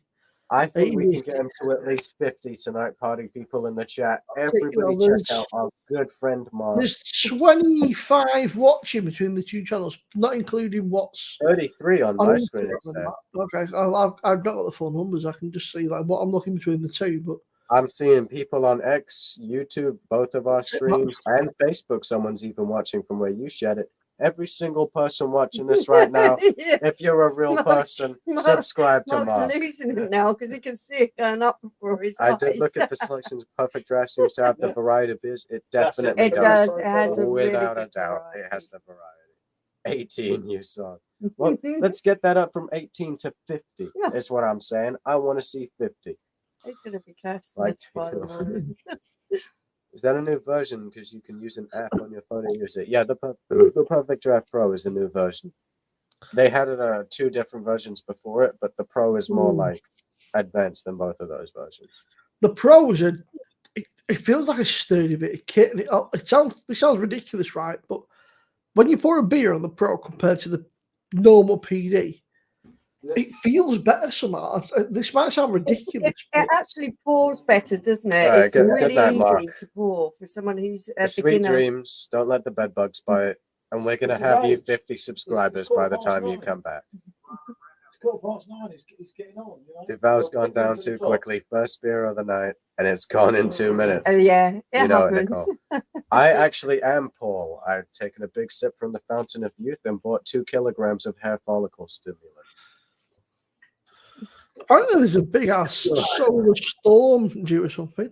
I think we Maybe. can get him to at least 50 tonight, party people in the chat. I'll take Everybody you check out our good friend Mark. There's 25 watching between the two channels, not including what's 33 on my on screen. It Instagram said. and that. Okay, I've not got the full numbers. I can just see like what I'm looking between the two. But I'm seeing people on X, YouTube, both of our That's it, man. streams, and Facebook. Someone's even watching from where you shared it. Every single person watching this right now, Yeah. if you're a real Mark- person, Mark- subscribe to Mark's Mark. losing it now because he can see it going up before his I eyes. did look at the selections. Perfect Draft seems to have the variety of beers. It That's it. definitely It does. does. It has a really Without a good doubt, it variety. has the variety. 18, you saw. Well, let's get that up from 18 to 50. Yeah. Is what I'm saying. I want to see 50. He's going to be cursed Like by the Taylor. morning. Is that a new version? Because you can use an app on your phone and use it. Yeah, the Perfect Draft Pro is the new version. They had two different versions before it, but the Pro is more Ooh. like advanced than both of those versions. The Pros are. It feels like a sturdy bit of kit, and it sounds ridiculous, right? But when you pour a beer on the Pro compared to the normal PD, it feels better somehow. This might sound ridiculous. It actually pours better, doesn't it? Alright, It's good really night, Mark. easy to pour for someone who's a Sweet beginner. dreams. Don't let the bed bugs bite. And we're gonna This is have you age. 50 subscribers by the time you come back. It's 9:15. He's getting on. You know? The valve's Well, gone put them down to the too top. quickly. First beer of the night, and it's gone in 2 minutes. Yeah, it You know it, happens. Nicole. I actually am Paul. I've taken a big sip from the fountain of youth and bought 2 kilograms of hair follicle stimulant. I don't know there's a big ass solar storm due or something.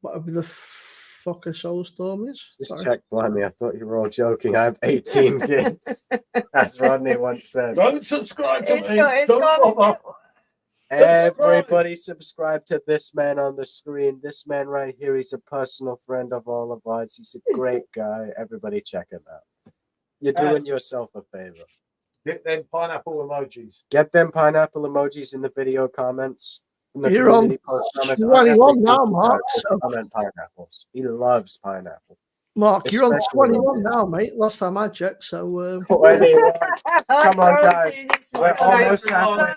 Whatever the fuck a solar storm is. Just Sorry. check behind me. I thought you were all joking. I have 18 kids. As Rodney once said. Don't subscribe to It's me. got- it's Don't got- bother. Everybody subscribe to this man on the screen. This man right here, he's a personal friend of all of ours. He's a great guy. Everybody check him out. You're doing yourself a favor. Get them pineapple emojis. Get them pineapple emojis in the video comments. In the You're on community post comments. 21 now, Everything Mark. just So, comment pineapples. He loves pineapple. Mark, you're on Especially 21 now, mate. Last time I checked. So, Anyway, I Come on, told guys. you this was We're gonna almost go halfway. wrong.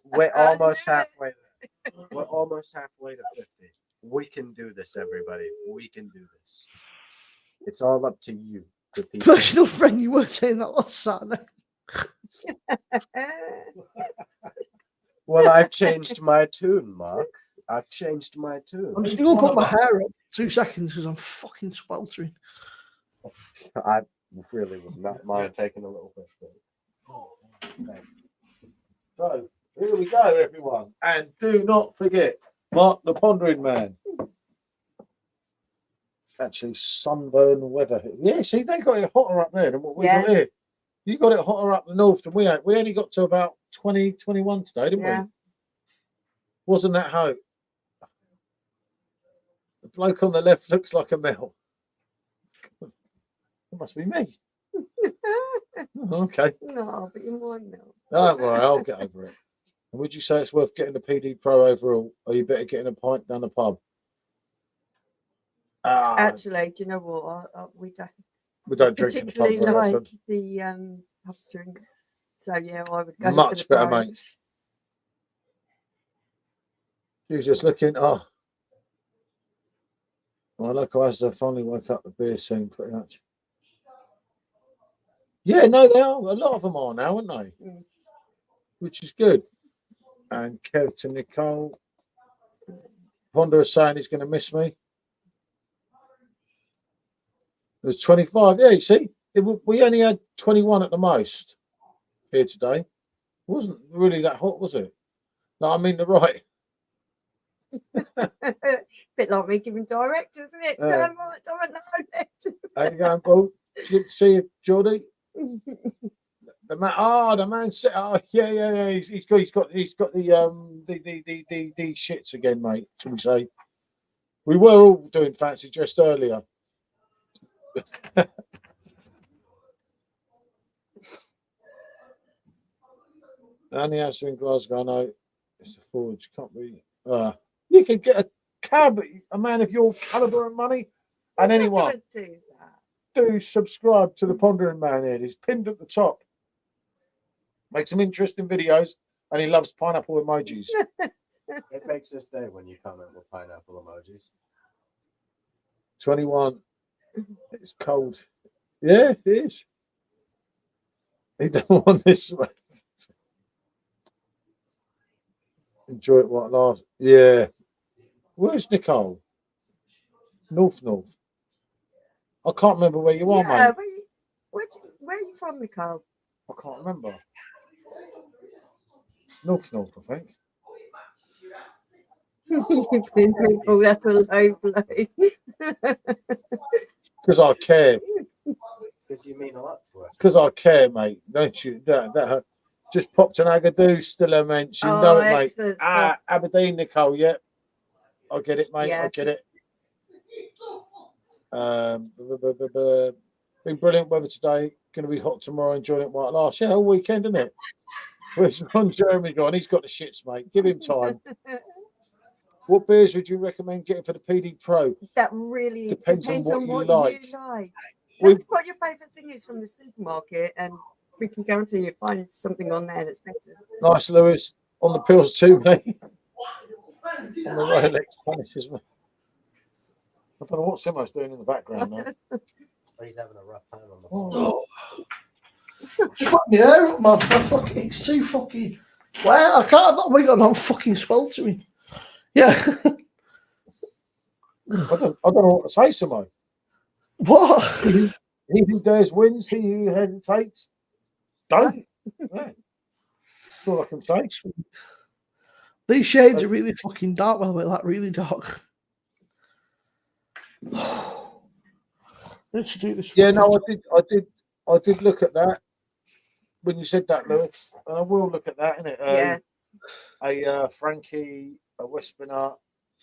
we're almost halfway. We're almost halfway to 50. We can do this, everybody. We can do this. It's all up to you, the people. personal friend, you were saying that last Saturday. Well, I've changed my tune, Mark. I've changed my I'm tune. just going to put my hair up 2 seconds because I'm fucking sweltering. I really would not mind taking a little bit. So here we go, everyone. And do not forget, Mark the Pondering Man. Actually, sunburn weather. Yeah, see, they got it hotter up there than what we got here. You got it hotter up the north than we ain't. We only got to about 20, 21 today, didn't we? Wasn't that hope? The bloke on the left looks like a male. It must be me. Oh, okay. No, but you might know. Don't worry, I'll get over it. And would you say it's worth getting the PD Pro overall, or you better getting a pint down the pub? Actually, do you know what? We don't drink in the pub particularly very like often. the pub drinks. So yeah, I would go Much for the better, Pro. mate. Jesus, looking. Oh, well, look, I finally woke up the beer scene pretty much. Yeah, no, they are. A lot of them are now, aren't they? Mm. Which is good. And Kev to Nicole. Ponder is saying he's going to miss me. There's 25. Yeah, you see, we only had 21 at the most here today. It wasn't really that hot, was it? No, I mean the right. Bit like me giving directives, isn't it? Yeah. How you going, Paul? Good to see you, Geordie. The man, the man said, yeah. He's got the shits again, mate. Shall we say? We were all doing fancy dressed earlier. Only answer in Glasgow, no, it's the Forge. Can't be. You can get a cab, a man of your caliber and money, and anyone. Do subscribe to the Pondering Man here. He's pinned at the top. Makes some interesting videos, and he loves pineapple emojis. It makes this day when you comment with pineapple emojis. 21. It's cold. Yeah, it is. He don't want this way. Enjoy it what last. Yeah. Where's Nicole? North. I can't remember where you are, mate. Where are you from, Nicole? I can't remember. North, I think. Oh, that's a low blow. Because I care. Because you mean a lot to us. Because I care, mate. Don't you? That just popped an Agadoo, still a mention. You know it, mate. Aberdeen, Nicole, yeah. I get it, mate. Yeah. I get it. Been brilliant weather today. Going to be hot tomorrow. Enjoying it while it lasts. Yeah, all weekend, isn't it? Where's Ron Jeremy gone? He's got the shits, mate. Give him time. What beers would you recommend getting for the PD Pro? That really Depends depends on on what what you like. you like. Tell We've- us what your favourite thing is from the supermarket, and we can guarantee you find something on there that's better. Nice, Lewis. On the pills too, mate. On the Rolex punishes me. I don't know what Simmo's doing in the background now. He's having a rough time on the Oh. Just fuck me hair up, man. It's too fucking. Well, I can't have that wig on. I'm fucking sweltering. Yeah. I don't know what to say, Simmo. What? He who dares wins, he who hesitates don't. Yeah. That's all I can say. These shades are really fucking dark, by the way, like really dark. Let's do this. Yeah, no, I did look at that when you said that, Lewis, and I will look at that, innit? Yeah. A Frankie, a Westbinner,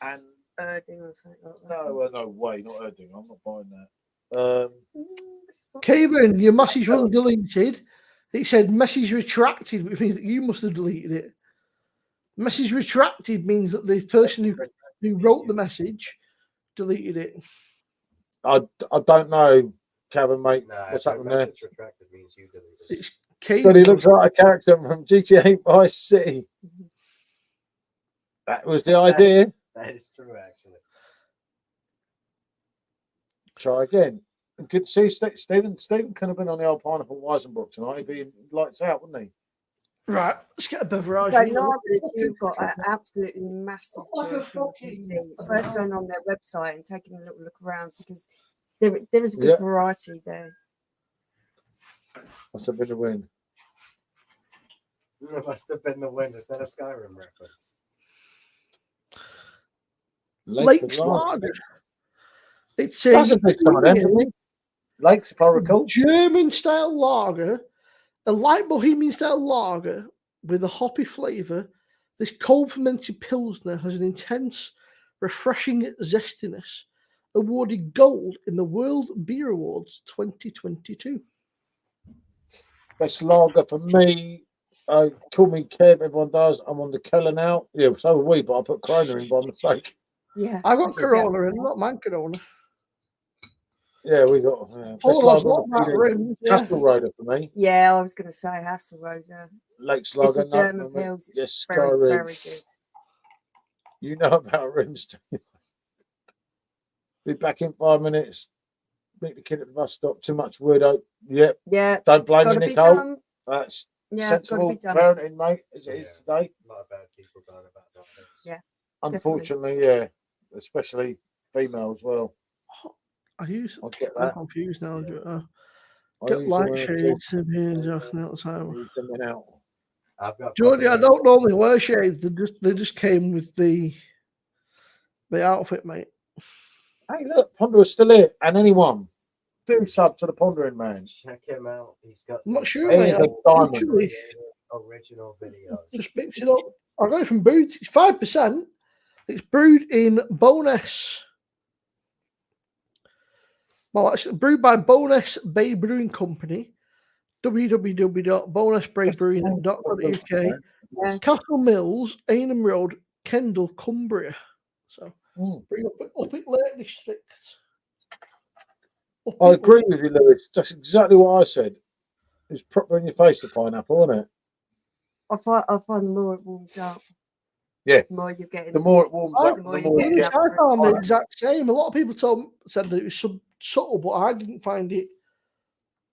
and Erding or something like that. no way, not Erding. I'm not buying that. Kevin, your message wasn't deleted. It said message retracted, which means that you must have deleted it. Message retracted means that the person who wrote the message deleted it. I don't know, Kevin, mate. Nah, What's so happening there? message retracted means you deleted it. It's But he Kevin. looks like a character from GTA Vice City. That was the idea. That is true, actually. Try again. Good to see Stephen. Stephen could have been on the old Pineapple Weisenbrook tonight. He'd be lights out, wouldn't he? Right, let's get a beverage. So nowadays you've got an absolutely massive What the choice fuck of is- things. It's worth going on their website and taking a little look around because there is a good Yeah. variety there. Must have been a win. It must have been the wind. Is that a Skyrim reference? Lakes Lager. It That's says a big some of them, didn't he? Lakes, if I recall. German style lager, a light bohemian style lager with a hoppy flavour. This cold fermented pilsner has an intense, refreshing zestiness. Awarded gold in the World Beer Awards 2022. Best lager for me. Call me Kev. Everyone does. I'm on the Keller now. Yeah, so are we, but I put Corona in by mistake. Yeah. I got Corona and not man Corona. Yeah, we got. Best Oh, lager what on that the rim? PD. Castle Roader for me. Yeah, I was going to say Hasselroder. Lakes It's Lager. the German no, pills. It's yes, very, Skyrim. very good. You know about rims. Be back in 5 minutes. Meet the kid at the bus stop. Too much wood. Yep. Yeah, Don't blame got me, to be Nicole. done. That's Yeah, got to sensible be done. parenting, mate, as it is Yeah. today. A lot of bad people going about that. Yeah. Unfortunately, yeah. Especially female as well. I use. I get I'm that. confused now. I Get use light them shades to be in outside. use them in out. I've got Geordie, I copyright. don't normally wear shades. They just came with the outfit, mate. Hey, look, Ponderer's still here. And anyone, do sub to the Pondering Man. Check him out. He's got. I'm not the sure, He mate. is a I diamond. literally original videos. just mix it up. I got it from Brewed. It's 5%. It's brewed in Bowness. Well, actually, brewed by Bowness Bay Brewing Company. www.bownessbaybrewing.co.uk. Yeah. Castle Mills, Aynham Road, Kendal, Cumbria. So, bring up it Lake District. Up I it agree Lake- with you, Lewis. That's exactly what I said. It's proper in your face, the pineapple, isn't it? I find the more it warms up, Yeah. the more you're getting. The more it warms Oh, up, the the more more you you get get. I found the Right. exact same. A lot of people said that it was subtle, but I didn't find it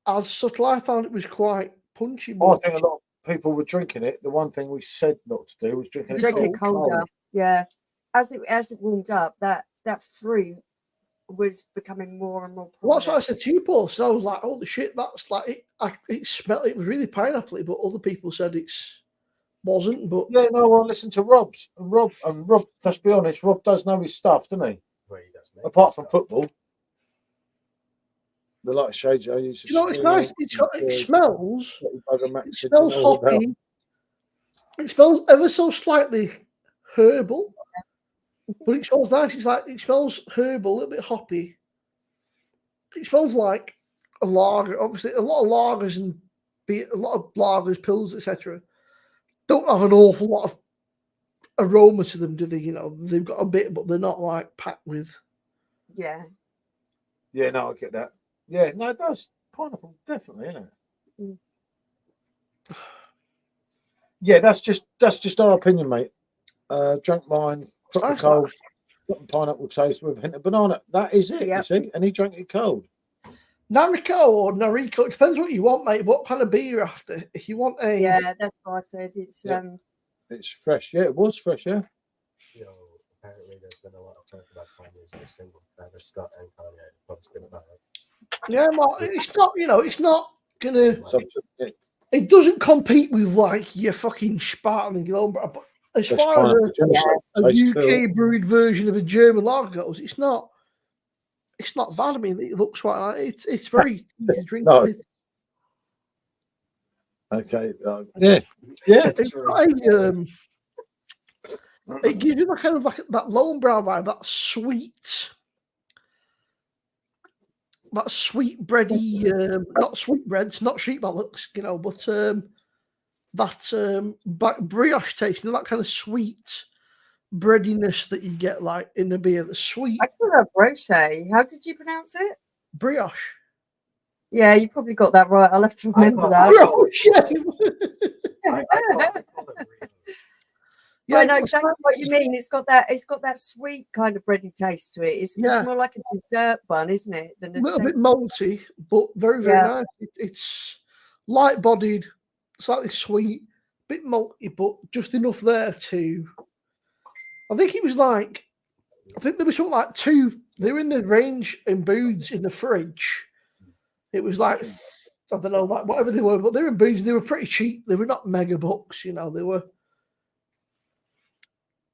as subtle. I found it was quite punchy. I But think a lot of people were drinking it. The one thing we said not to do was drinking it Drinking it cold. colder. Yeah. As it warmed up, that fruit was becoming more and more. well, that's what I prominent. said to you, Paul. So I was like, "Holy shit, that's like it." It smelled. It was really pineapple-y, but other people said wasn't. But Yeah, no, I listened to Rob's. And Rob, let's be honest, Rob does know his stuff, doesn't he? Where he does make Apart his from stuff. football. The light shades I use. you know, it's nice. It smells. It smells hoppy. It smells ever so slightly herbal, but it smells nice. It smells herbal, a little bit hoppy. It smells like a lager, obviously, a lot of lagers and a lot of lagers, pills, etc., don't have an awful lot of aroma to them, do they? You know, they've got a bit, but they're not like packed with. Yeah. Yeah, no, I get that. Yeah, no, it does. Pineapple, definitely, isn't it? Mm. Yeah, that's just our opinion, mate. Drank mine, tropical, got pineapple taste with a hint of banana. That is it, you see. And he drank it cold. Nariko or Nariko, it depends what you want, mate. What kind of beer you're after? If you want a Yeah, that's what I said. It's It's fresh. Yeah, it was fresh. Yeah. You know, apparently there's been a lot of talk about Kanye's new single. Travis Scott and Kanye posted about it. yeah, well, it's not. You know, it's not gonna. So, yeah, It doesn't compete with like your fucking sparkling Gilbert. But as fresh far as pineapple, genocide, a taste UK brewed version of a German lager goes, it's not. It's not bad. I mean, it looks quite. It's very easy to drink. No. Okay. Yeah. It's got a, it gives you that kind of like that lone brown vibe, that sweet bready, not sweet breads, not sheep ballocks, you know, but that brioche taste, you know, that kind of sweet breadiness that you get like in a beer. The sweet I call that brochet. How did you pronounce it? brioche. Yeah, you probably got that right. I'll have to remember that. Brioche, yeah. Yeah, I know exactly what you mean. It's got that sweet kind of bready taste to it. It's more like a dessert bun, isn't it? Than a little bit malty, but very, very nice. It's light-bodied, slightly sweet, bit malty, but just enough there to. I think it was like, I think there was something like two. They were in the range in booths in the fridge. It was like, I don't know, like whatever they were, but they were in booths. They were pretty cheap. They were not mega bucks, you know. They were.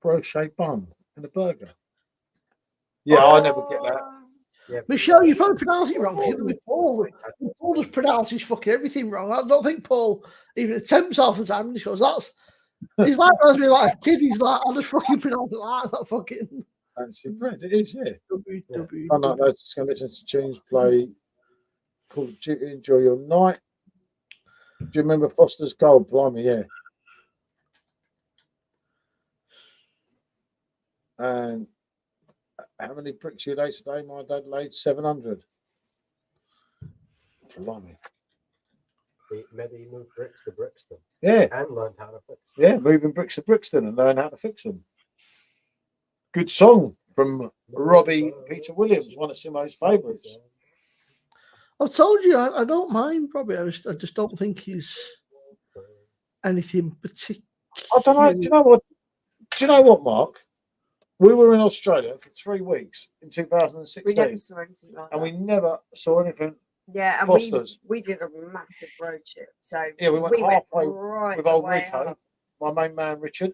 Brochet bun and a burger. Yeah, I never get that. Yeah, Michelle, you probably pronounce it wrong. Paul just pronounces fucking everything wrong. I don't think Paul even attempts half the time. He goes, he's like, as me like a kid. He's like, I'll just fucking pronounce it like that. Fucking Fancy bread. It is, yeah. WW. I'm not just going to listen to tunes, play Call of Duty, enjoy your night. Do you remember Foster's Gold? Blimey, yeah. And how many bricks you laid today? My dad laid 700. Blimey. Maybe he moved bricks to Brixton. Yeah. And learned how to fix them. Yeah, moving bricks to Brixton and learn how to fix them. Good song from Robbie Peter Williams, one of Simmo's favourites. I've told you, I don't mind Robbie. I just don't think he's anything particular. I don't know. Do you know what, Mark? We were in Australia for 3 weeks in 2016. We never saw anything like that. And we never saw anything. Yeah, and Foster's. we did a massive road trip. So yeah, we went halfway right with old Rico, my main man Richard.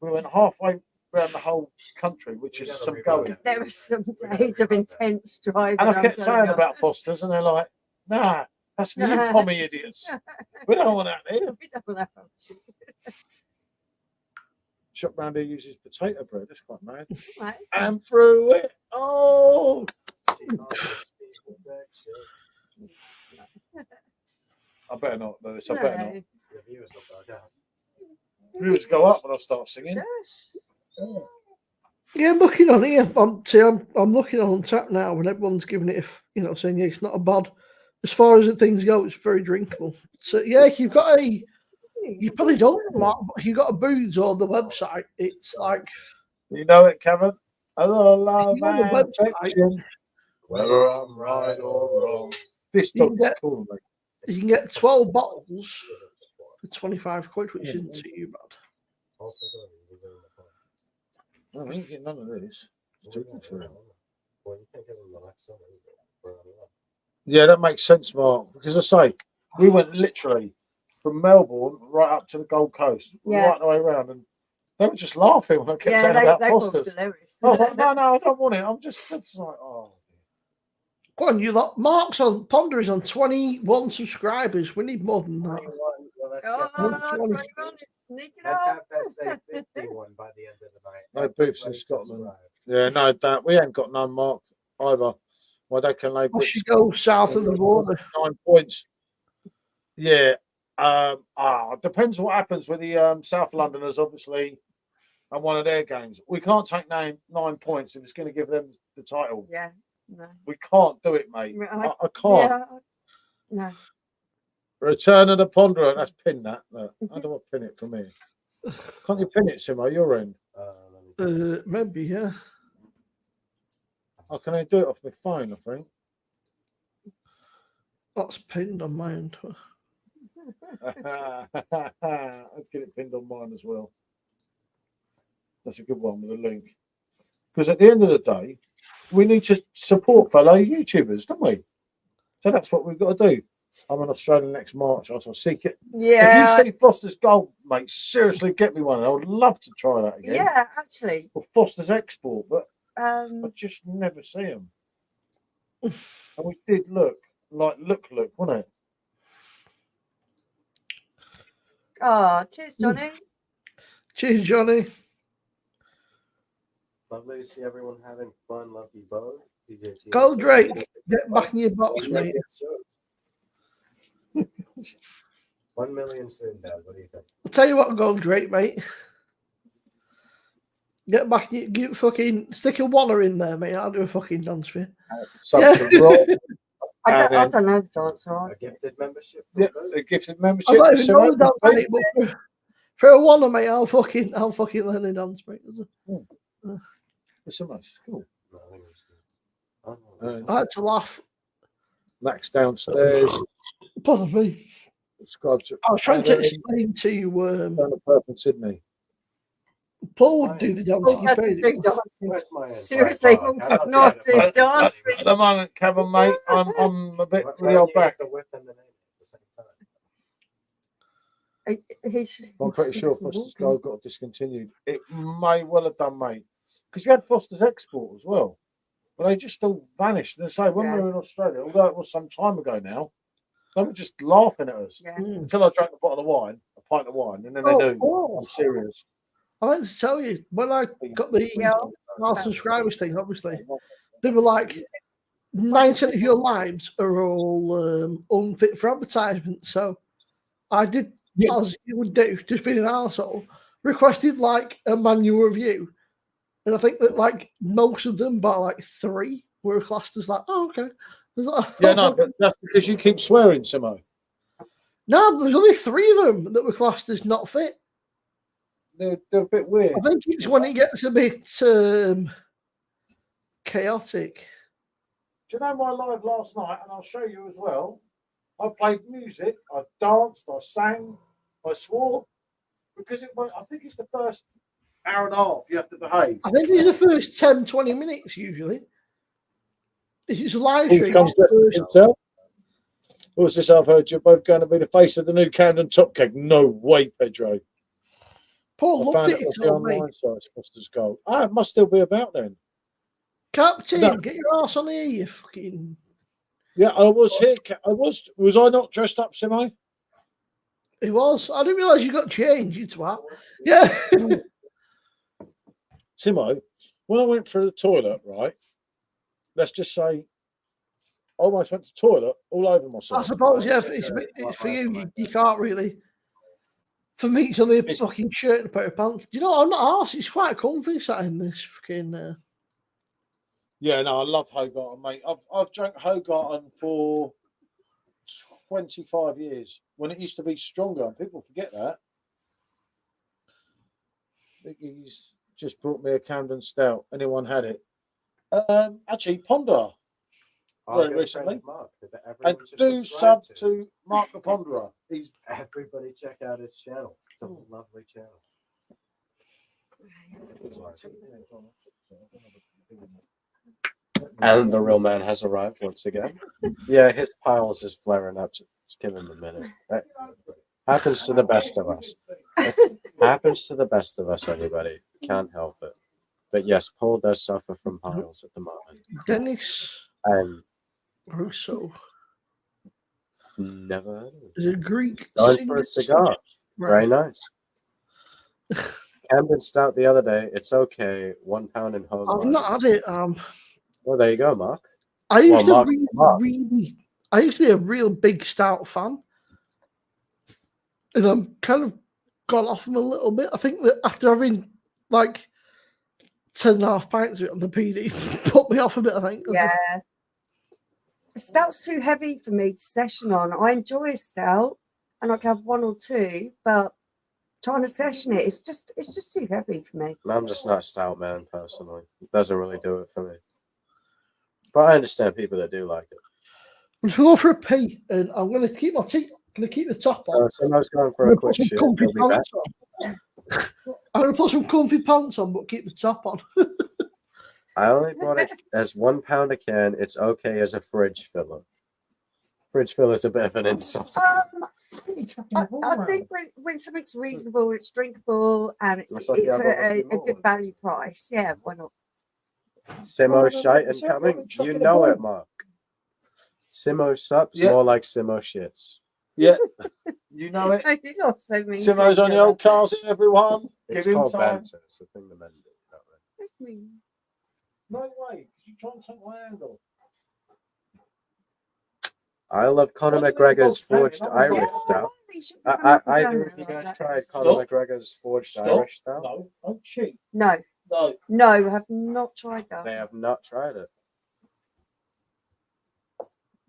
We went halfway around the whole country, which is some going. There were some days of intense driving. And I kept saying about Foster's, and they're like, nah, that's for you pommy idiots. We don't want that here. We don't want that. Shop round here uses potato bread. That's quite mad. Right, And through it. Oh! I better not do this. I better not. The viewers will go down. Viewers go up when I start singing. Yeah, I'm looking on here. I'm looking on tap now, and everyone's giving it, saying yeah, it's not a bad. As far as things go, it's very drinkable. So yeah, if you've got you probably don't, Mark, but if you've got a booze or the website, it's like you know it, Kevin. A little love on the and website, affection, whether I'm right or wrong. This You dog can is get- cool, mate. you can get 12 bottles for 25 quid, which isn't too bad. No, I ain't getting none of this. It's too good for him. Well, you can't give him the last summer. Yeah, that makes sense, Mark. Because I say, we went literally from Melbourne right up to the Gold Coast, right the way around, and they were just laughing when I kept saying about Foster's. Hilarious. Oh, no, I don't want it. I'm just like, oh. Go on, you lot. Mark's on Ponder is on 21 subscribers. We need more than that. Oh, Let's it's get- very good. It's sneaking Let's up. have that say 51 by the end of the night. No booths in Scotland. Yeah, no, that we ain't got none, Mark, either. Why they can label I should go south of the border. 9 points. Yeah. Depends what happens with the South Londoners, obviously, and one of their games. We can't take 9 points if it's going to give them the title. Yeah. No. We can't do it, mate. I I can't. Yeah. No. Return of the Ponderer. That's pin that. Look. How do I pin it from here? Can't you pin it, Simmo? Your end. Maybe, yeah. I can only do it off my phone, I think. That's pinned on my end. Let's get it pinned on mine as well. That's a good one with a link. Because at the end of the day, we need to support fellow YouTubers, don't we? So that's what we've got to do. I'm in Australia next March. I shall seek it. Yeah. If you see Foster's Gold, mate, seriously get me one. I would love to try that again. Yeah, actually. Or Foster's Export, but I Um, just never see them. And we did look, wasn't it? cheers, Johnny. Cheers, Johnny. Lovely to see everyone having fun. Love you both. Go, Drake. Get back in your box, mate. 1 million soon, Dad. What do you think? I'll tell you what, go, Drake, mate. Get back, you fucking stick a wanner in there, mate. I'll do a fucking dance for you. Yeah. I don't know the dance, A right? gifted membership. Yeah, a gifted I membership. don't even So know the dance, that- mate, but for a wanner, mate, I'll fucking learn a dance, mate. It's so much. Cool. No, I think it was good. Oh, I had to laugh. Max downstairs. Pardon me. Subscribe to. I was trying to explain to you, Down the Perth in Sydney. Paul would do the dancing. Paul You doesn't paid do it. dancing. Where's my Seriously, Paul does not do dancing. At the moment, Kevin, mate, I'm a bit with the old back. The whip and the name at the same time. I'm pretty sure Foster's Gold got discontinued. It may well have done, mate, because you had Foster's Export as well, but they just all vanished. And say when we were in Australia, although it was some time ago now, they were just laughing at us Yeah. until I drank a bottle of wine, a pint of wine, and then they knew I'm serious. I meant to tell you, when I got the Yeah. our subscribers thing, obviously, they were like, 9% of your lives are all unfit for advertisement. So I did, as you would do, just being an arsehole, requested like a manual review. And I think that like most of them, but like 3 were classed as like, oh, okay. Yeah, no, but that's because you keep swearing, Simmo. No, there's only 3 of them that were classed as not fit. They're a bit weird. I think it's when it gets a bit chaotic. Do you know my live last night? And I'll show you as well. I played music, I danced, I sang, I swore, because it went, I think it's the first hour and a half you have to behave. I think it's the first 10, 20 minutes usually. If it's a live stream, Comes himself. What was this? I've heard you're both going to be the face of the new Camden Top Keg. No way, Pedro. Paul I loved found it. it off the online site, Foster's Gold. Ah, it must still be about then. Captain, No. get your ass on here, you fucking. Yeah, I was here. I was. Was I not dressed up, Simmo? It was. I didn't realise you got changed, you twat. Yeah. Simmo, when I went through the toilet, right? Let's just say, I almost went to the toilet all over myself. I suppose, yeah, it's for you, you can't really. For me, it's only a fucking shirt and a pair of pants. Do you know, I'm not arsed. It's quite comfy sat in this fucking. Yeah, no, I love Hogarten, mate. I've drank Hogarten for 25 years when it used to be stronger, and people forget that. He's just brought me a Camden Stout. Anyone had it? Actually, Ponder very recently. Mark, And do sub to Mark the Ponderer. He's Everybody check out his channel. It's a lovely channel. And the real man has arrived once again. Yeah, his piles is flaring up. So just give him a minute. That happens to the best of us. Happens to the best of us, everybody. Can't help it. But yes, Paul does suffer from piles at the moment. Dennis And Russo never heard of it. is a Greek. Going for a cigar. Very nice. Camden Stout the other day. It's okay. £1 in home. I've not had it. Well, there you go, Mark. I used Well, to Mark. I used to be a real big stout fan, and I'm kind of gone off them a little bit. I think that after having like 10.5 pints of it on the PD, put me off a bit. I think. Yeah. The stout's too heavy for me to session on. I enjoy a stout, and I can have one or two, but trying to session it, it's just too heavy for me. I'm just not a stout man personally. It doesn't really do it for me. But I understand people that do like it. I'm just going for a pee, and I'm going to keep my teeth. Going to keep the top on. So somebody's going for I'm a going to quick put some shit. comfy They'll be back. pants on. I'm going to put some comfy pants on, but keep the top on. I only bought it as 1 pound a can. It's okay as a fridge filler. Fridge filler is a bit of an insult. I think when something's reasonable, it's drinkable, and Looks like you it's have a few a more good ones. value price, yeah, why not? Simmo shite and coming. You know it, Mark. Simmo sups, Yeah. more like Simmo shits. Yeah, you know it. You lot so mean to Simo's each on the other. old cars, everyone. It's Give him called time. banter. It's the thing the men do. Not really. That's mean. No way, because you try and take my handle. I love Conor What do you mean McGregor's both forged hanging? Irish Yeah, stout. you should be coming up and down Either of you there like guys that. tried Stop. Conor McGregor's forged Stop. Irish stout? No, don't cheat. No, No. no, I have not tried that. They have not tried it.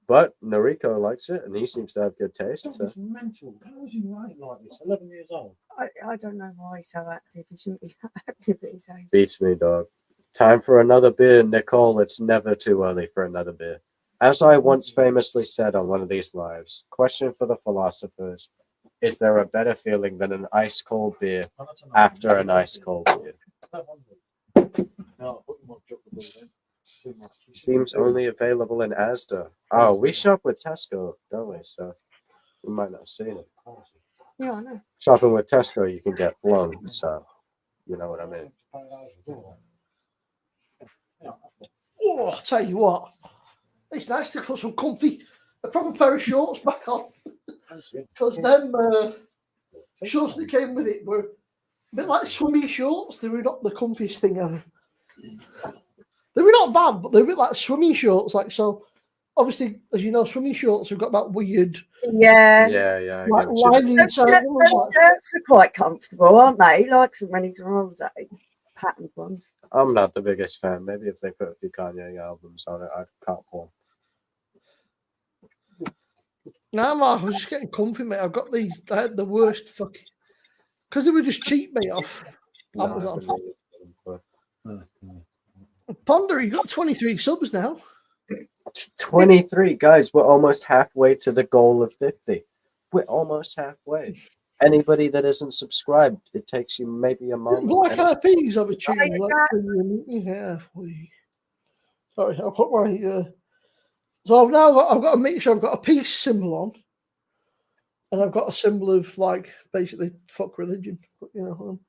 But Noriko likes it, and he seems to have good taste. That So. was mental. How was he running like this? 11 years old. I don't know why he's so active. He shouldn't be that active at his age. Beats me, dog. Time for another beer, Nicole. It's never too early for another beer. As I once famously said on one of these lives, question for the philosophers: is there a better feeling than an ice cold beer after an ice cold beer? Seems only available in Asda. Oh, we shop with Tesco, don't we? So we might not have seen it. Yeah, I know. Shopping with Tesco, you can get blown. So you know what I mean. Oh, I'll tell you what. It's nice to put some comfy, a proper pair of shorts back on. Because them shorts that came with it were a bit like swimming shorts. They were not the comfiest thing ever. They were not bad, but they were a bit like swimming shorts. Like, so, obviously, as you know, swimming shorts have got that weird Yeah. Yeah. I like, get what you lining mean. Those inside them. shirts are quite comfortable, aren't they? He likes them when he's on holiday. Patterned ones. I'm not the biggest fan. Maybe if they put a few Kanye albums on it, I'd cop one. No, Mark, I was just getting comfy, mate. I've got these. I had the worst fucking because they were just cheap me off Amazon. Ponder, you got 23 subs now. 23 guys. We're almost halfway to the goal of 50. We're almost halfway. Anybody that isn't subscribed, it takes you maybe a moment. Black Eyed Peas have a tune. Right, Like, exactly. when you halfway. Sorry, I'll put my. So I've got to make sure I've got a peace symbol on, and I've got a symbol of like basically fuck religion, you know,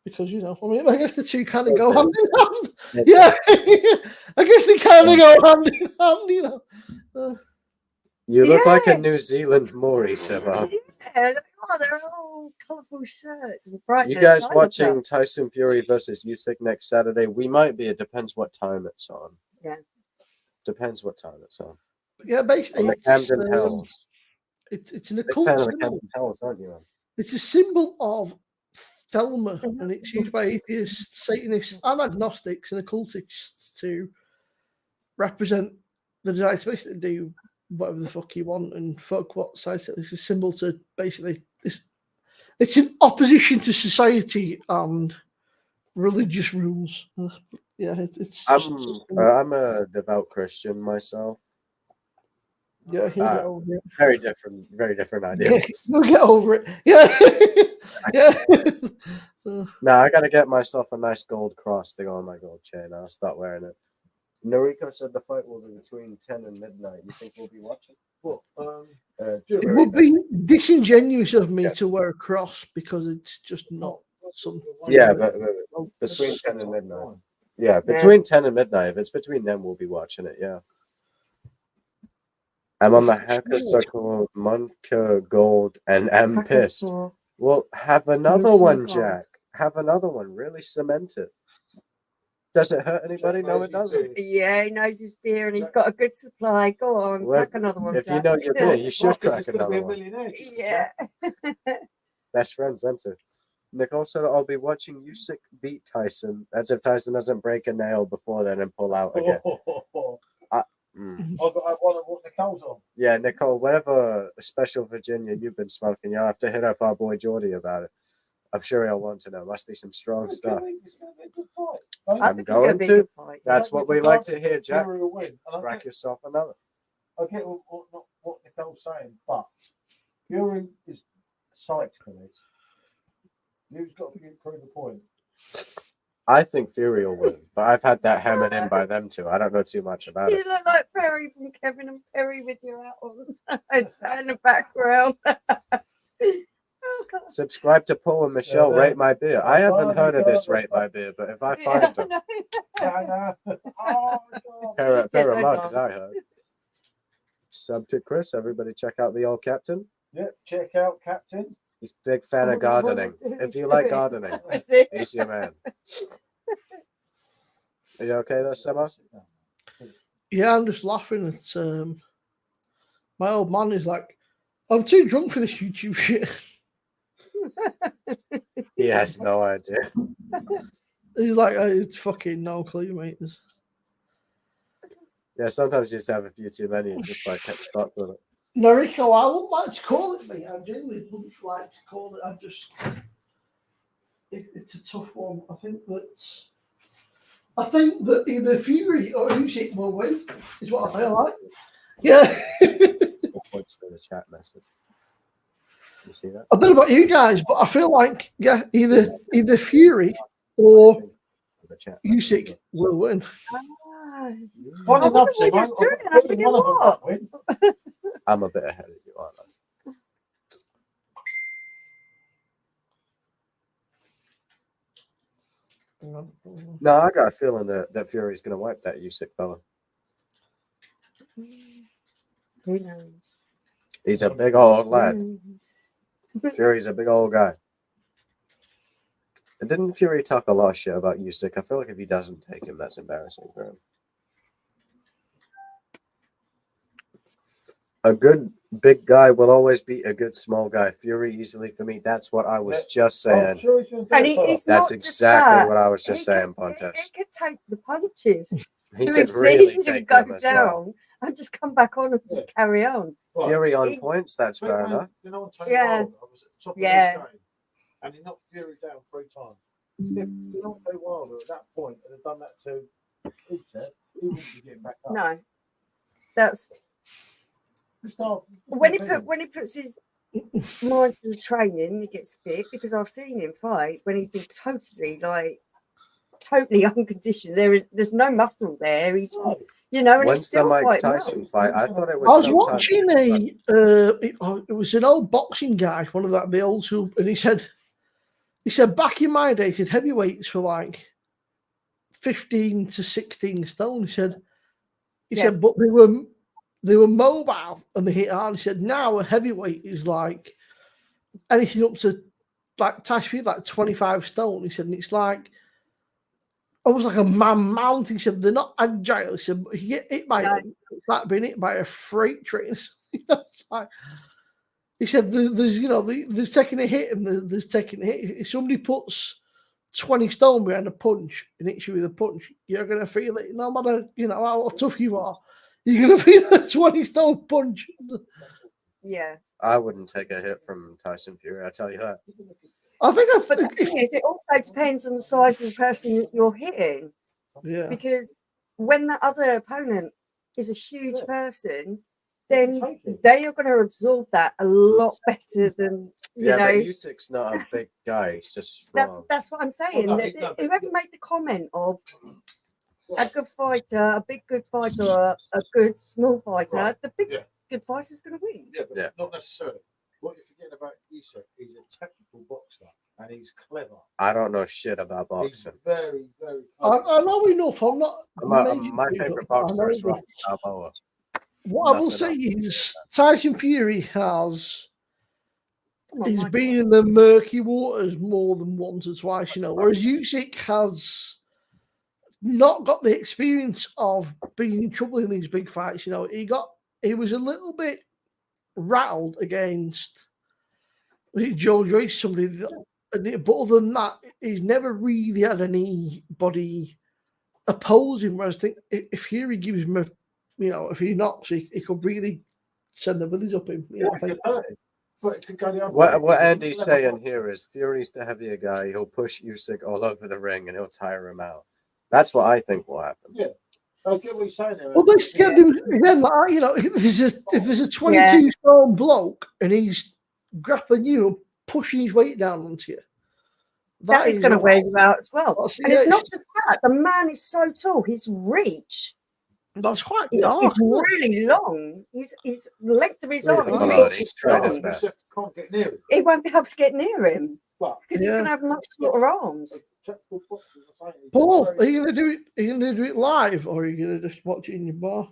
because I mean I guess the two kind of go hand in hand. Yeah, I guess they kind of go hand in hand, you know. You look like a Yeah. New Zealand Maori, Simmo. Yeah, they're all colourful shirts and bright. You guys watching Tyson Fury versus Usyk next Saturday? We might be. It depends what time it's on. Yeah. Depends what time it's on. Yeah, basically, On the Camden Hells. It's an Big occult fan of the symbol. Camden Hells, aren't you? It's a symbol of Thelma, and it's used by atheists, Satanists, and agnostics and occultists to represent the desire to basically do whatever the fuck you want and fuck what society. It's a symbol to basically it's in opposition to society and religious rules. Yeah, it's. I'm a devout Christian myself. Yeah, you'll get over it. Very different ideas. You'll get over it. Yeah, yeah. So, Now I gotta get myself a nice gold cross to go on my gold chain. I'll start wearing it. Noriko said the fight will be between 10 and midnight. You think we'll be watching? What? it would be disingenuous of me to wear a cross because it's just not something. Yeah, but between 10 and midnight. Yeah, between 10 and midnight. If it's between them, we'll be watching it. Yeah. I'm on the hacker circle, Monka Gold, and I'm pissed. Well, have another one, Jack. Have another one. Really cement it. Does it hurt anybody? No, it doesn't. Yeah, he knows his beer and he's got a good supply. Go on, Well, crack another one. If you Jack. know your beer, you should Marcus is crack gonna be another a one. millionaire. just Yeah. Best friends, them two. Nicole said, I'll be watching Usyk beat Tyson, as if Tyson doesn't break a nail before then and pull out again. I've got to have one of what Nicole's on. Yeah, Nicole, whatever special Virginia you've been smoking, you'll have to hit up our boy Geordie about it. I'm sure he'll want to know. Must be some strong stuff. It's going to be a good fight. I I'm think it's gonna going be a to. good fight. That's what we like to hear, Jack. Fury will win. And Crack yourself another. I get what Nicole's saying, but Fury is psyched for this. You've got to prove the point. I think Fury will win, but I've had that hammered in by them two. I don't know too much about You it. look like Perry from Kevin and Perry with your hat on. It's in the background. Oh, God. Subscribe to Paul and Michelle, Yeah, Rate My Beer. I haven't heard of this Rate My Beer, but if I find them, pair of don't mugs, laugh. I heard. Sub to Chris, everybody check out the old captain. Yep, check out Captain. He's a big fan of gardening. If you like gardening, That's it. he's your man. Are you okay there, Simmo? Yeah, I'm just laughing at my old man is like, I'm too drunk for this YouTube shit. He has no idea. He's like, it's fucking no clue, mate. Yeah, sometimes you just have a few too many and just like get stuck with it. No, Rico, I wouldn't like to call it, mate. I genuinely wouldn't like to call it. It's a tough one. I think that either Fury or Usyk will win, is what I feel like. Yeah. Points to the chat message. You see that? I don't know about you guys, but I feel like, yeah, either Fury or The chat Usyk will win. Ah, Funny I enough, wonder what Simon, you're doing. I'm I'm thinking thinking, one of them what? might win. I'm a bit ahead of you, aren't I? No, I got a feeling that Fury's going to wipe that Usyk fella. Who knows? He's a big old lad. Who knows? Fury's a big old guy. And didn't Fury talk a lot of shit about Usyk? I feel like if he doesn't take him, that's embarrassing for him. A good big guy will always beat a good small guy. Fury easily for me. That's what I was just saying. Sure he's gonna do And it, he's fella. That's not just exactly that. what I was He just saying, could- Pontes. He could take the punches. He We've could seen really him take go them as well. down and just come back on and just carry on. Right. Fury on He- points, that's But fair when- enough. You know what I'm saying? Yeah. I was at the top of Yeah. this game, and he knocked Fury down 3 times. If you don't play Wilder at that point and had done that to Usyk, he wouldn't be getting back up. No, that's Just not- when he puts his mind to the training, he gets fit. Because I've seen him fight when he's been totally unconditioned. There's no muscle there. He's No. and he's When's the still Mike fighting Tyson well. fight? I thought it I was was sometime- watching it was an old boxing guy, one of the old school, and he said back in my day, he said heavyweights were like 15 to 16 stone. He said, but they were mobile and they hit hard. He said now a heavyweight is like anything up to like Tyson, like 25 stone. He said, and it's like almost like a man mount. He said they're not agile. He said, but if you get hit by them, it's like being hit by a freight train. It's like, he said there's taking a hit and there's taking a hit. If somebody puts 20 stone behind a punch and hits you with a punch, you're gonna feel it. No matter how tough you are, you're gonna feel a 20 stone punch. Yeah, I wouldn't take a hit from Tyson Fury, I tell you that. I think but the thing is, it also depends on the size of the person that you're hitting. yeah. Because when that other opponent is a huge person, then Take it. they are going to absorb that a lot better than you Yeah, know. but Usyk's not a big guy. He's just strong. That's what I'm saying. no, that whoever made the comment of a good fighter, a big good fighter, or a good small fighter, Right. the big Yeah. good fighter's going to win. Yeah, but Yeah. not necessarily. What you're forgetting about Usyk, he's a technical boxer and he's clever. I don't know shit about He's boxing. very, very I clever. know enough. I'm not. My major- favorite but I boxer know is Rocky that- Balboa. What I will Nothing say else. is Tyson Fury has. Come on, He's Mike been Tyson. in the murky waters more than once or twice, whereas Usyk has not got the experience of being in trouble in these big fights. You know, he was a little bit rattled against Joe Joyce, somebody that, but other than that, he's never really had anybody oppose him. Whereas I think if Fury gives him if he knocks, he could really send the village up him. You know, I think. But it could go the other way. What Andy's saying here is Fury's the heavier guy. He'll push Usyk all over the ring and he'll tire him out. That's what I think will happen. Yeah. I get what you're saying there. Well, this again, like, you know, if there's a 22-stone bloke and he's grappling you and pushing his weight down onto you, that is going to wear you out as well. And it's not just that. The man is so tall. His reach. That's quite dark. It's really long. His length of his arm is really long. Can't get near him. He won't be able to get near him because he's going to have much shorter arms. Paul, are you going to do it? Are you going to do it live, or are you going to just watch it in your bar?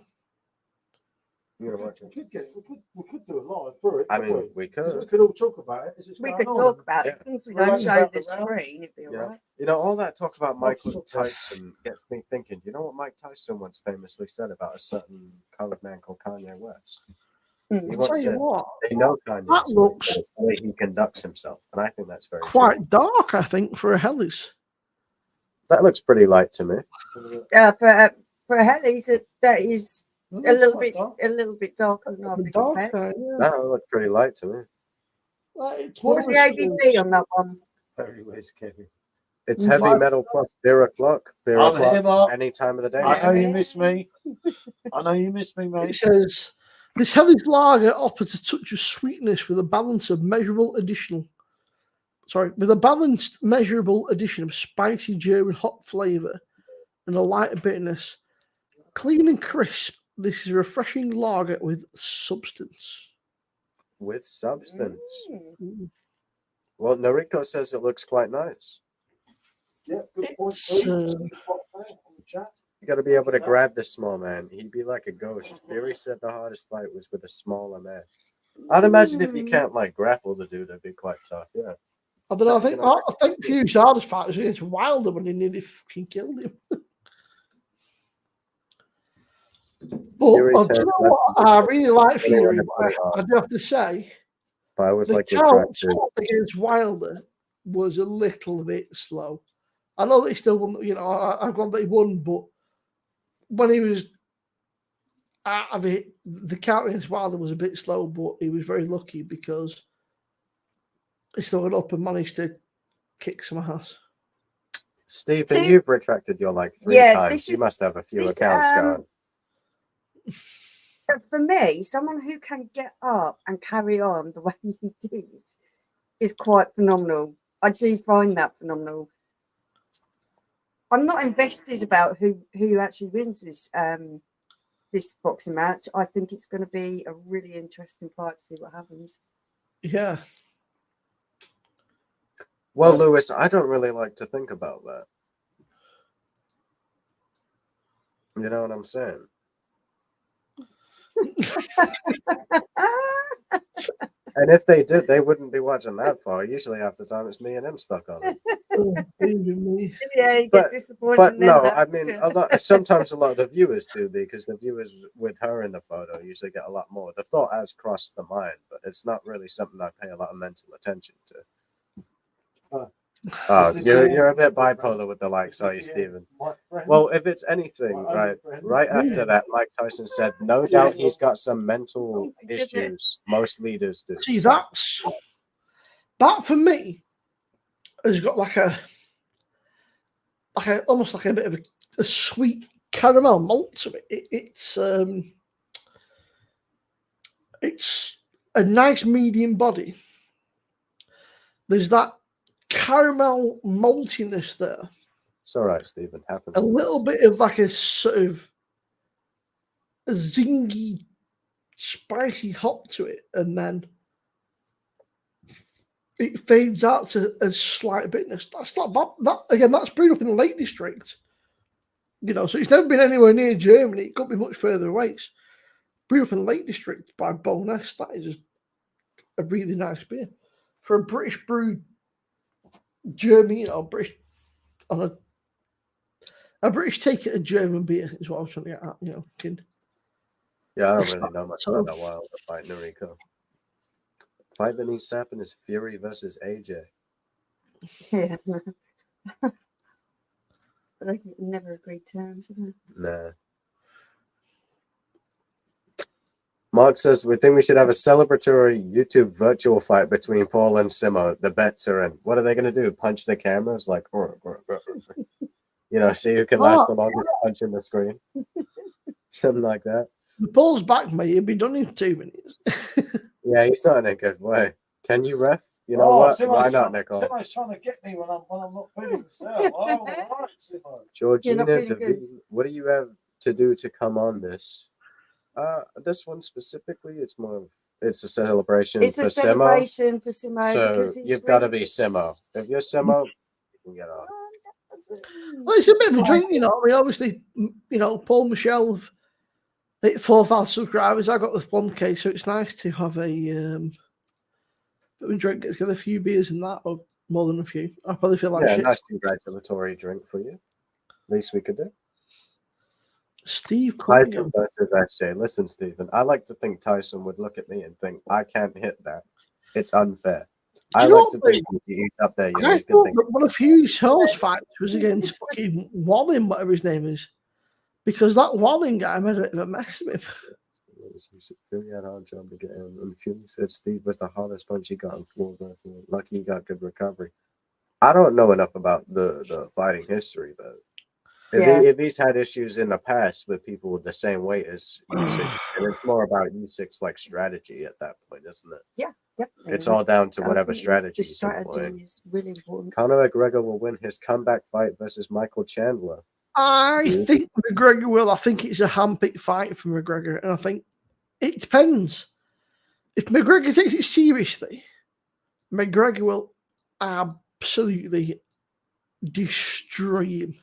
We could do it live for it. I mean, we could. We could all talk about it. We could talk about it. Since we don't show the screen, it'd be all right. You know, all that talk about Michael Tyson gets me thinking. You know what Mike Tyson once famously said about a certain colored man called Kanye West? He once said, "They know Kanye. That looks the way he conducts himself," and I think that's very quite dark. I think for a Hellies. That looks pretty light to me. For a Hellies, that is a little bit darker than I would expect. That looked pretty light to me. What was the ABV on that one? It's heavy metal plus beer o'clock. Beer o'clock any time of the day. I know you miss me. I know you miss me, mate. It says this Hellies lager offers a touch of sweetness with a balance of measurable addition of spicy German hop flavour and a lighter bitterness. Clean and crisp, this is a refreshing lager with substance. With substance. Well, Noriko says it looks quite nice. Yeah, good point. You got to be able to grab this small man. He'd be like a ghost. Fury said the hardest fight was with a smaller man. I'd imagine if you can't grapple the dude, that'd be quite tough. Yeah. I don't know. I think Fury's hardest fight was against Wilder when he nearly fucking killed him. But do you know what? I really like Fury. I do have to say, but I was the count against Wilder was a little bit slow. I know that he still won. You know, I'm glad that he won, but when he was out of it, the count against Wilder was a bit slow. But he was very lucky because he still got up and managed to kick some ass. Stephen, you've retracted your 3 times. You must have a few accounts going. For me, someone who can get up and carry on the way he did is quite phenomenal. I do find that phenomenal. I'm not invested about who actually wins this this boxing match. I think it's going to be a really interesting fight to see what happens. Yeah. Well, Lewis, I don't really like to think about that. You know what I'm saying? And if they did, they wouldn't be watching that far. Usually, half the time, it's me and him stuck on it. Yeah, you get disappointed. But no, I mean, sometimes a lot of the viewers do, because the viewers with her in the photo usually get a lot more. The thought has crossed the mind, but it's not really something I pay a lot of mental attention to. You're a bit bipolar with the likes, are you, Stephen? Well, if it's anything, right after that, Mike Tyson said, no doubt he's got some mental issues. Most leaders do. See, that for me has got almost like a bit of a sweet caramel malt to it. It's a nice medium body. There's that caramel maltiness there. It's all right, Stephen. Happens. A little bit of a sort of a zingy, spicy hop to it, and then it fades out to a slight bitterness. That's not bad. That's brewed up in the Lake District. You know, so it's never been anywhere near Germany. It could be much further away. It's brewed up in the Lake District by Bowness. That is a really nice beer for a British brewed Germany, British on A British take it a German beer is what I was trying to get at, you know. Kid. Yeah, I don't really know much So- about that Wilder fight, Noriko. Fight that needs happen is Fury versus AJ. Yeah. But they never agreed terms. Have they? Nah. Mark says, we think we should have a celebratory YouTube virtual fight between Paul and Simmo. The bets are in. What are they going to do? Punch the cameras? Like, you know, see who can last the longest punching the screen? Something like that. The ball's back, mate. It'll be done in 2 minutes. Yeah, he's not in a good way. Can you ref? You know what? Why not, Nicole? Simmo's trying to get me when I'm not feeling myself. Oh, all right, Simmo. Georgina feeling DeVille, good. what do you have to do to come on this? This one specifically, it's a celebration It's for a Simmo. celebration for Simmo So because he's you've got to really- be Simmo. If you're Simmo, you can get on. Well, it's a bit of a drink, you know. I mean, obviously, you know, Paul Michelle have hit 4,000 subscribers. I got the 1K, so it's nice to have a bit of a drink. Get a few beers and that, or more than a few. I probably feel like Yeah, shit. nice congratulatory drink for you. Least we could do. Steve Tyson Cunningham. versus SJ. Listen, Stephen, I like to think Tyson would look at me and think, I can't hit that. It's unfair. Do I you know like to what, think he's up there. You know, I he's gonna thought think, that one of Hugh's horse fights was against fucking Walling, whatever his name is, because that Walling guy made a bit of a mess of him. Fury had a hard job to get him. And Fury said Steve was the hardest punch he got on floor. Lucky he got good recovery. I don't know enough about the fighting history, but if he's had issues in the past with people with the same weight as U6, and it's more about U6 like strategy at that point, isn't it? Yeah, definitely. It's all down to I whatever think strategy the he's strategy employing. is really important. Conor McGregor will win his comeback fight versus Michael Chandler. I think McGregor will. I think it's a handpicked fight for McGregor, and I think it depends. If McGregor takes it seriously, McGregor will absolutely destroy him.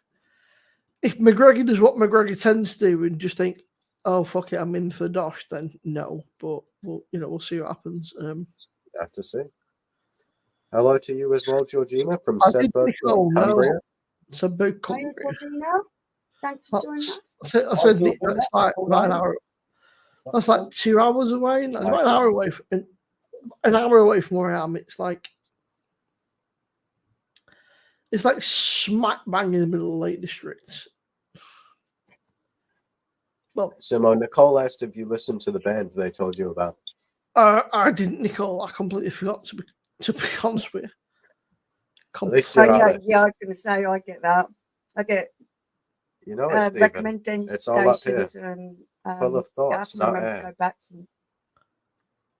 If McGregor does what McGregor tends to do and just think, "Oh fuck it, I'm in for Dosh," then no. But we'll see what happens. Have to see. Hello to you as well, Georgina from I did Sedberg, Nicole, no. Cumbria. It's about Hi, Cumbria. Georgina. Thanks for joining us. I said Nick, that's like about an hour. That's like 2 hours away. That's about an hour away. An hour away from where I am. It's like smack bang in the middle of the Lake District. Well, Simone, Nicole asked if you listened to the band they told you about. I didn't, Nicole. I completely forgot to be honest with you. At least Oh, you're yeah, honest. I was going to say I get that. I get You know, Stephen, recommendations it's all up here. and Full of I have thoughts, to not remember to air. go back to them.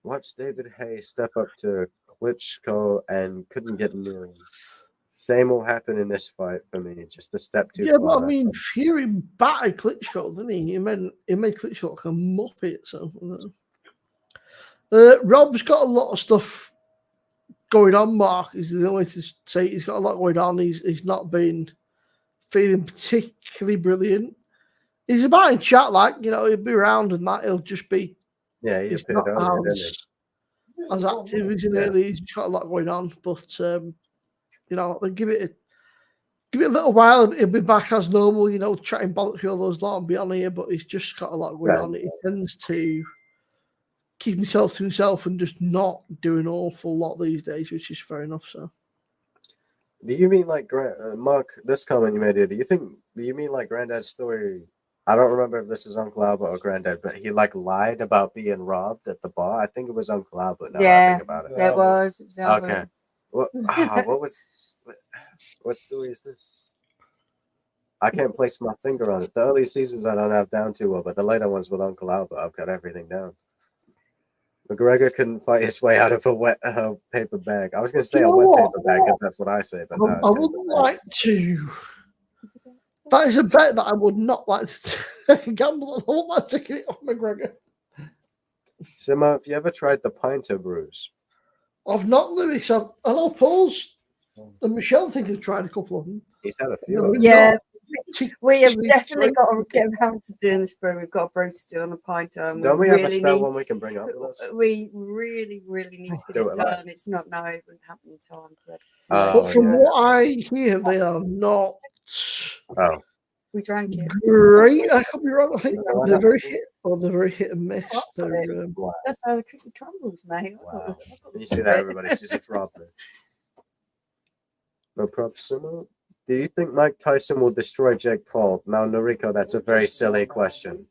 Watch David Hayes step up to Klitschko and couldn't get near him. Same will happen in this fight for me. Just a step too Yeah, far. but I mean, Fury battered Klitschko, didn't he? He made Klitschko like a muppet. So I don't know. Rob's got a lot of stuff going on. Mark is the only way to say he's got a lot going on. He's not been feeling particularly brilliant. He's about in chat, like, you know, he'll be around and that he'll just be. Yeah, he He's appeared not earlier, didn't he? as active as in early. He's got a lot going on, but you know, they give it a little while. He'll be back as normal, you know, chatting bollocks with all those lot and be on here. But he's just got a lot going on. He tends to keep himself to himself and just not do an awful lot these days, which is fair enough. So, do you mean like Mark? This comment you made here. Do you mean like Granddad's story? I don't remember if this is Uncle Albert or Granddad, but he like lied about being robbed at the bar. I think it was Uncle Albert. Now that I think about it. It was. It was Okay. What story is this? I can't place my finger on it. The early seasons I don't have down too well, but the later ones with Uncle Albert, I've got everything down. McGregor couldn't fight his way out of a wet paper bag. I was going to say a wet paper bag if that's what I say, but no. I wouldn't like to. That is a bet that I would not like to take a gamble on. I won't like taking it off McGregor. Simmo, have you ever tried the Pinter brews? I've not, Lewis. I know Paul's and Michelle think have tried a couple of them. He's had a few. Yeah, we have definitely got to get around to doing this brew. We've got a brew to do on a pint. Don't we have a spell one we can bring up with us? We really need to get it done. It's not now. It wouldn't happen in time for it. But from what I hear, they are not. Oh. We drank it. Great. I could be wrong. I think So they're very hit and miss. That's They're, it. Wow. That's how the cookie crumbles, mate. Wow. You see that, everybody sees a problem. No props, Simmo. Do you think Mike Tyson will destroy Jake Paul? Now, Noriko, that's a very silly question.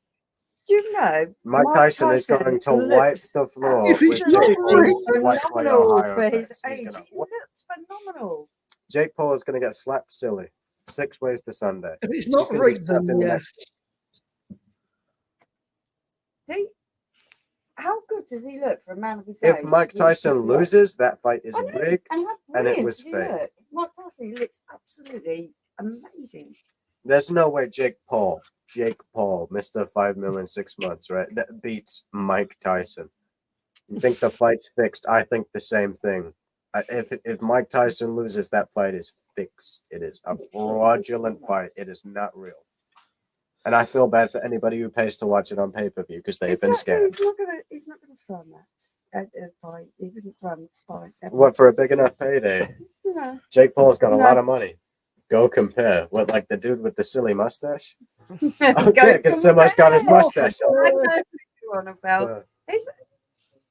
Do you know Mike Tyson is going to wipe looks the floor If he's with not Jake right, Paul's White Boy phenomenal Ohio for his face. He's age. gonna He looks phenomenal. Jake Paul is going to get slapped silly 6 ways to Sunday. if it's He's not gonna be rigged, then slapped in the yes. How good does he look for a man of his If age? Mike Tyson loses, that fight is I know, rigged. and how and it brilliant was does he fake. look? Mike Tyson he looks absolutely amazing. There's no way Jake Paul, Mr. 5 million 6 months, right? That beats Mike Tyson. You think the fight's fixed? I think the same thing. If Mike Tyson loses, that fight is fixed. It is a fraudulent fight. It is not real. And I feel bad for anybody who pays to watch it on pay-per-view because they've been scammed. He's not gonna throw a match. Fight. He wouldn't throw a fight. ever. What, for a big enough payday? No. Jake Paul's got a No. lot of money. Go compare. What, like the dude with the silly mustache? Go Okay, because Simmo's got his compare. mustache I on. know what you're on about. Uh,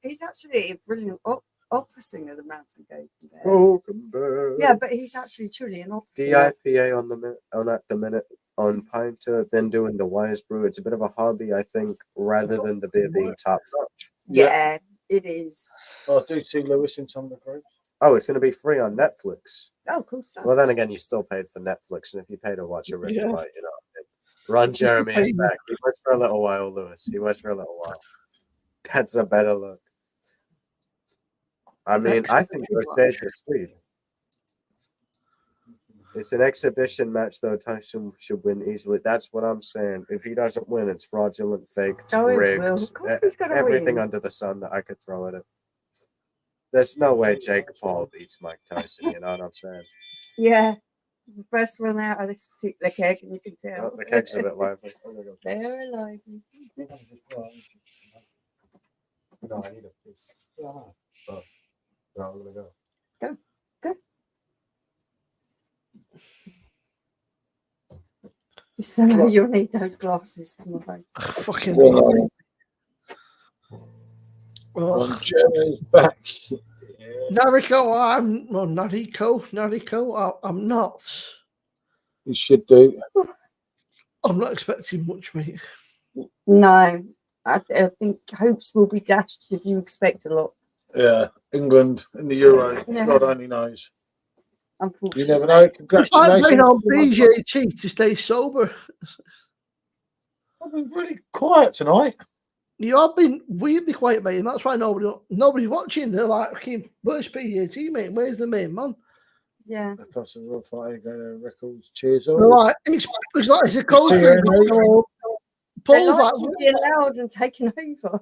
He's actually a brilliant opera singer, the man from Go Compare. go compare. Yeah, but he's actually truly an opera singer. DIPA on at the minute on Pinter, then doing the Wise Brew. It's a bit of a hobby, I think, rather than the beer being top notch. Yeah, it is. I do see Lewis in some of the groups. Oh, it's going to be free on Netflix. Oh, cool stuff. Well, then again, you still paid for Netflix, and if you pay to watch a ripped Yeah. fight, you know. Ron Jeremy is pay. back. He was for a little while, Lewis. He was for a little while. That's a better look. I mean, I think your shades are sweet. It's an exhibition match, though. Tyson should win easily. That's what I'm saying. If he doesn't win, it's fraudulent, fake, Oh, he rigged, will. Of course he's gonna everything win. under the sun that I could throw at it. There's no way Jake Paul beats Mike Tyson. You know what I'm saying? Yeah, the first one out of this particular keg, and you can tell. Oh, the keg's a bit lively. I'm gonna go piss. They're alive. No, I need a piece. Oh, no, I'm gonna go. So you'll need those glasses tomorrow. Fucking. Well, Oh. Jeremy's back. Nariko, I'm not. You should do. I'm not expecting much, mate. No, I think hopes will be dashed if you expect a lot. Yeah, England in the Euros. Yeah. God only knows. Unfortunately, You never know. It's like Congratulations. being on BJT to stay sober. I've been really quiet tonight. You have been weirdly quiet, mate, and that's why nobody's watching. They're like, "Fucking, where's PJT, mate? Where's the main man?" Yeah. Plus a real fight, go to records. Cheers all. They're like, it's like it's a cold See you, thing. mate. They Paul's like like, you being loud and taking over.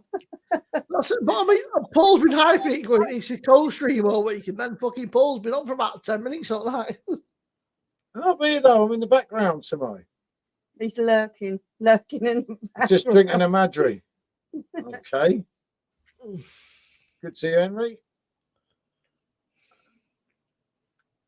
that's it. But I mean, Paul's been hyping it, going, it's a cold stream all week, and then fucking Paul's been on for about 10 minutes all night. I'll be here though. I'm in the background, Simmo. He's lurking in the background. Just drinking a Madry. Okay. Good to see you, Henry.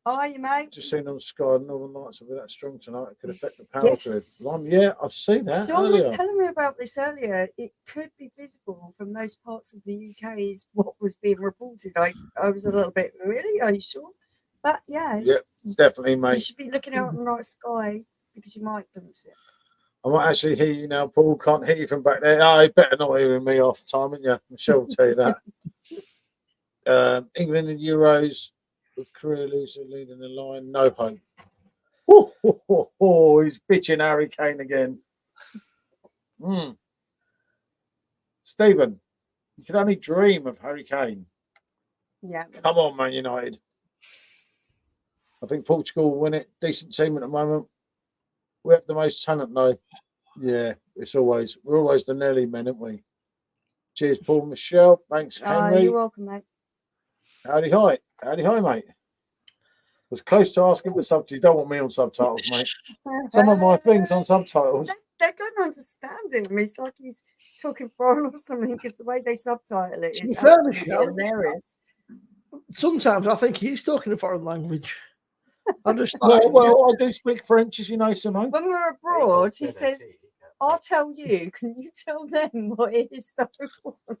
Are you, mate? Just seen on Sky Northern Lights will be that strong tonight. It could affect the power Yes. grid. Yeah, I've seen that Sean was earlier. telling me about this earlier. It could be visible from most parts of the UK, is what was being reported. I was a little bit, really? Are you sure? But yeah, Yeah, definitely, you mate. should be looking out in the night sky because you might glimpse it. I might actually hear you now, Paul. Can't hear you from back there. Oh, you better not hearing me half the time, ain't you? Michelle will tell you that. England and Euros with career loser leading the line. No hope. He's bitching Harry Kane again. Stephen, you can only dream of Harry Kane. Yeah. Come on, Man United. I think Portugal will win it. Decent team at the moment. We have the most talent, though. Yeah, we're always the Nelly men, aren't we? Cheers, Paul, Michelle. Thanks, Henry. You're welcome, mate. Howdy hi, mate. I was close to asking for subtitles. You don't want me on subtitles, mate. Some of my things on subtitles. They don't understand him. It's like he's talking foreign or something because the way they subtitle it To be is fair, absolutely Michelle, hilarious. sometimes I think he's talking a foreign language. I just Well, I do speak French, as you know, Simone. When we're abroad, he says, "I'll tell you. Can you tell them what it is that I want?"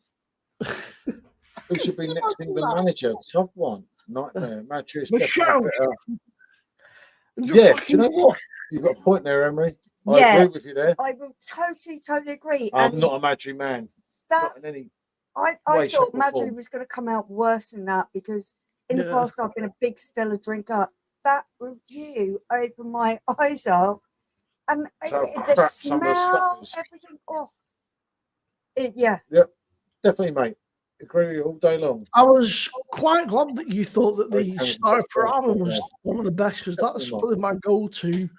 Who should be next England manager? Top one. Nightmare. Matthew is Michelle. definitely better. Yeah, do you know what? You've got a point there, Emery. I agree with you there. I will totally agree. I'm not a Madry man. That not in any I way, shape, thought or Madry form. was going to come out worse than that because in the past I've been a big Stella drinker. That review opened my eyes up, and the smell, everything. Oh, yeah. Yep, definitely, mate. Agree with you all day long. I was quite glad that you thought that the Star Ramen was one of the best because that's probably my go-to.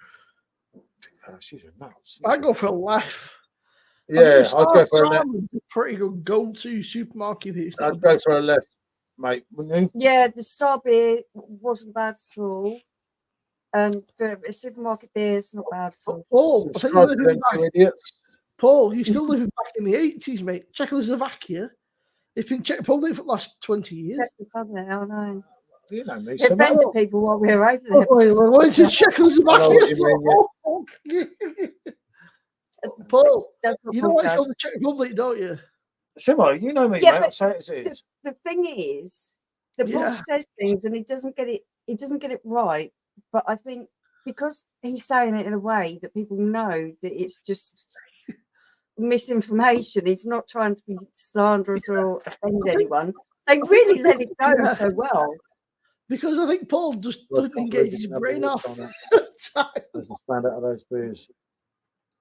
She's a nuts. I go for a laugh. Yeah, I'd go for a left. Pretty good go-to supermarket piece. I'd go for a left, mate, wouldn't you? Yeah, the Star beer wasn't bad at all. For a supermarket beer, it's not bad at all. Paul, I think you're living back. Paul, you're still living back in the 80s, mate. Czechoslovakia. It's been Czech Republic for the last 20 years. Czech Republic, I know. You know me. It offended people while we were over there. We're going to Czechoslovakia. Paul, you know what's called the Czech Republic, don't you? Simmo, you know me, mate. I'll say it as it is. The thing is, the book says things and he doesn't get it. He doesn't get it right. But I think because he's saying it in a way that people know that it's just misinformation. He's not trying to be slanderous or offend anyone. They really let it go so well. Because I think Paul just doesn't engage his brain off. Doesn't stand out of those beers.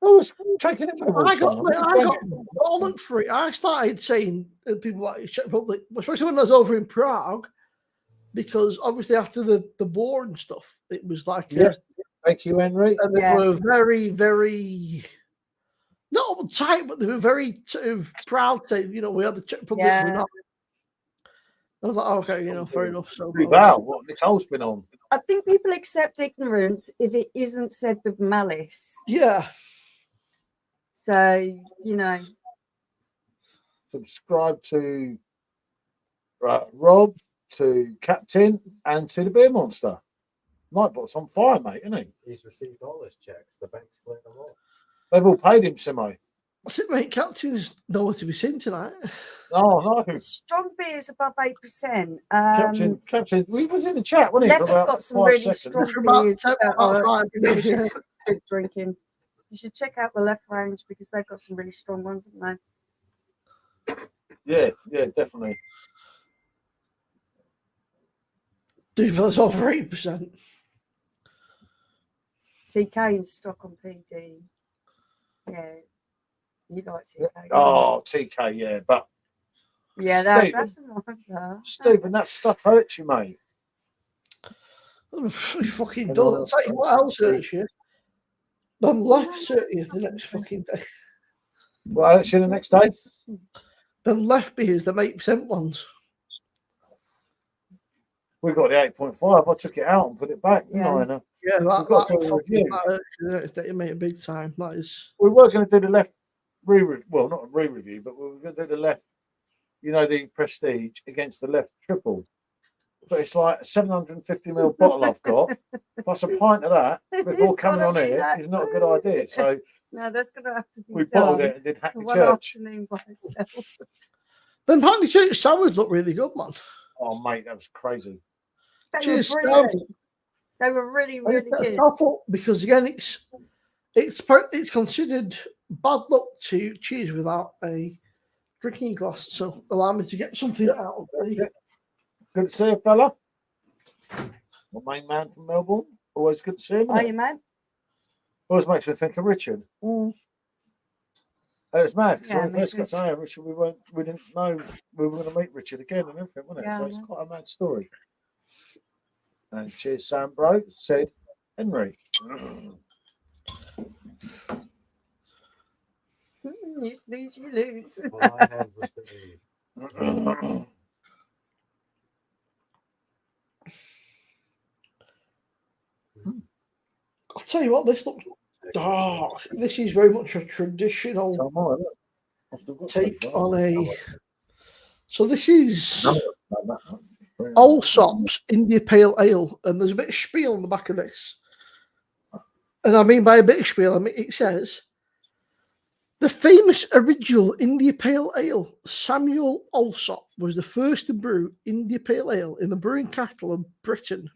I was taking it. I'll look for it. I started saying people like Czech Republic, especially when I was over in Prague, because obviously after the war and stuff, it was like thank you, Henry. And they were very, very not tight, but they were very sort of proud to, we had the Czech Republic. I was like, okay, fair enough. So wow, what Nicole's been on. I think people accept ignorance if it isn't said with malice. Yeah. So, Subscribe to Rob, to Captain, and to the Beer Monster. Nightbot's on fire, mate, isn't he? He's received all his checks. The bank's cleared them all. They've all paid him, Simmo. That's it, mate. Captain's nowhere to be seen tonight. Oh, nice. Strong beer is above 8%. Captain, we was in the chat, wasn't he? Leopard got some really strong beers good drinking. You should check out the Left range because they've got some really strong ones, haven't they? Yeah, definitely. Duvel's over 8%. TK is stock on PD. Yeah, you like TK. Oh, TK, yeah, but that's a lot. Stephen, that stuff hurts you, mate. It fucking does. I'll tell you what else hurts you. I'm left hurt you the next fucking day. Well, that's you the next day. Them left beers, them 8% ones. We got the 8.5. I took it out and put it back, didn't I? Yeah, that made a big time. That is. We were going to do the left re-review. Well, not a re-review, but we were going to do the left. The Prestige against the left triple. But it's like a 750ml bottle I've got. Plus a pint of that before coming on here is not a good idea. So no, that's going to have to be we bottled it and did Hackney one Church. Afternoon by itself. Then Hackney Church sours look really good, man. Oh, mate, that was crazy. They were really, really good. Because again, it's considered bad luck to cheers without a drinking glass. So allow me to get something out of it. Good to see you, fella. My main man from Melbourne. Always good to see him. Are you, man? Always makes me think of Richard. Mm. It was mad because when we first got to know Richard, we didn't know we were going to meet Richard again and everything, wasn't it? So it's quite a mad story. And cheers, Sam Bro, said Henry. You snooze, you lose. I'll tell you what, this looks dark. This is very much a traditional take on a. So this is All Sups India Pale Ale, and there's a bit of spiel on the back of this. And I mean by a bit of spiel, I mean it says the famous original India Pale Ale, Samuel Allsop, was the first to brew India Pale Ale in the brewing capital of Britain,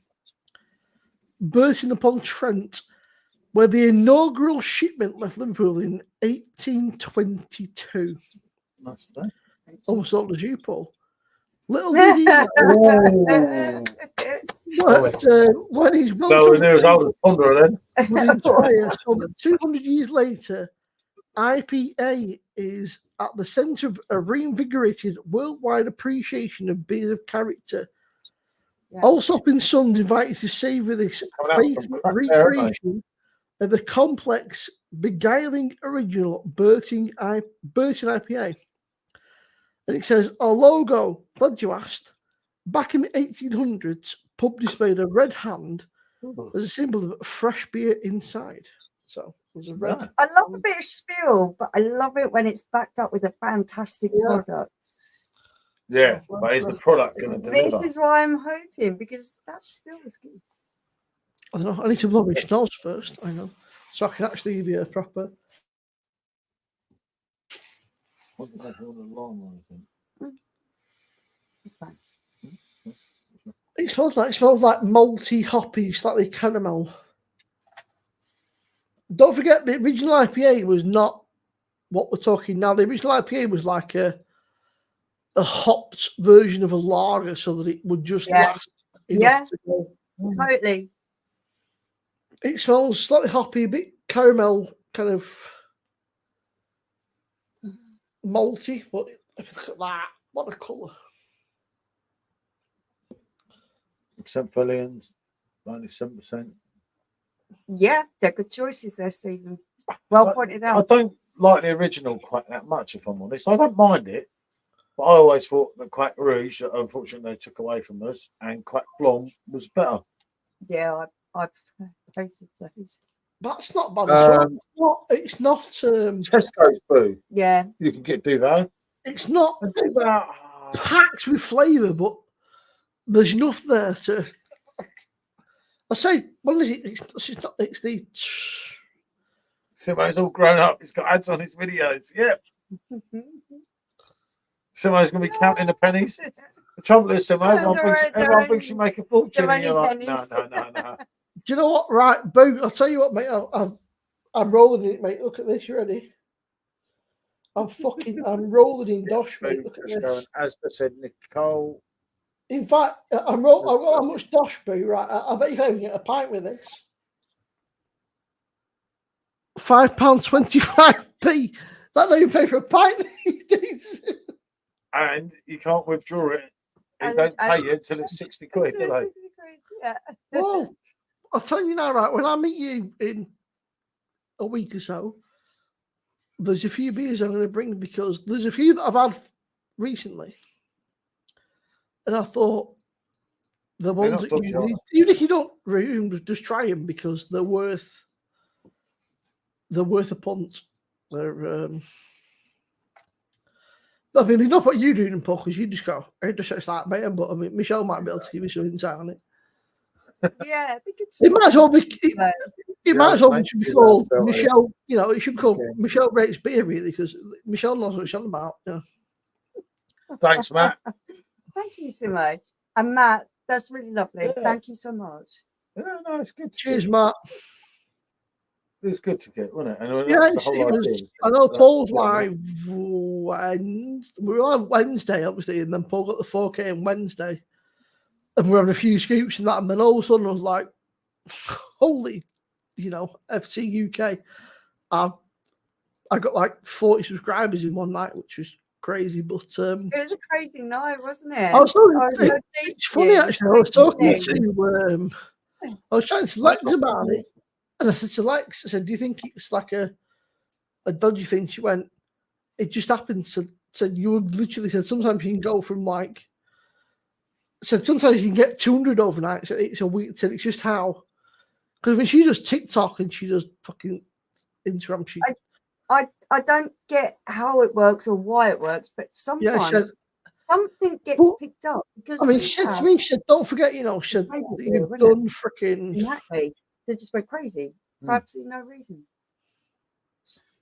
Burton upon Trent, where the inaugural shipment left Liverpool in 1822. Nice day. Almost old as you, Paul. Little did he know that when his No, we knew as old as Ponder then. would inspire some 200 years later, IPA is at the centre of a reinvigorated worldwide appreciation of beers of character. Yeah. Allsop and Sons invited to savour this Coming out from faithful crack there, aren't they? recreation of the complex, beguiling original Burton IPA. And it says, our logo, glad you asked, back in the 1800s, pub displayed a red hand as a symbol of fresh beer inside. So there's a red. Yeah. I love a bit of spiel, but I love it when it's backed up with a fantastic product. Yeah, but is the product going to This deliver? is why I'm hoping, because that spiel was good. I don't know. I need to blow my nose first. I know, so I can actually be a proper. What did I do on the long one, I think? It's fine. It smells like malty, hoppy, slightly caramel. Don't forget the original IPA was not what we're talking now. The original IPA was like a hopped version of a lager, so that it would just last enough to go. Totally. It smells slightly hoppy, a bit caramel, kind of malty. But look at that! What a colour! St. Fillions, 97%. Yeah, they're good choices there, Stephen. Well pointed I out. don't like the original quite that much, if I'm honest. I don't mind it, but I always thought that Quack Rouge, that unfortunately they took away from us, and Quack Blonde was better. Yeah, I prefer both of those. That's not bad at all. It's not. Tesco's Boo. Yeah. You can do that. It's not I do that. packed with flavour, but there's enough there to. I say, what is it? It's the. Simmo's all grown up. He's got ads on his videos. Yep. Simmo's going to be counting the pennies. The trouble is, Simmo, everyone thinks you make a fortune. And you're like, no. Do you know what? Right, Boo, I'll tell you what, mate. I'm rolling in it, mate. Look at this. You ready? I'm rolling in dosh, mate. Look at this. As I said, Nicole. In fact, I've got how much dosh, Boo, right? I bet you can't even get a pint with this. £5.25p. That don't even pay for a pint these days. And you can't withdraw it. They don't pay you until it's 60 quid, do they? Yeah. Well, I'll tell you now, right? When I meet you in a week or so, there's a few beers I'm going to bring because there's a few that I've had recently. And I thought the ones that you need, even if you don't review them, just try them because they're worth a punt. They're I mean, they're not what you do in Paul because you just go, I just start buying, but I mean, Michelle might be able to give you some insight on it. Yeah, it might as well be. It might as well be called Michelle. You know, it should be called Michelle Rates Beer, really, because Michelle knows what she's on about. Yeah. Thanks, Matt. Thank you, Simmo. And Matt, that's really lovely. Yeah. Thank you so much. Yeah, no, it's good. Cheers, Matt. It was good to get, wasn't it? And yeah, it was. I know Paul's live Wednesday. We were on Wednesday, obviously, and then Paul got the 4K on Wednesday. And we were having a few scoops and that, and then all of a sudden I was like, holy, FC UK. I got like 40 subscribers in one night, which was crazy. But it was a crazy night, wasn't it? It's funny actually. I was talking to I was chatting to Lex about it. And I said to Lex, I said, do you think it's like a dodgy thing? She went, it just happens. Said you would literally said sometimes you can go from like, said sometimes you can get 200 overnight. So it's a week. Said it's just how, because when she does TikTok and she does fucking Instagram, I don't get how it works or why it works, but sometimes something gets But, picked up because I mean, we she said have to me, she said, don't forget, you know, she said, Table that beer, you've wasn't it? done freaking. exactly. They just went crazy for Mm. absolutely no reason.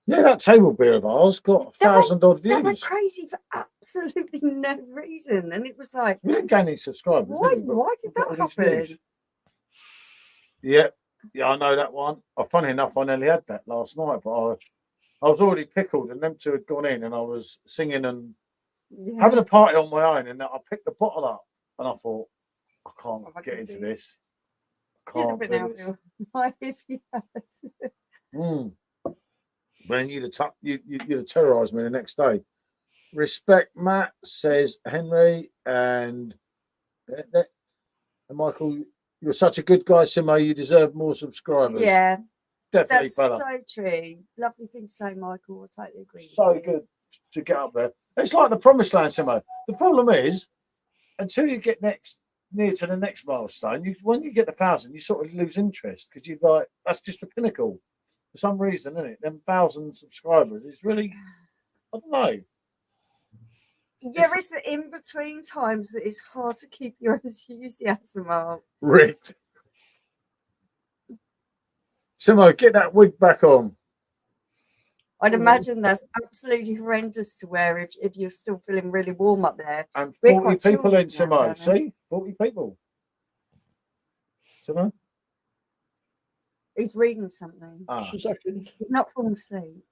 Yeah, that table beer of ours got That went- 1,000 odd They went views. crazy for absolutely no reason, and it was like, We didn't gain any subscribers. why? Did we? Why did we've got that all these happen? views. Yeah, I know that one. Oh, funny enough, I nearly had that last night, but I was already pickled, and them two had gone in, and I was singing and Yeah. having a party on my own, and I picked the bottle up, and I thought, I can't Oh, I get can into do this. I You'd have can't been do out this. your life if you had. Mm. But then you'd have terrorised me the next day. Respect, Matt, says Henry, and Michael, you're such a good guy, Simmo. You deserve more subscribers. Yeah, Definitely, that's fella. so true. Lovely thing to say, Michael. I totally agree. So with you. good to get up there. It's like the promised land, Simmo. The problem is, until you get near to the next milestone, when you get the 1,000, you sort of lose interest because you've like that's just the pinnacle for some reason, isn't it? Them 1,000 subscribers is really, I don't know. Yeah, it's the in between times that it's hard to keep your enthusiasm up. Rigged. Simmo, get that wig back on. I'd imagine that's absolutely horrendous to wear if you're still feeling really warm up there. And We're 40 quite people chilled in, now, Simmo. down there. See? 40 people. Simmo? He's reading something. Ah. Just a second. He's not falling asleep.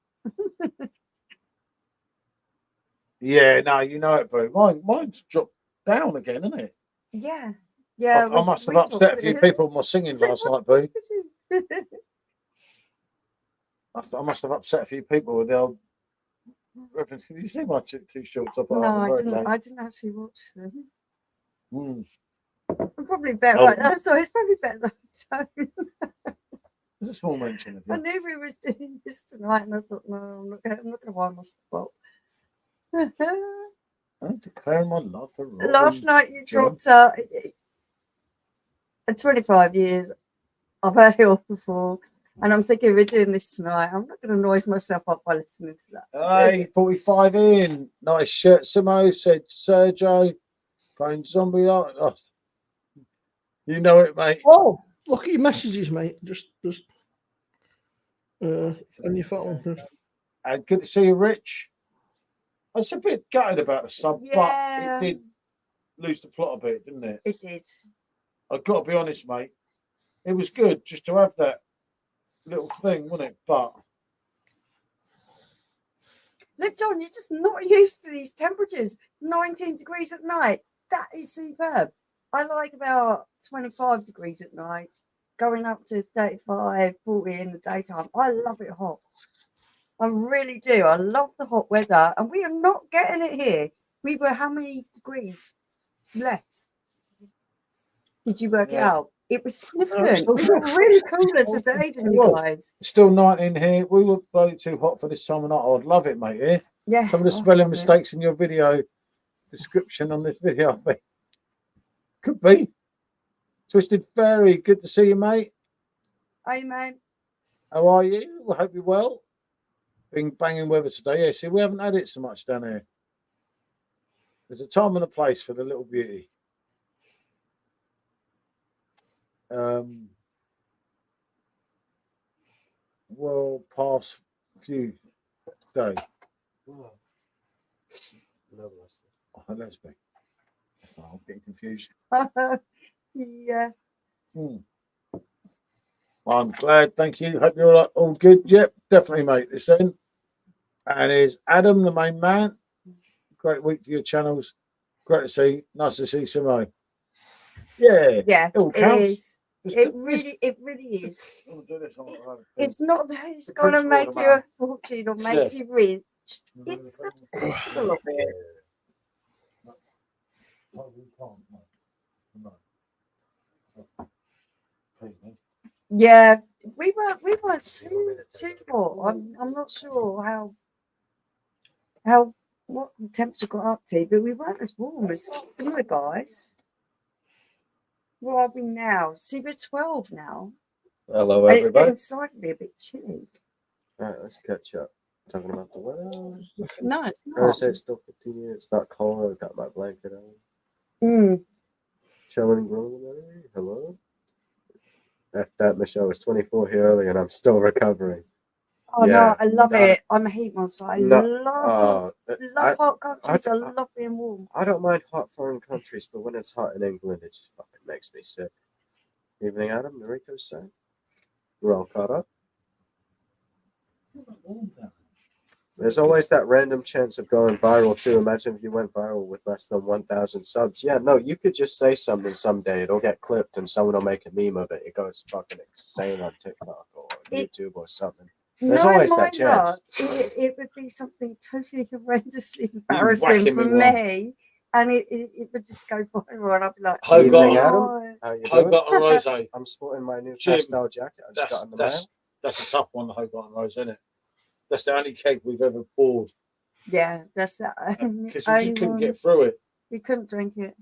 Yeah, no, you know it, boo. Mine's dropped down again, isn't it? Yeah. Yeah. I must have upset a few people with my singing last night, boo. I must have upset a few people with the old reference. Did you see my two shorts up? No, I didn't. I didn't actually watch them. Mm. I'm probably better. Oh. Like, sorry, it's probably better than I don't. There's a small mention of I you. knew we was doing this tonight, and I thought, no, I'm not going to wind myself up. I'm declaring my love for Robin. Last night you John. dropped at 25 years. I've heard it all before, and I'm thinking we're doing this tonight. I'm not going to noise myself up by listening to that. Hey, 45 in. Nice shirt, Simmo, said Sergio. Playing zombie art. Oh, you know it, mate. Oh, look at your messages, mate. Just on your phone. And good to see you, Rich. I was a bit gutted about the sub, Yeah, but it did lose the plot a bit, didn't it? it did. I've got to be honest, mate. It was good just to have that little thing, wasn't it? But Look, John, you're just not used to these temperatures. 19 degrees at night. That is superb. I like about 25 degrees at night, going up to 35, 40 in the daytime. I love it hot. I really do. I love the hot weather. And we are not getting it here. We were how many degrees less? Did you work it Yeah. out? It was No, significant. it's We were really cooler today than you guys. still 19 here. We were bloody too hot for this time of night. I'd love it, mate. Yeah. Yeah. Some of the spelling mistakes in your video description on this video, I think. Could be. Twisted Fairy, good to see you, mate. Hey, man. How are you? I hope you're well. Been banging weather today. Yeah, see, we haven't had it so much down here. There's a time and a place for the little beauty. Well past few days. Oh, no, Oh, let's be. Oh, I'm getting confused. Yeah. I'm glad. Thank you. Hope you're all good. Yep, definitely, mate. This end. And is Adam, the main man. Great week for your channels. Great to see. Nice to see Simmo. Yeah. Yeah. It all It counts. is. It really is. It's It's not that it's The going to principle make of the you a matter. fortune or make you rich. It's the principle of it. Yeah, we weren't too hot. I'm not sure how what the temperature got up to, but we weren't as warm as some of the guys. What are we now? See, we're 12 now. Hello, And it's everybody. getting slightly a bit chilly. All right, let's catch up. Talking about the weather. No, it's I not. say it's still 15 years. It's not cold. I got my blanket on. Mm. Chilling and growing. Hello. F that Michelle was 24 here early, and I'm still recovering. Oh Yeah, no, I love not- it. I'm a heat monster. I not- love hot countries. I love being warm. I don't mind hot foreign countries, but when it's hot in England, it just fucking makes me sick. Evening, Adam. Narito's saying. We're all caught up. There's always that random chance of going viral too. Imagine if you went viral with less than 1,000 subs. Yeah, no, you could just say something someday. It'll get clipped and someone will make a meme of it. It goes fucking insane on TikTok or YouTube or something. There's always that chance. It would be something totally horrendously embarrassing for me. And it would just go viral, and I'd be like, Evening, "Oh, Adam. How you Hobart doing? and Rose. I'm sporting my new Jim, pastel jacket. I just got in the mail. That's a tough one, the Hobart and Rose, isn't it? That's the only keg we've ever poured. yeah, that's that." Because we just couldn't get through it. We couldn't drink it.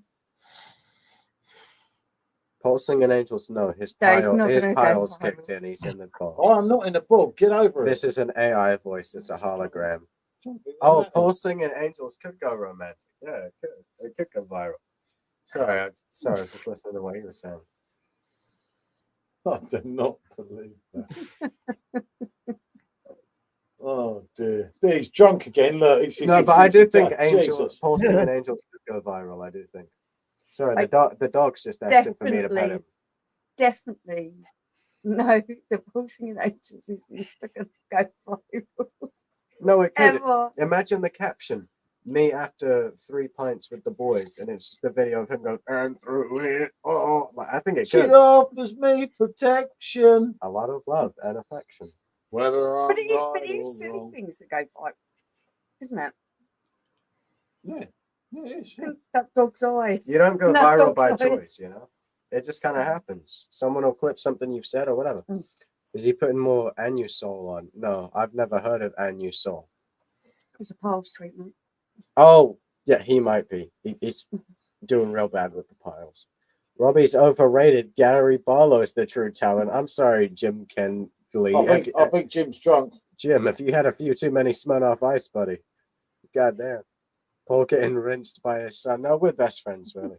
Pulsing and Angels, no, his That is not his gonna go pile's viral. kicked in. He's in the bog. Oh, I'm not in the bog. Get over it. This is an AI voice. It's a hologram. Oh, Pulsing and Angels could go romantic. Yeah, it could. It could go viral. Sorry, I was just listening to what he was saying. I do not believe that. Oh dear. He's drunk again. Look, No, but I do think Jesus. Pulsing and Angels could go viral. I do think. Sorry, the dog's just asking for me to pet him. Definitely. No, the Pulsing and Angels is never going to go viral. No, it could. Ever. Imagine the caption. Me after 3 pints with the boys, and it's just a video of him going, and through it. Oh, like, I think it She could. offers me protection. A lot of love and affection. Whether I'm But it right is or silly wrong. things that go viral, isn't it? Yeah, it is. Yeah. Think that dog's eyes. You don't go That viral dog's by eyes. choice, you know? It just kind of happens. Someone will clip something you've said or whatever. Mm. Is he putting more Anusol on? No, I've never heard of Anusol. It's a piles treatment. Oh, yeah, he might be. He's doing real bad with the piles. Robbie's overrated. Gary Barlow's the true talent. I'm sorry, Jim Ken Glee. I think Jim's drunk. Jim, if you had a few too many Smirnoff Ice, buddy. Goddamn. Paul getting rinsed by his son. No, we're best friends, really.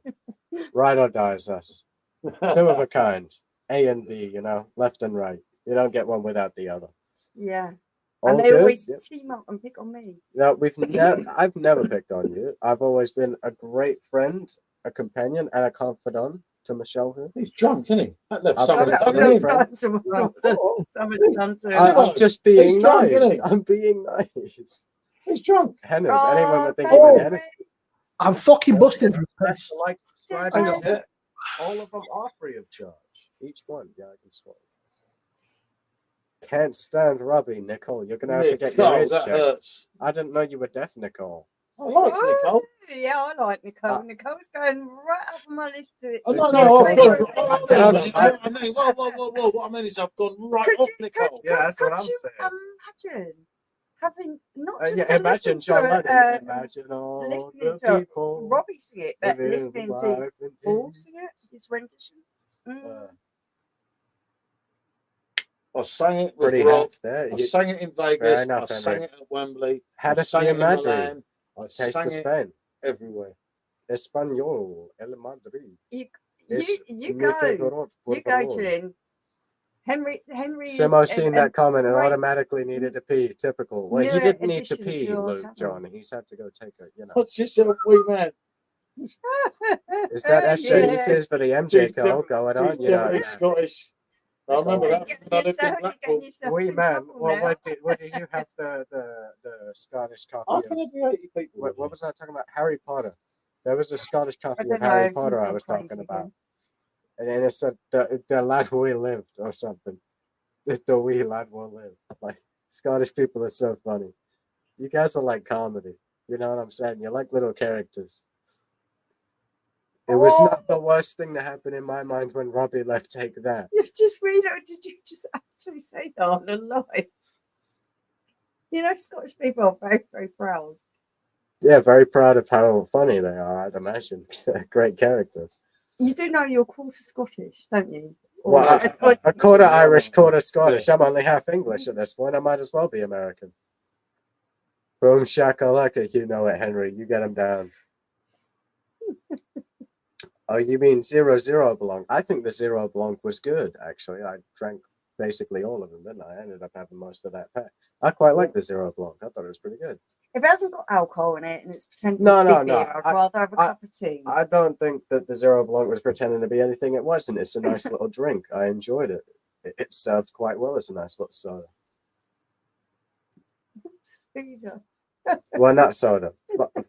Ride or die is us. Two of a kind. A and B, you know, left and right. You don't get one without the other. Yeah. All And they good? always Yep. team up and pick on me. No, I've never picked on you. I've always been a great friend, a companion, and a confidant to Michelle here. He's drunk, isn't he? That left I've something been a done, great isn't he? friend. Someone's done to him. I'm just being He's drunk, nice. isn't he? I'm being nice. He's drunk. Henners, anyone would think thank he was you, Henners. mate. I'm fucking busting for a piss. Like, subscribe, Cheers, and mate. share. All of them are free of charge. Each one, yeah, I can swear. Can't stand Robbie, Nicole. You're gonna have to get your Nicole, ears that checked. hurts. I didn't know you were deaf, Nicole. I like Nicole. Yeah, I like Nicole. Nicole's going right up on my list. Oh, no, Nicole, I've Nicole, gone. Nicole, Whoa. What I mean is I've gone right off Nicole. Yeah, that's what I'm saying. Imagine having not just Yeah, to imagine listen John to, Lennon. Imagine all listening the to people. Robbie sing it, but living listening to life in Paul peace. sing it, his rendition. Mm. I sang it with Pretty Rob. half there. I sang it in Fair Vegas. enough, I sang Henry. it at Wembley. Had I a sang few it in Madrid. Milan. I Taste sang of it Spain. everywhere. Español. El Madrid. You Mi go, favorite, por you go, favor. Chilin. Henry. Simo seen that comment and great- automatically needed to pee. Typical. Well, he New didn't need to addition to pee, your Luke, channel. John. He's had to go take a, What's yourself, wee man? Is that SJ? This Yeah. is for the MJ She's call going on, She's you know. definitely Scottish. I remember that when I lived in Blackpool. Wee man, what do you have the Scottish copy How of? can it be 80 people? What was I talking about? Harry Potter. There was a Scottish copy don't of Harry know, Potter I something was crazy talking about. again. And then it said the lad we lived or something. The wee lad will live. Like, Scottish people are so funny. You guys are like comedy. You know what I'm saying? You're like little characters. It was not the worst thing that happened in my mind when Robbie left Take That. You just read it. Did you just actually say that on a live? You know, Scottish people are very, very proud. Yeah, very proud of how funny they are, I'd imagine. 'Cause they're great characters. You do know you're quarter Scottish, don't you? Well, a quarter Irish, quarter Scottish. I'm only half English at this point. I might as well be American. Boom shakalaka, you know it, Henry. You get him down. Oh, you mean 0 Blanc? I think the 0 Blanc was good, actually. I drank basically all of them, didn't I? I ended up having most of that pack. I quite like the 0 Blanc. I thought it was pretty good. If it hasn't got alcohol in it and it's pretending No, to no, be no. beer, I'd rather have a cup of tea. I don't think that the 0 Blanc was pretending to be anything it wasn't. It's a nice little drink. I enjoyed it. It served quite well as a nice little soda. Soda. Well, not soda.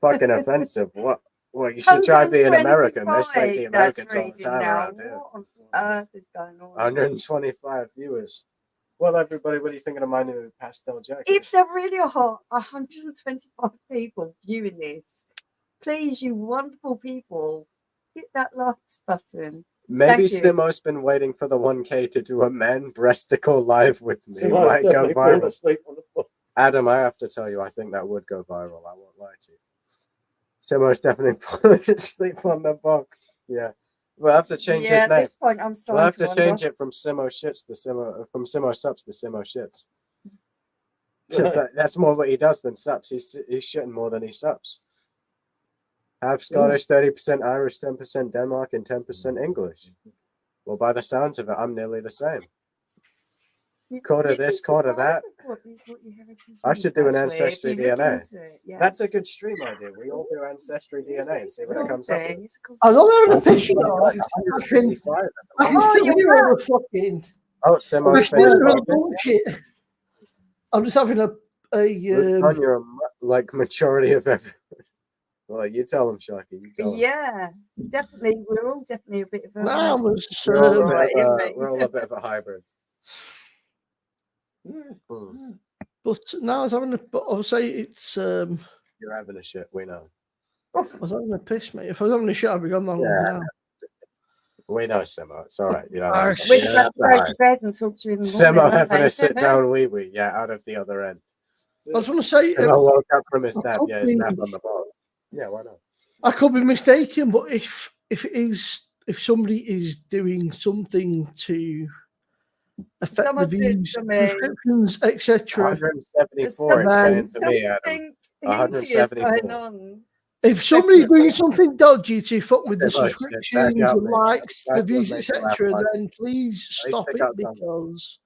Fucking offensive. What? Well, you should try being American. They say the 125, Americans that's all the time reading now. around here. What on earth is going on? 125 viewers. Well, everybody, what are you thinking of my new pastel jacket? If there really are 125 people viewing this, please, you wonderful people, hit that likes button. Maybe Thank you. Simmo's been waiting for the 1K to do a man breasticle live with me. It Simo's might go definitely fallen viral. asleep on the floor. Adam, I have to tell you, I think that would go viral. I won't lie to you. Simmo's definitely falling asleep on the box. Yeah. We'll have to change Yeah, his at name. this point, I'm starting We'll have to to change it from Simmo Shits to Simmo, from Simmo Sups to Simmo Shits. Because that's more what he does than Sups. He's shitting more than he Sups. Half Scottish, 30% Irish, 10% Denmark, and 10% English. Well, by the sounds of it, I'm nearly the same. Quarter You'd be this, quarter surprised that. at what your heritage I is, should do an actually, if ancestry you look DNA. into it, yeah. That's a good stream idea. We all do ancestry DNA and see what it comes up with. It's a cool I thing. don't have a picture. I can 185 at the I can moment. still you're hear all the fucking. Oh, Simmo's I still finished hear all the talking. bullshit. I'm just having Look on your like maturity of everyone. Well, you tell them, Sharky. You tell them. Yeah, definitely. We're all definitely a bit of a. Nah, I was, We're all, Right, we're all a bit of a hybrid. but now I was having a. But I'll say it's. You're having a shit. We know. I was having a piss, mate. If I was having a shit, I'd be gone long now. We know, Simmo. It's all right. You know. We're about to go to bed and talk to you in the morning. Simmo aren't having we? a sit down wee wee. Yeah, out of the other end. I was going to say. Simmo woke up from his nap. could Yeah, his be- nap on the boat. Yeah, why not? I could be mistaken, but if somebody is doing something to affect the Someone said views, something. subscriptions, etc. 174. It's saying to me, Adam. Something 174. hideous going on. If somebody's doing something dodgy to fuck with the Simmo, shit, subscriptions, back up, the mate. likes, the That's views, what makes it etc., laugh, then please At least stop they it got something. because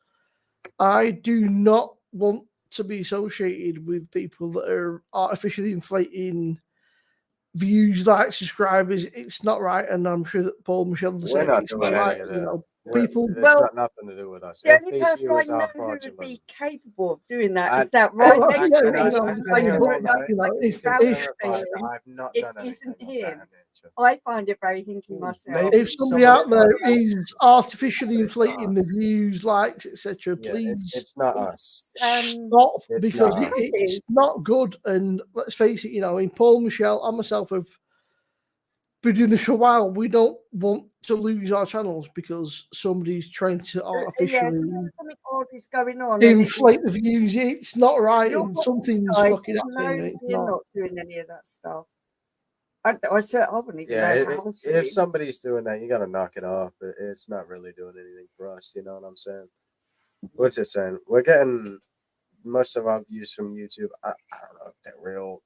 I do not want to be associated with people that are artificially inflating views, likes, subscribers. It's not right, and I'm sure that Paul Michelle will We're say not it's doing not any right. of You know, that. people. It's Well, got nothing to do with us. The If only these person I viewers know are who would fraudulent, be capable of doing that I- is that right Oh, next actually, to yeah, me. you know, I you can hear know, all that. you know, I if- can if- verify that I've not it done anything isn't of that him. nature. I find it very hinky myself. Maybe if somebody somebody out there found out. is artificially It's not inflating the us. views, likes, etc., Yeah, please it's not us. stop It's because not us. it's not good. And let's face it, you know, in Paul, Michelle, and myself have been doing this for a while. We don't want to lose our channels because somebody's trying to Yeah, artificially something odd is going on. and inflate the views. It's not right, You're and not something's guys, fucking you happening. know and It's you're not. not doing any of that stuff. I said I wouldn't even Yeah, know how to. if somebody's doing that, you got to knock it off. It's not really doing anything for us. You know what I'm saying? What's it saying? We're getting most of our views from YouTube. I don't know if they're real.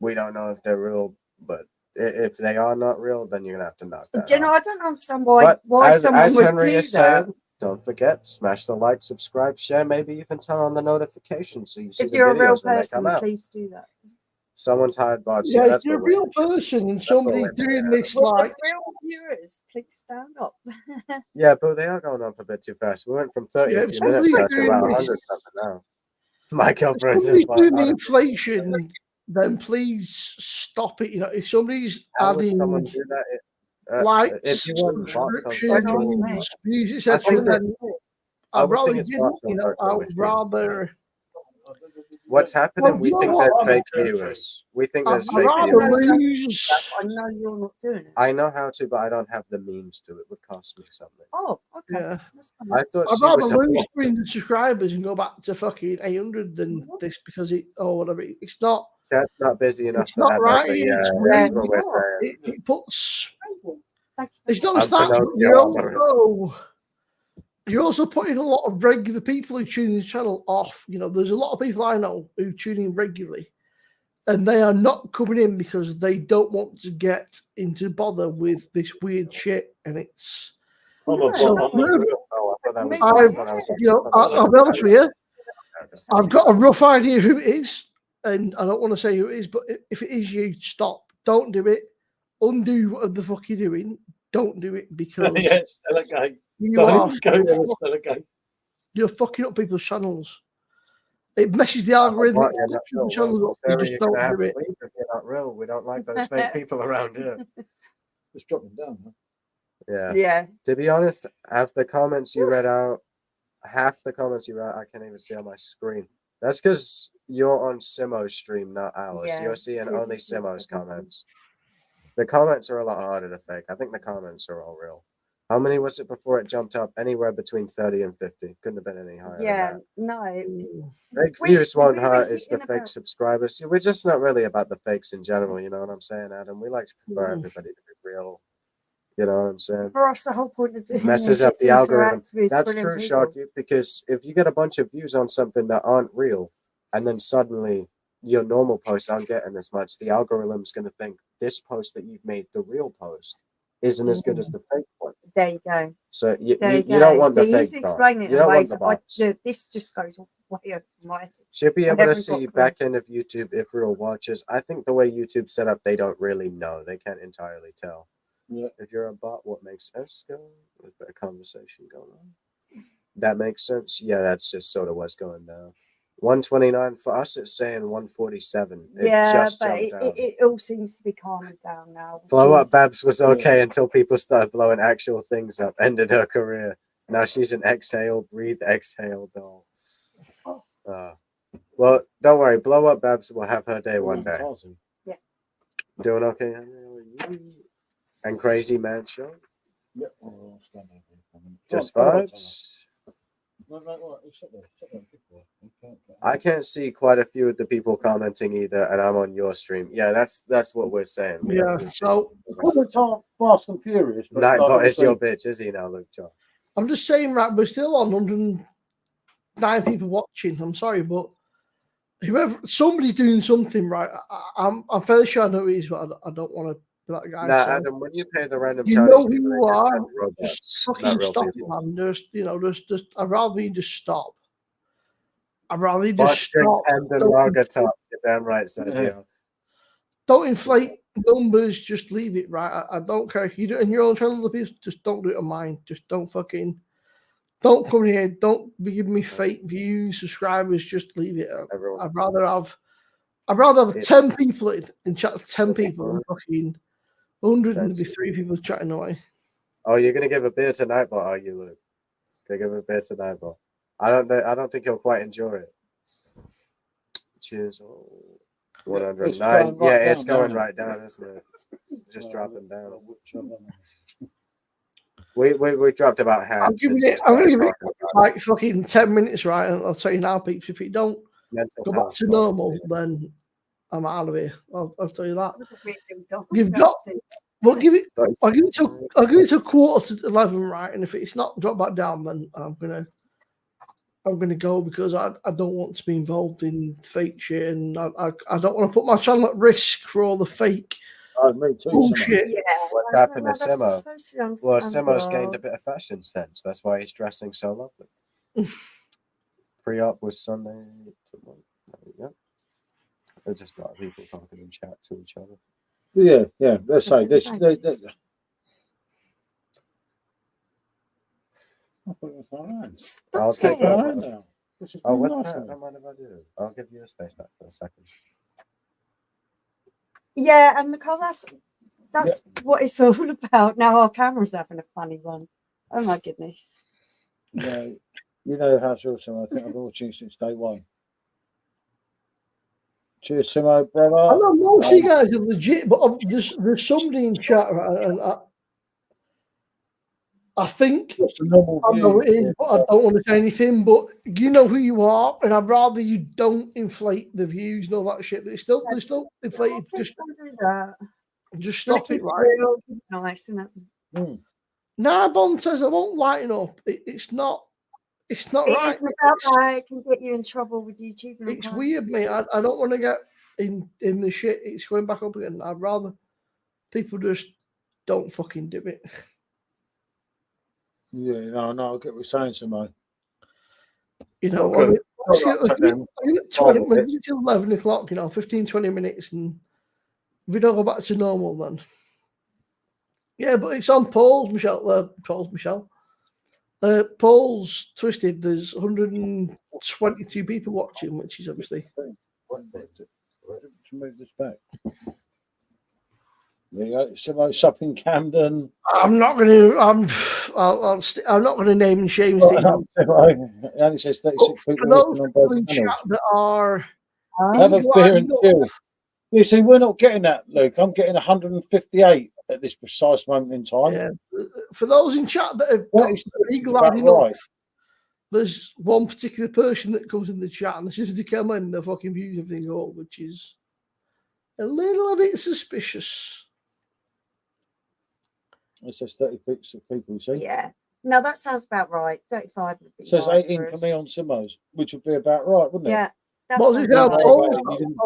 We don't know if they're real, but if they are not real, then you're gonna have to knock that Do you know? off. I don't understand why But someone as would Henry do is that. saying, don't forget, smash the like, subscribe, share, maybe even turn on the notifications so you see If the you're a real videos when they come person, out. please do that. Someone's hired bots. Yeah, if that's you're a what we're real person and what somebody's we're doing doing. this Well, like the real viewers, please stand up. Yeah, but they are going up a bit too fast. We went from 30 Yeah, a if few minutes somebody's ago to doing about this- 100 something now. My if girlfriend's somebody's in doing the inflation, then please stop it. You know, if somebody's How would adding someone do that? likes, if you want bots on subscriptions, views, I etc., think that- then I I'd would think rather it's you bots on know, virtual I'd machines. rather What's happening? Well, We you think know there's what? fake viewers. We think I'd there's fake rather viewers. lose. I know you're not doing it. I know how to, but I don't have the means to. It would cost me something. Oh, okay. Yeah, That's fine. I thought I'd she was rather lose supposed 300 subscribers and go back to fucking 800 than this because it or whatever. It's not. Chat's not busy enough It's to not add right. every, It's that's really what we're not. saying. It puts. Thank you. It's not I'm just that. Pinocchio. You're also putting a lot of regular people who tune in the channel off. You know, there's a lot of people I know who tune in regularly, and they are not coming in because they don't want to get into bother with this weird shit, and it's. I'm a So, bot, I'm a real- Oh, I thought that was. I'll be honest with you. I've got a rough idea who it is, and I don't want to say who it is, but if it is you, stop. Don't do it. Undo what the fuck you're doing. Don't do it because Yeah, it's still a game. you are Don't go there, it's still a game. you're fucking up people's channels. It messes the algorithm. What, It you're fucks not people's real? channels Well, up. You Ferry, just you're gonna don't have do to it. leave if you're not real. We don't like those fake people around here. Just drop them down. Huh? Yeah. Yeah. To be honest, half the comments you read out, I can't even see on my screen. That's because you're on Simmo's stream, not ours. Yeah, You're seeing because only it's not Simmo's the one. comments. The comments are a lot harder to fake. I think the comments are all real. How many was it before it jumped up? Anywhere between 30 and 50. Couldn't have been any higher Yeah. than No. that. Fake We- views won't we hurt. were It's the thinking fake about- subscribers. See, we're just not really about the fakes in general. You know what I'm saying, Adam? We like to prefer Mm. everybody to be real. You know what I'm saying? For us, the whole point of doing Messes this up is the to algorithm. interact with That's brilliant true, people. Sharky, because if you get a bunch of views on something that aren't real, and then suddenly your normal posts aren't getting as much, the algorithm's going to think this post that you've made, the real post, isn't as good as the fake one. There you go. So you There you don't go. want So the fake he's part. explaining it You in don't want ways the I, bots. this just goes way over my head. Should be I able to never got see clue. back end of YouTube if real watchers. I think the way YouTube's set up, they don't really know. They can't entirely tell. Yeah. If you're a bot, what makes sense? There's a bit of conversation going on. That makes sense. Yeah, that's just sort of what's going down. 129 for us. It's saying 147. It Yeah, just but jumped down. it all seems to be calming down now. which Blow Up is- Babs was okay until people started blowing actual things up. Ended her career. Now she's an exhale, breathe, exhale doll. Well, don't worry. Blow Up Babs will have her day one day. Yeah. Doing okay, Henry? And Crazy Man Show? Yeah. Oh, I'll stand over here for a minute. Just Come on, come on, vibes? No, what? Sit there. Sit there. Good boy. You can't get I can't see quite a few of the people commenting either, and I'm on your stream. Yeah, that's what we're saying. We don't Yeah. really see So Comments aren't fast and furious, but Nightbot like is your bitch, is he now, Luke John? I'm just saying, right? We're still on 109 people watching. I'm sorry, but whoever somebody's doing something right. I'm fairly sure I know who it is, but I don't want to be that guy. Nah, so. Adam, when you pay the random You Chinese know who people, they you just are. send robots, Just not fucking real stop people. it, man. Just I'd rather you just stop. I'd rather you Bot just drink stop. Panda Don't- Lager top. You're damn right, Sergio. Don't inflate numbers. Just leave it, right? I don't care if you do it in your own channel. Just don't do it on mine. Just don't come in here. Don't be giving me fake views, subscribers. Just leave it. Everyone. I'd rather have 10 people in chat. 10 people than fucking 103 people chatting away. Oh, you're gonna give a beer to Nightbot, are you, Luke? Gonna give a beer to Nightbot. I don't think he'll quite enjoy it. Cheers. Oh, 109. Yeah, it's going right down, isn't it? Just dropping down. We dropped about half. I'm gonna give it like fucking 10 minutes, right? And I'll tell you now, peeps, if it don't go back to normal, then I'm out of here. I'll tell you that. You've got. Well, I'll give it to 11:15, right? And if it's not dropped back down, then I'm gonna go because I don't want to be involved in fake shit, and I don't want to put my channel at risk for all the fake me too, bullshit. Yeah, What's I happened to know, that's Simmo? supposed to be Well, Simmo's understandable. gained a bit of fashion sense. That's why he's dressing so lovely. Pre-op was Sunday. There we go. There's just a lot of people talking in chat to each other. Yeah. Let's say this. I'll take it. that. Oh, what's that? I might have idea. I'll give you a space back for a second. Yeah, and Nicole, that's what it's all about. Now our camera's having a funny one. Oh my goodness. Yeah, you know how awesome. I think I've been watching since day one. Cheers, Simmo, brother. I know most of you guys are legit, but there's somebody in chat, right, and I think Just a normal I know it view. is, but I don't want to say anything. But you know who you are, and I'd rather you don't inflate the views and all that shit. They're still inflated. Just stop it, right? Real nice, isn't it? Nah, Bond says I won't lighten up. It's not It right. isn't about that. It can get you in trouble with YouTube. And It's weird, mate. I don't want to get in the shit, it's going back up again. I'd rather people just don't fucking do it. Yeah, no, I get what you're saying, Simmo. You know, Okay. I mean, Right, when you get to 11 o'clock, 15, 20 minutes, and if we don't go back to normal, then yeah, but it's on Paul's, Michelle. Paul's Twisted. There's 122 people watching, which is obviously. To move this back. There you go. Simmo's up in Camden. I'm not going to. I'm not going to name and shame Right, Stephen. it only says 36 For people those watching on people both in chat channels. that are Have a beer and enough, chill. You see, we're not getting that, Luke. I'm getting 158 at this precise moment in time. yeah, for those in chat that have got 36 is eagle-eyed about enough, right. there's one particular person that comes in the chat and as soon as they come in, they're fucking views everything up, which is a little bit suspicious. It says 36 people, you see. Yeah. No, that sounds about right. 35 would be It says right 18 for us. me on Simmo's, which would be about right, wouldn't it? Yeah. That What was it sounds now, right. Paul? You didn't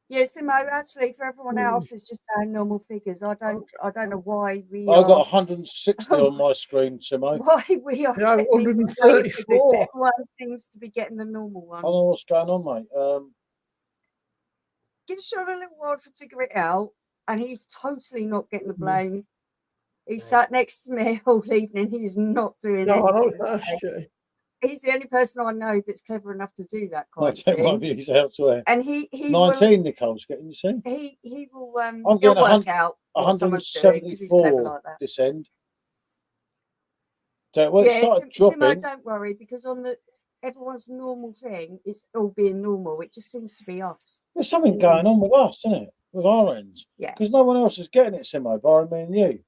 Yeah, Simmo, actually, for everyone else, it's just saying normal figures. I don't know why we I've got are 160 on my screen, Simmo. why we are Yeah, getting these inflated figures, but 134. everyone seems to be getting the normal I don't know ones. what's going on, mate. Give Sean a little while to figure it out, and he's totally not getting the blame. He sat next to me all evening. He's not doing No, I anything. don't know, Jay. He's the only person I know that's clever enough to do that I kind of take my thing. views elsewhere. And he 19 Nicole's getting, you see. he will I'm he'll getting work out what someone's doing because he's clever 174 like that. this end. So, well, it started Simo, dropping. don't worry, because on the everyone's normal thing, it's all being normal. It just seems to be us. There's something going on with us, isn't it? With our ends. Yeah. Because no one else is getting it, Simmo, barring me and you.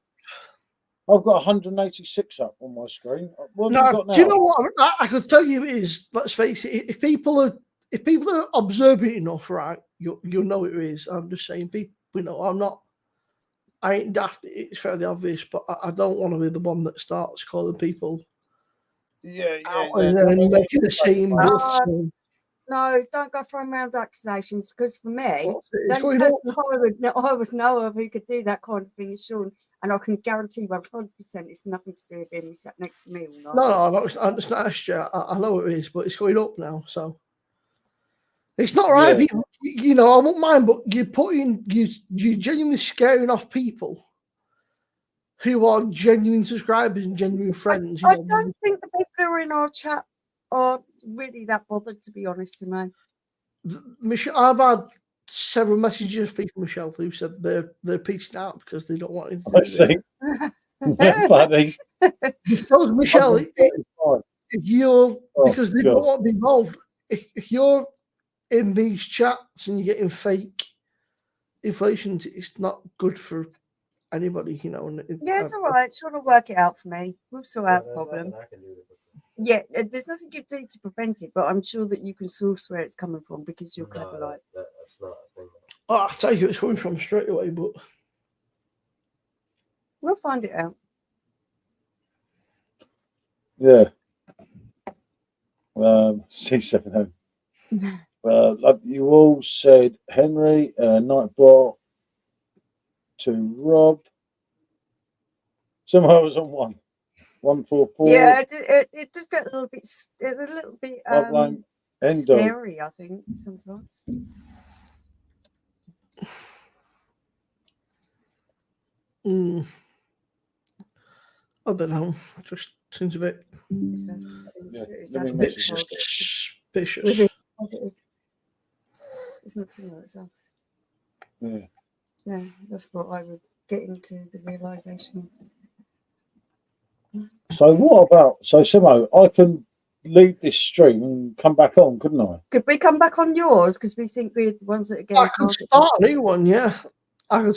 I've got 186 up on my screen. What have you got now? Do you know what I could tell you is? Let's face it. If people are observing enough, right, you'll know it is. I'm just saying, people. I ain't daft. It's fairly obvious, but I don't want to be the one that starts calling people out and then making the same. No, don't go throwing around accusations, because for me, It's the going only up. person I would know of who could do that kind of thing is Sean, and I can guarantee 100% it's nothing to do with him. He sat next to me all night. No, it's not Astrid. I know it is, but it's going up now. So it's not right. Yeah. People, I won't mind, but you're genuinely scaring off people who are genuine subscribers and genuine friends. I don't think the people who are in our chat are really that bothered, to be honest, Simone. Michelle, I've had several messages from people, Michelle, who said they're peacing out because they don't want anything to I do see. Yeah, buddy. Because Michelle, if you're because they don't want to be involved. If you're in these chats and you're getting fake inflation, it's not good for anybody, And Yeah, it's all right. Sean will work it out for me. We'll sort out the problem. Yeah, there's nothing you can do to prevent it, but I'm sure that you can source where it's coming from because you're clever like. That's not a thing. I'll tell you it's coming from straight away, but we'll find it out. Yeah. C7 you all said Henry, Nightbot to Rob. Somehow I was on 144. Yeah, it does get a little bit scary, I think, sometimes. I don't know. Just seems a bit suspicious. It's nothing like that. Yeah. Yeah, that's what I was getting to the realization. So what about Simmo? I can leave this stream and come back on, couldn't I? Could we come back on yours because we think we're the ones that are getting I could start a new one, yeah. I could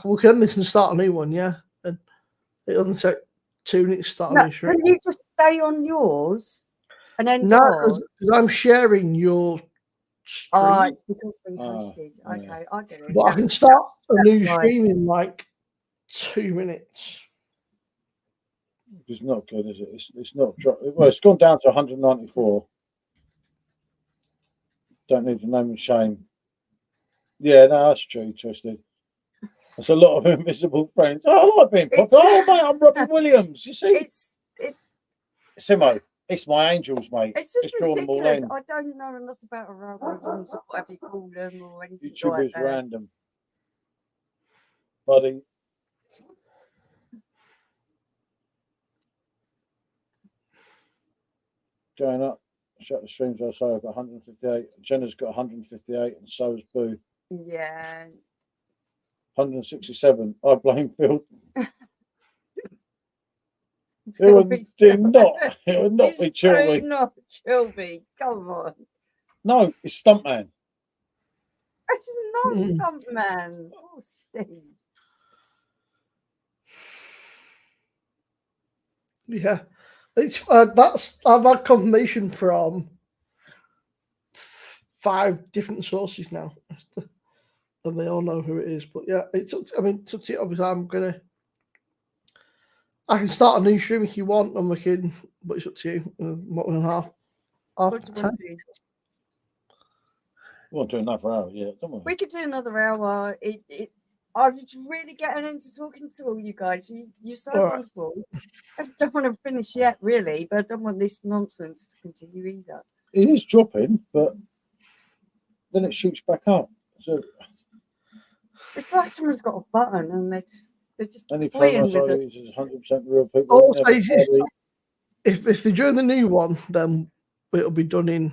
look at this and start a new one, yeah. And it doesn't take 2 minutes to start a new stream. Can you just stay on yours and then because I'm sharing your stream. Oh, it's because we hosted. Okay, I get it. But I can start a new stream in like 2 minutes. It's not good, is it? It's not. Well, it's gone down to 194. Don't need to name and shame. Yeah, no, that's true, Twisted. There's a lot of invisible friends. Oh, I like being popular. Oh, mate, I'm Robbie Williams. You see? Simmo, it's my angels, mate. It's just drawn them all ridiculous. in. I don't know enough about algorithms or whatever you call them or anything YouTube like is that. random. Buddy. Going up. Shut the streams. I say I've got 158. Jenna's got 158, and so has Boo. Yeah. 167. I blame Phil. It would not. It would not be Chilby. Not Chilby. Come on. No, it's Stuntman. It's not Stuntman. Oh, Steve. Yeah, it's I've had confirmation from 5 different sources now, and they all know who it is. But yeah, it's obviously I can start a new stream if you want, and we can. But it's up to you. What and a half? What do you want to do? We want to do another hour, yeah, don't we? We could do another hour. I was really getting into talking to all you guys. You're so wonderful. I don't want to finish yet, really, but I don't want this nonsense to continue either. It is dropping, but then it shoots back up. So it's like someone's got a button and they're just any toying progress with I us. use is 100% real people. Also, if they join the new one, then it'll be done in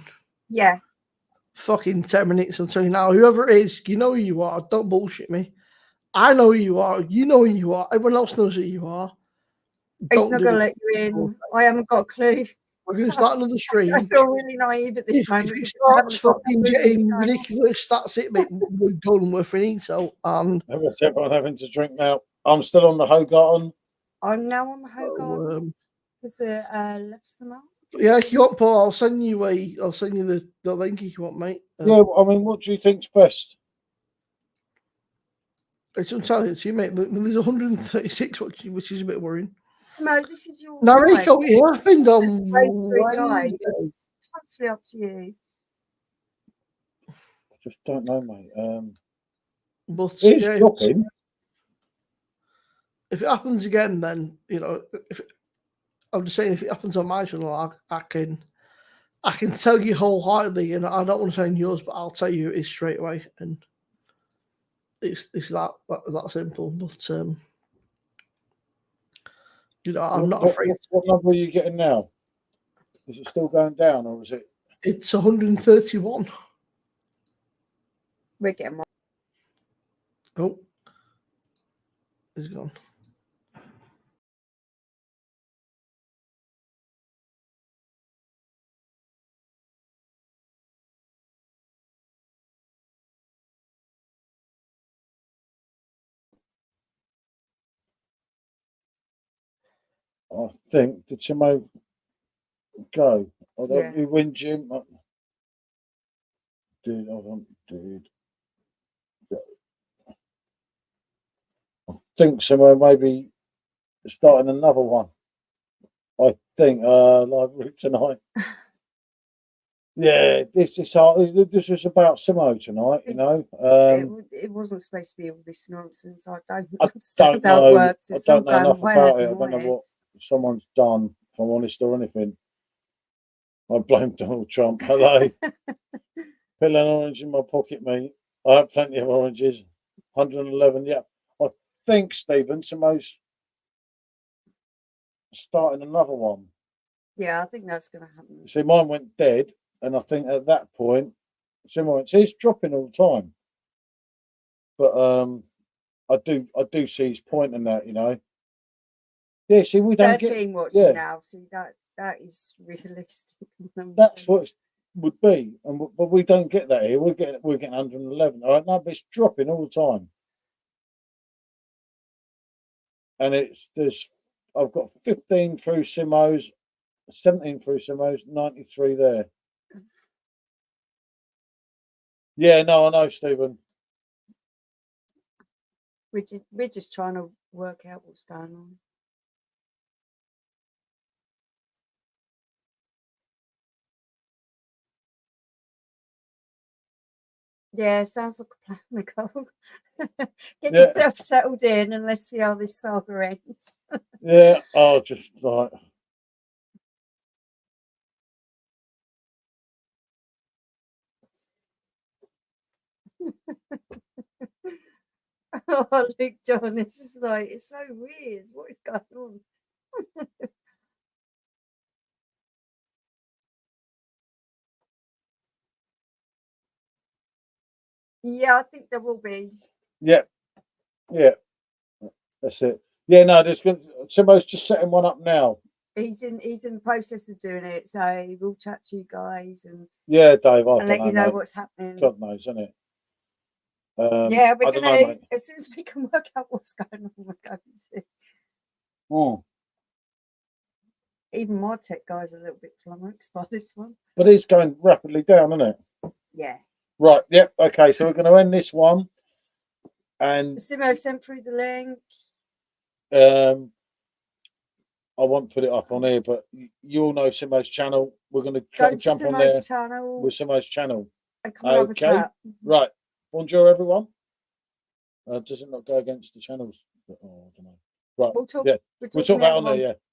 fucking 10 minutes. I'm telling you now, whoever it is, you know who you are. Don't bullshit me. I know who you are. You know who you are. Everyone else knows who you are. He's not going to let you in. I haven't got a clue. We're going to start another stream. I feel really naive at this moment. If it starts fucking getting ridiculous, that's it, mate. We're done. We're finito. And everyone having to drink now. I'm still on the Hogarten. I'm now on the Hogarten. Because the left them out. Yeah, if you want, Paul, I'll send you the link if you want, mate. Yeah, I mean, what do you think's best? It's entirely to you, mate. But there's 136, which is a bit worrying. Simmo, this is your Rico, it happened on Wednesday. It's totally up to you. I just don't know, mate. But it's dropping. If it happens again, then I'm just saying, if it happens on my channel, I can tell you wholeheartedly, and I don't want to sound yours, but I'll tell you it is straight away, and it's that simple. But I'm not afraid. What number are you getting now? Is it still going down, or is it? It's 131. We're getting more. Oh, it's gone. I think did Simmo go? I don't. You win, Jim. Dude, hold on, dude. I think Simmo maybe starting another one. I think live tonight. Yeah, this is hard. This was about Simmo tonight, you know. It wasn't supposed to be all this nonsense. I don't know. I don't know enough about it. I don't know what someone's done, if I'm honest, or anything. I blame Donald Trump. Hello. Pill and orange in my pocket, mate. I have plenty of oranges. 111, yeah. I think, Stephen, Simmo's starting another one. Yeah, I think that's going to happen. See, mine went dead, and I think at that point, Simmo, it's dropping all the time. But I do see his point in that, you know. Yeah, see, we don't 13 watching now. See, that is realistic. That's what it would be, but we don't get that here. We're getting 111. All right, no, but it's dropping all the time. And I've got 15 through Simmo's, 17 through Simmo's, 93 there. Yeah, no, I know, Stephen. We're just trying to work out what's going on. Yeah, sounds like a plan, Nicole. Get Yeah. yourself settled in and let's see how this saga ends. Yeah. Oh, just like. Oh, Luke John, it's just like, it's so weird. What is going on? Yeah, I think there will be. Yeah. Yeah. That's it. Yeah. No, there's going. Simmo's just setting one up now. He's in the process of doing it, so we'll chat to you guys and Yeah, Dave. I let don't you know, know mate. what's happening. God knows, isn't it? Yeah, I we're don't know, gonna mate. as soon as we can work out what's going on, we're going to. Mm. Even my tech guys are a little bit flummoxed by this one. But it's going rapidly down, isn't it? Yeah. Right. Yep. Okay. So we're going to end this one, and Simmo sent through the link. I won't put it up on here, but you all know Simmo's channel. We're going to Go try and to jump on there Simmo's channel with Simmo's channel. and come and have a Okay. chat. Right. Bonjour, everyone. Does it not go against the channels? Oh, I don't know. Right. We'll talk. Yeah. We'll We'll talk talk in the about other on there. one. Yeah.